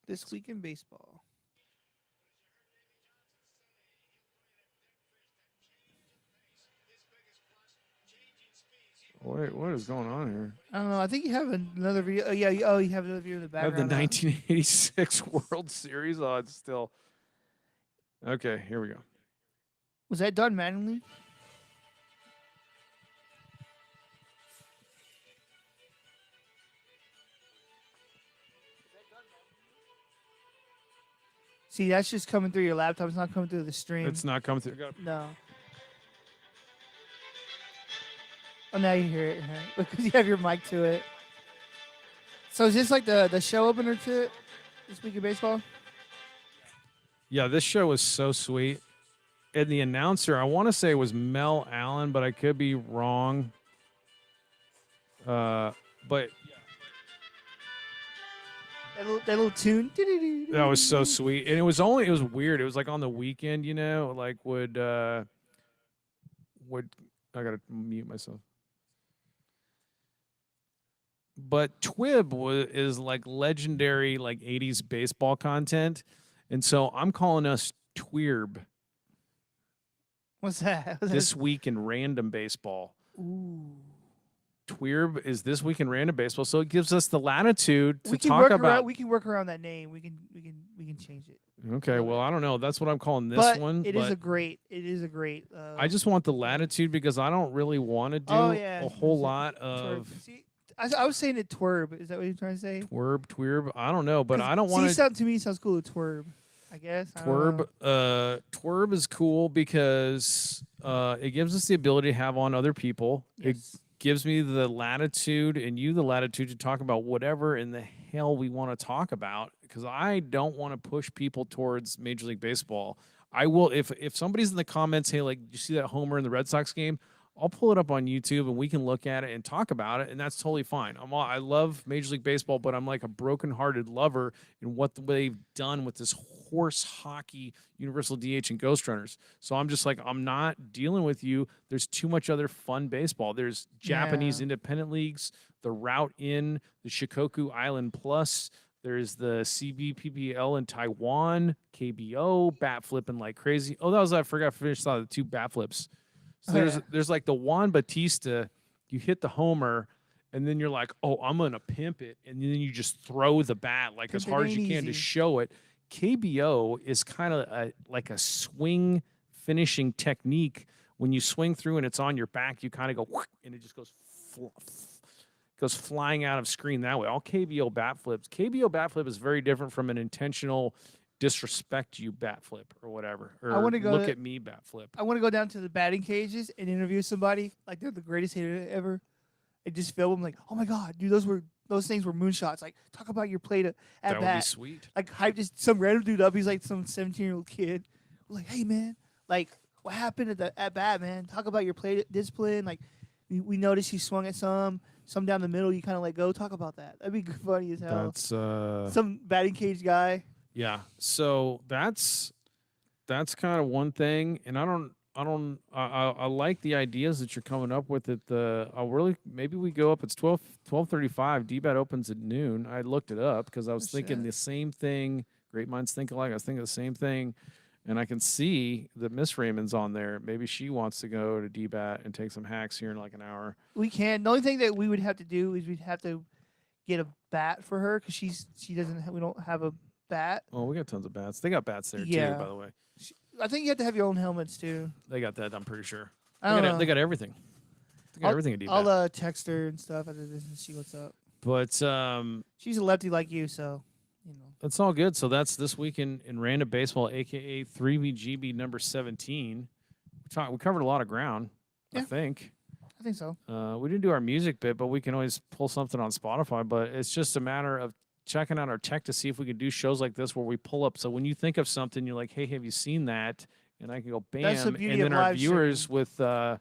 This Week in Baseball. Wait, what is going on here? I don't know. I think you have another video. You have another video in the background. I have the 1986 World Series on still. Okay, here we go. Was that done manually? See, that's just coming through your laptop. It's not coming through the stream. It's not coming through. No. Oh, now you hear it because you have your mic to it. So is this like the show opener to it? This Week in Baseball? Yeah, this show was so sweet. And the announcer, I want to say it was Mel Allen, but I could be wrong. But that little tune. That was so sweet. And it was weird. It was like on the weekend, like would I gotta mute myself. But TWIRB is like legendary, like 80s baseball content. And so I'm calling us TWIRB. What's that? This Week in Random Baseball. Ooh. TWIRB is This Week in Random Baseball. So it gives us the latitude to talk about. We can work around that name. We can change it. Okay, well, I don't know. That's what I'm calling this one. It is a great. I just want the latitude because I don't really want to do a whole lot of. See, I was saying it TWIRB. Is that what you're trying to say? TWIRB. I don't know, but I don't want to. To me, sounds cool. TWIRB, I guess. TWIRB. TWIRB is cool because it gives us the ability to have on other people. Yes. It gives me the latitude and you the latitude to talk about whatever in the hell we want to talk about because I don't want to push people towards Major League Baseball. I will if somebody's in the comments, hey, like, did you see that homer in the Red Sox game? I'll pull it up on YouTube and we can look at it and talk about it, and that's totally fine. I love Major League Baseball, but I'm like a brokenhearted lover in what they've done with this horse hockey, universal DH, and ghost runners. So I'm just like, I'm not dealing with you. There's too much other fun baseball. There's Japanese Yeah. independent leagues, the Route In, the Shikoku Island Plus. There's the CBPPL in Taiwan, KBO, bat flipping like crazy. Oh, I forgot to finish the 2 bat flips. So Oh, yeah. there's like the Juan Batista, you hit the homer, and then you're like, oh, I'm gonna pimp it, and then you just throw the bat like as Pimp it hard as ain't you can to easy. show it. KBO is kind of like a swing finishing technique. When you swing through and it's on your back, you kind of go and it just goes flying out of screen that way. All KBO bat flips. KBO bat flip is very different from an intentional disrespect you bat flip or whatever, or wanna go look to- at me bat flip. I want to go down to the batting cages and interview somebody like they're the greatest hitter ever, and just film them like, oh my god, dude, those things were moonshots. Like, talk about your play at That would be bat. sweet. Like, hype just some random dude up. He's like some 17-year-old kid. We're like, hey man, like what happened at bat, man? Talk about your play discipline. Like, we noticed you swung at some down the middle. You kind of let go. Talk about that. That'd be funny as hell. That's Some batting cage guy. yeah. So that's kind of one thing, and I like the ideas that you're coming up with. I'll really maybe we go up. It's 12:35. DBAT opens at noon. I looked it up because I was thinking shit. the same thing. Great minds think alike. I was thinking the same thing, and I can see that Miss Raymond's on there. Maybe she wants to go to DBAT and take some hacks here in like an hour. We can. The only thing that we would have to do is we'd have to get a bat for her because we don't have a bat. Oh, we got tons of bats. They got bats there Yeah. too, by the way. I think you have to have your own helmets too. They got that. I'm pretty sure. I don't know. They got everything. They got everything at DBAT. I'll text her and stuff after this and see what's up. But She's a lefty like you, so you know. that's all good. So that's this week in random baseball, aka 3BGB number 17. We covered a lot of ground, I Yeah. think. I think so. We didn't do our music bit, but we can always pull something on Spotify. But it's just a matter of checking out our tech to see if we can do shows like this where we pull up. So when you think of something, you're like, hey, have you seen that? And I can go bam. That's the beauty And then of our live viewers streaming.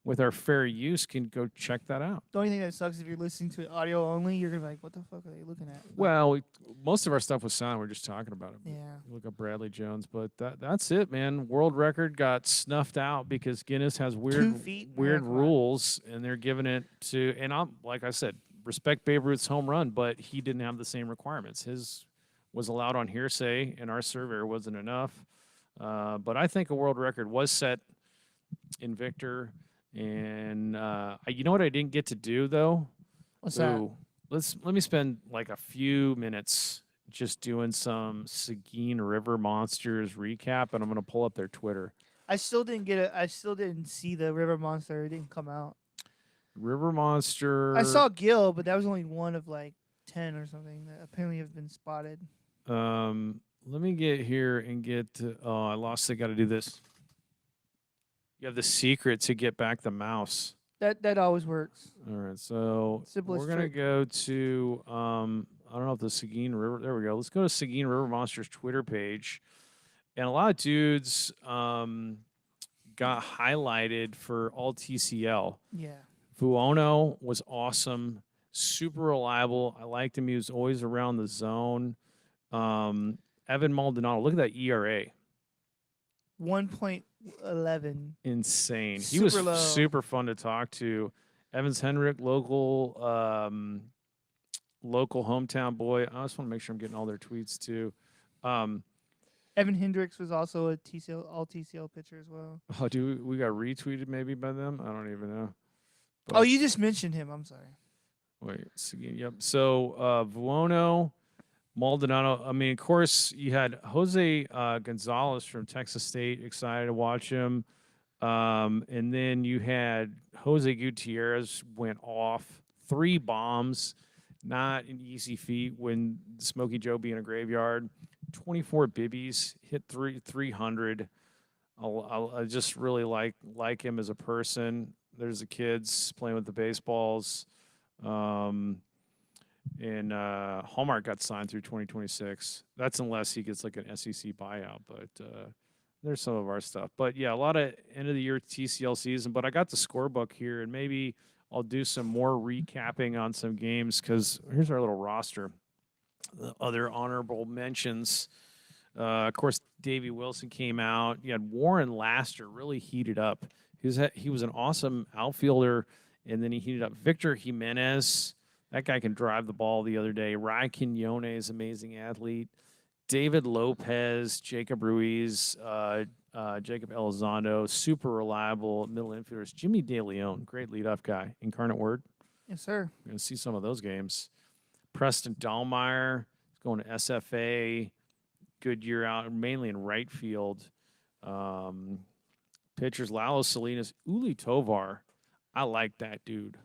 with our fair use can go check that out. The only thing that sucks if you're listening to it audio only, you're gonna be like, what the fuck are they looking at? But, Well, most of our stuff was sound. We're just talking about it. yeah. Look up Bradley Jones, but that's it, man. World record got snuffed out because Guinness has 2 weird feet. weird Yeah, come on. rules, and they're giving it to. And I'm like I said, respect Babe Ruth's home run, but he didn't have the same requirements. His was allowed on hearsay, and our surveyor wasn't enough. But I think a world record was set in Victor, and you know what I didn't get to do though. What's that? Ooh, let me spend like a few minutes just doing some Seguin River Monsters recap, and I'm gonna pull up their Twitter. I still didn't get it. I still didn't see the River Monster. It didn't come out. River Monster. I saw Gil, but that was only one of like 10 or something that apparently have been spotted. Let me get here and get. Oh, I lost. I got to do this. You have the secret to get back the mouse. That always works. All right, so Simplest we're gonna trick. go to. I don't know if the Seguin River. There we go. Let's go to Seguin River Monsters Twitter page, and a lot of dudes got highlighted for all TCL. Yeah. Vuono was awesome, super reliable. I liked him. He was always around the zone. Evan Maldonado, look at that ERA. 1.11. Insane. He was Super low. super fun to talk to. Evans Henrik, local hometown boy. I just want to make sure I'm getting all their tweets too. Evan Hendricks was also a all TCL pitcher as well. Oh, we got retweeted maybe by them? I don't even know. Oh, you just mentioned him. I'm sorry. Wait, Seguin, yep. So Vuono, Maldonado. I mean, of course, you had Jose Gonzalez from Texas State. Excited to watch him. And then you had Jose Gutierrez went off 3 bombs. Not an easy feat when Smokey Joe being a graveyard. 24 bibbies, hit 300. I just really like him as a person. There's the kids playing with the baseballs. And Hallmark got signed through 2026. That's unless he gets like an SEC buyout. But there's some of our stuff. But yeah, a lot of end of the year TCL season. But I got the scorebook here, and maybe I'll do some more recapping on some games because here's our little roster. The other honorable mentions. Of course, Davey Wilson came out. You had Warren Laster really heated up. He was an awesome outfielder, and then he heated up. Victor Jimenez, that guy can drive the ball the other day. Ry Quinones, amazing athlete. David Lopez, Jacob Ruiz, Jacob Elizondo, super reliable middle infielders. Jimmy De Leon, great leadoff guy. Incarnate Word. Yes, sir. We're going to see some of those games. Preston Dahlmeyer is going to SFA. Good year out, mainly in right field. Pitchers, Lalo Salinas, Uli Tovar. I like that dude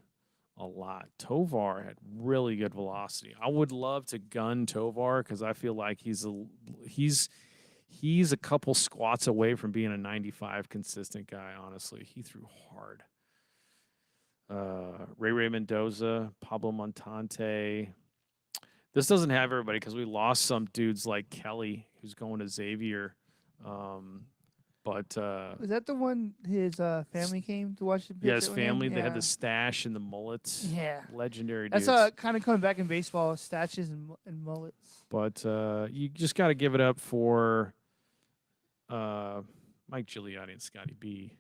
a lot. Tovar had really good velocity. I would love to gun Tovar because I feel like he's a couple squats away from being a 95 consistent guy, honestly. He threw hard. Ray Mendoza, Pablo Montante. This doesn't have everybody because we lost some dudes like Kelly, who's going to Xavier. Was that the one his family came to watch the pitch? Yeah, his with him? family, they had Yeah. the stash and the mullets. Yeah. Legendary dudes. That's kind of coming back in baseball, stashes and mullets. But you just got to give it up for Mike Gigliotti and Scotty B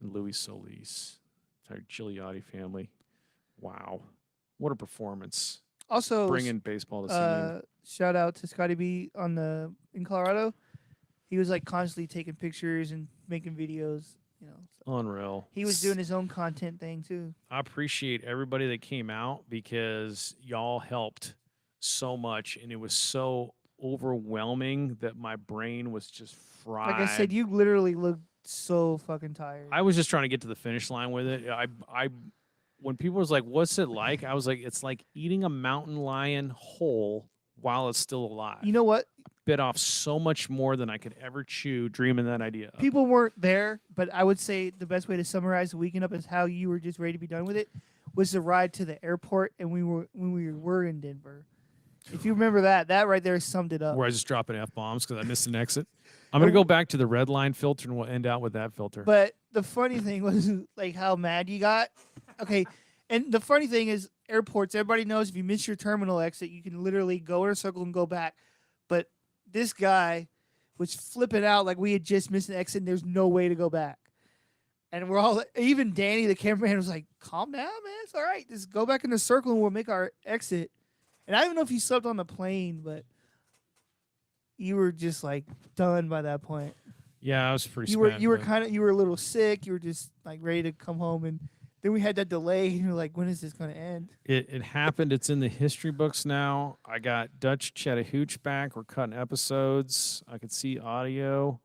and Louis Solis. Entire Gigliotti family. Wow. What a performance. Also, Bringing baseball to Seguin. shout out to Scotty B in Colorado. He was like constantly taking pictures and making videos. You know, so Unreal. he was doing his own content thing too. I appreciate everybody that came out because y'all helped so much, and it was so overwhelming that my brain was just fried. Like I said, you literally looked so fucking tired. I was just trying to get to the finish line with it. I when people was like, "What's it like?" I was like, "It's like eating a mountain lion whole while it's still alive." You know what? Bit off so much more than I could ever chew dreaming that idea up. People weren't there, but I would say the best way to summarize the weekend up is how you were just ready to be done with it was the ride to the airport and when we were in Denver. If you remember that right there summed it up. Where I was just dropping F-bombs because I missed an exit. I'm going to go back to the red line filter and we'll end out with that filter. But the funny thing was like how mad you got. Okay. And the funny thing is airports, everybody knows if you miss your terminal exit, you can literally go in a circle and go back. But this guy was flipping out like we had just missed an exit and there's no way to go back. And we're all, even Danny, the cameraman, was like, calm down, man. It's all right. Just go back in the circle and we'll make our exit. And I don't even know if you slept on the plane, but you were just like done by that point. Yeah, I was pretty You were a little sick. You were just like ready to come home. And then we had that delay and you're like, when is this going to end? It happened. It's in the history books now. I got Dutch Chattahoochee back. We're cutting episodes. I could see audio.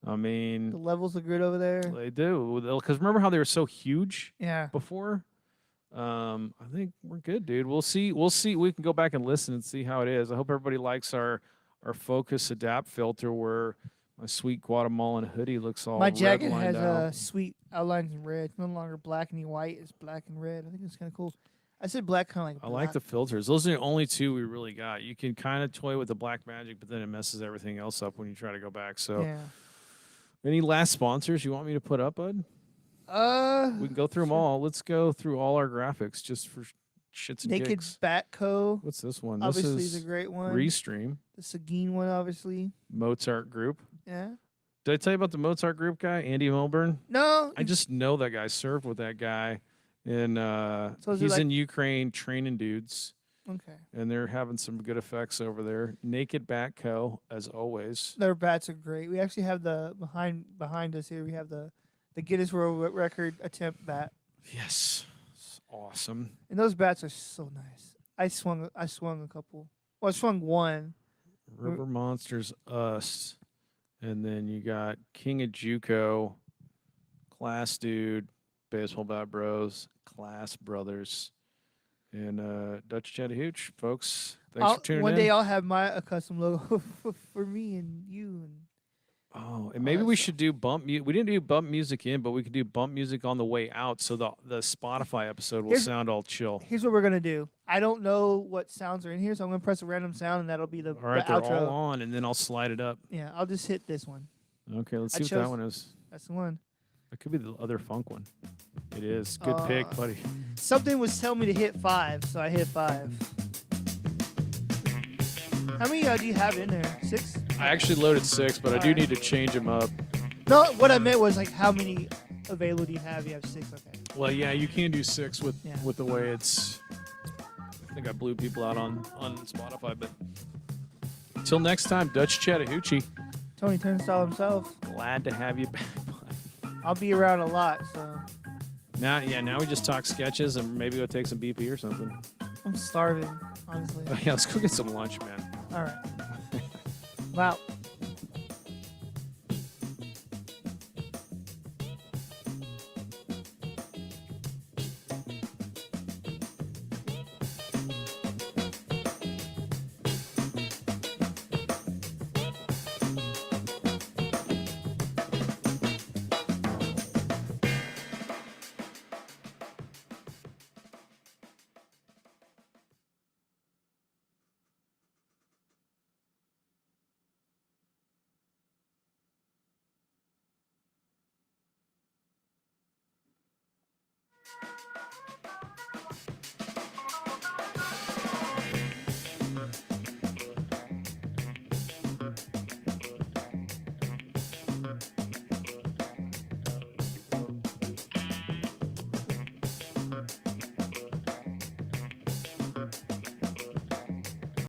I mean, The levels look good over there. they do. Because remember how they were so huge Yeah. before? I think we're good, dude. We'll see. We can go back and listen and see how it is. I hope everybody likes our Focus Adapt filter where my sweet Guatemalan hoodie looks all My red jacket lined has out. sweet outlines in red. It's no longer black and white. It's black and red. I think it's kind of cool. I said black kind of like I like the filters. Those are the only two we really got. You can kind of toy with the black magic, but then it messes everything else up when you try to go back. So, Yeah. any last sponsors you want me to put up, bud? We can go through them sure. all. Let's go through all our graphics just for shits and Naked gigs. Bat Co. What's this one? Obviously this is a is great one. Restream. The Seguin one, obviously. Mozart Group. Yeah. Did I tell you about the Mozart Group guy, Andy Milburn? No. I just know that guy. Served with that guy, and So is it he's like- in Ukraine training dudes, Okay. and they're having some good effects over there. Naked Bat Co. as always. Their bats are great. We actually have the behind us here. We have the Guinness World Record attempt bat, Yes, it's awesome. and those bats are so nice. I swung a couple. Well, I swung one. River Monsters, us, and then you got King of JUCO, Class Dude, Baseball Bat Bros, Class Brothers, and Dutch Chattahoochee, folks. Thanks for tuning One in. day I'll have my custom logo for me and you. And Oh, and maybe we that's- should do bump. We didn't do bump music in, but we could do bump music on the way out, so the Spotify episode will Here's- sound all chill. here's what we're gonna do. I don't know what sounds are in here, so I'm gonna press a random sound, and that'll be the All right, the they're outro. all on, and then I'll slide it up. Yeah, I'll just hit this one. Okay, let's I see what that chose- one is. That's the one. It could be the other funk one. It is. Good pick, buddy. Something was telling me to hit 5, so I hit 5. How many do you have in there? 6? I actually loaded 6, but I do Alright. need to change them up. No, what I meant was like how many available do you have? You have 6. Okay. Well, yeah, you can do 6 with Yeah. with the way it's. I think I blew people out on Spotify, but until next time, Dutch Chattahoochee. Tony Turnstile himself. Glad to have you back. I'll be around a lot, so Now we just talk sketches and maybe go take some BP or something. I'm starving, honestly. Yeah, let's go get some lunch, man. All right. Wow.